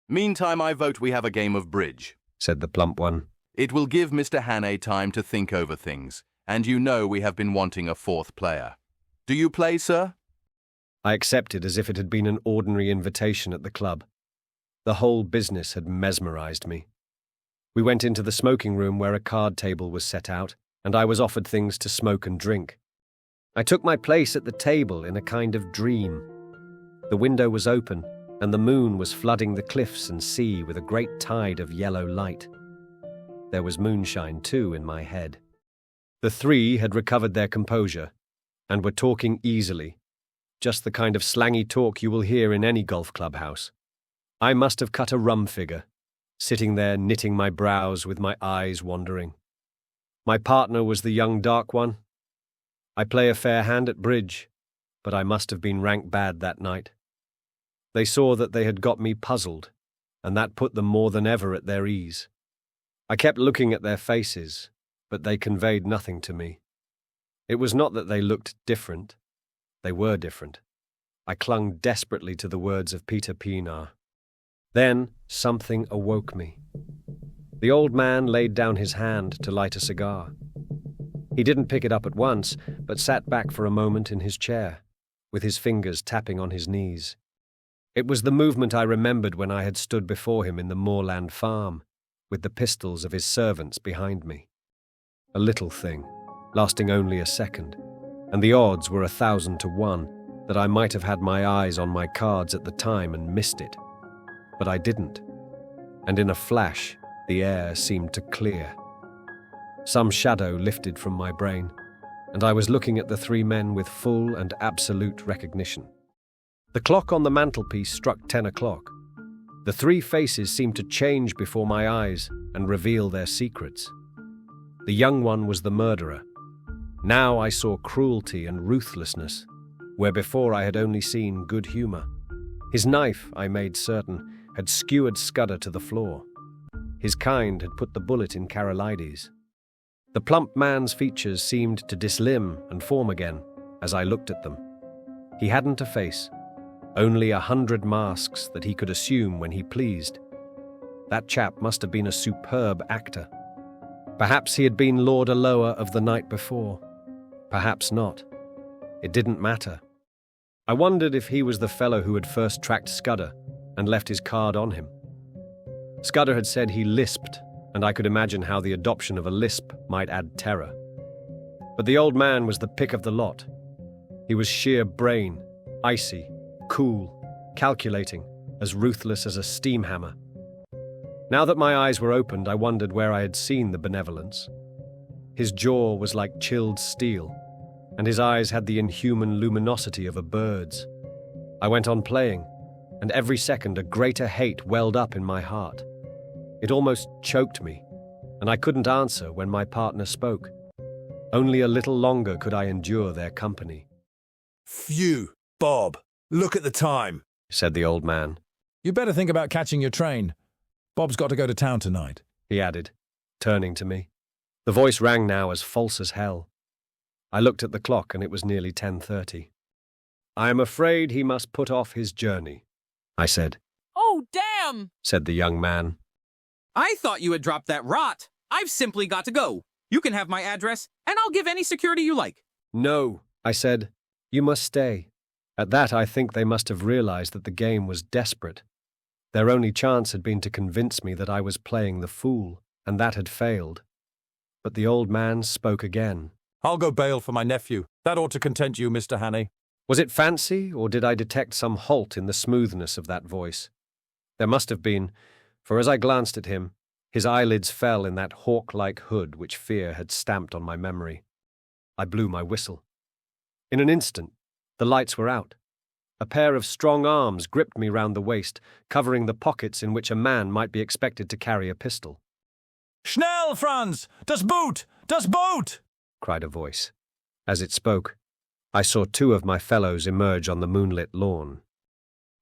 Meantime, I vote we have a game of bridge, said the plump one. It will give Mr. Hannay time to think over things, and you know we have been wanting a fourth player. Do you play, sir? I accepted as if it had been an ordinary invitation at the club. The whole business had mesmerized me. We went into the smoking room where a card table was set out, and I was offered things to smoke and drink. I took my place at the table in a kind of dream. The window was open, and the moon was flooding the cliffs and sea with a great tide of yellow light. There was moonshine, too, in my head. The three had recovered their composure, and were talking easily, just the kind of slangy talk you will hear in any golf clubhouse. I must have cut a rum figure, sitting there knitting my brows with my eyes wandering. My partner was the young dark one. I play a fair hand at bridge, but I must have been rank bad that night. They saw that they had got me puzzled, and that put them more than ever at their ease. I kept looking at their faces, but they conveyed nothing to me. It was not that they looked different. They were different. I clung desperately to the words of Peter Pienaar. Then something awoke me. The old man laid down his hand to light a cigar. He didn't pick it up at once, but sat back for a moment in his chair, with his fingers tapping on his knees. It was the movement I remembered when I had stood before him in the moorland farm, with the pistols of his servants behind me. A little thing, lasting only a second, and the odds were 1,000 to 1 that I might have had my eyes on my cards at the time and missed it. But I didn't, and in a flash the air seemed to clear. Some shadow lifted from my brain, and I was looking at the three men with full and absolute recognition. The clock on the mantelpiece struck 10 o'clock. The three faces seemed to change before my eyes and reveal their secrets. The young one was the murderer. Now I saw cruelty and ruthlessness, where before I had only seen good humor. His knife, I made certain, had skewered Scudder to the floor. His kind had put the bullet in Carolides. The plump man's features seemed to dislimn and form again as I looked at them. He hadn't a face, only 100 masks that he could assume when he pleased. That chap must have been a superb actor. Perhaps he had been Lord Alloa of the night before. Perhaps not. It didn't matter. I wondered if he was the fellow who had first tracked Scudder and left his card on him. Scudder had said he lisped, and I could imagine how the adoption of a lisp might add terror. But the old man was the pick of the lot. He was sheer brain, icy, cool, calculating, as ruthless as a steam hammer. Now that my eyes were opened, I wondered where I had seen the benevolence. His jaw was like chilled steel, and his eyes had the inhuman luminosity of a bird's. I went on playing, and every second a greater hate welled up in my heart. It almost choked me, and I couldn't answer when my partner spoke. Only a little longer could I endure their company. Phew, Bob, look at the time, said the old man. You better think about catching your train. Bob's got to go to town tonight, he added, turning to me. The voice rang now as false as hell. I looked at the clock and it was nearly 10:30. I am afraid he must put off his journey, I said. Oh, damn, said the young man. I thought you had dropped that rot. I've simply got to go. You can have my address, and I'll give any security you like. No, I said. You must stay. At that, I think they must have realized that the game was desperate. Their only chance had been to convince me that I was playing the fool, and that had failed. But the old man spoke again. I'll go bail for my nephew. That ought to content you, Mr. Hannay. Was it fancy, or did I detect some halt in the smoothness of that voice? There must have been, for as I glanced at him, his eyelids fell in that hawk-like hood which fear had stamped on my memory. I blew my whistle. In an instant, the lights were out, A pair of strong arms gripped me round the waist, covering the pockets in which a man might be expected to carry a pistol. Schnell, Franz! Das Boot! Das Boot! Cried a voice. As it spoke, I saw two of my fellows emerge on the moonlit lawn.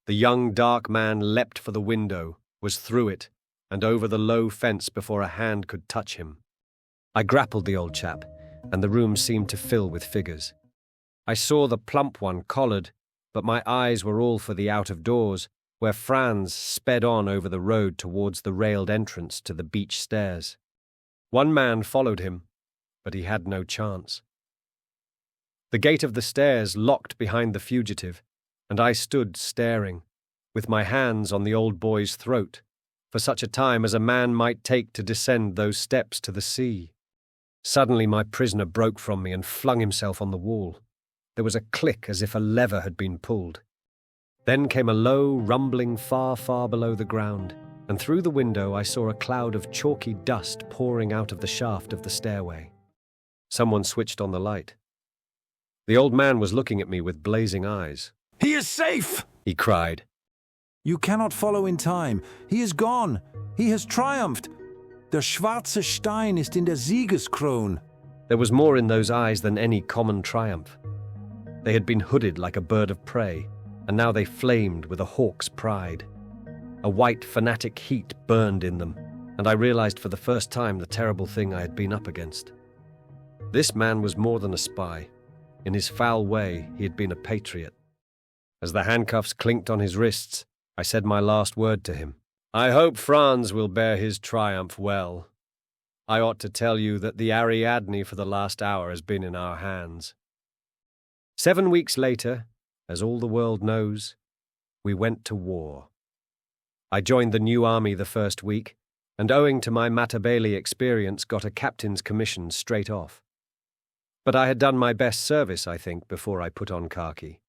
The young dark man leapt for the window, was through it, and over the low fence before a hand could touch him. I grappled the old chap, and the room seemed to fill with figures. I saw the plump one collared, but my eyes were all for the out-of-doors, where Franz sped on over the road towards the railed entrance to the beach stairs. One man followed him, but he had no chance. The gate of the stairs locked behind the fugitive, and I stood staring, with my hands on the old boy's throat, for such a time as a man might take to descend those steps to the sea. Suddenly my prisoner broke from me and flung himself on the wall. There was a click as if a lever had been pulled. Then came a low rumbling far, far below the ground, and through the window I saw a cloud of chalky dust pouring out of the shaft of the stairway. Someone switched on the light. The old man was looking at me with blazing eyes. He is safe! He cried. You cannot follow in time. He is gone. He has triumphed. Der schwarze Stein ist in der Siegeskron. There was more in those eyes than any common triumph. They had been hooded like a bird of prey, and now they flamed with a hawk's pride. A white, fanatic heat burned in them, and I realized for the first time the terrible thing I had been up against. This man was more than a spy. In his foul way, he had been a patriot. As the handcuffs clinked on his wrists, I said my last word to him. I hope Franz will bear his triumph well. I ought to tell you that the Ariadne for the last hour has been in our hands. 7 weeks later, as all the world knows, we went to war. I joined the new army the first week, and owing to my Matabele experience got a captain's commission straight off. But I had done my best service, I think, before I put on khaki.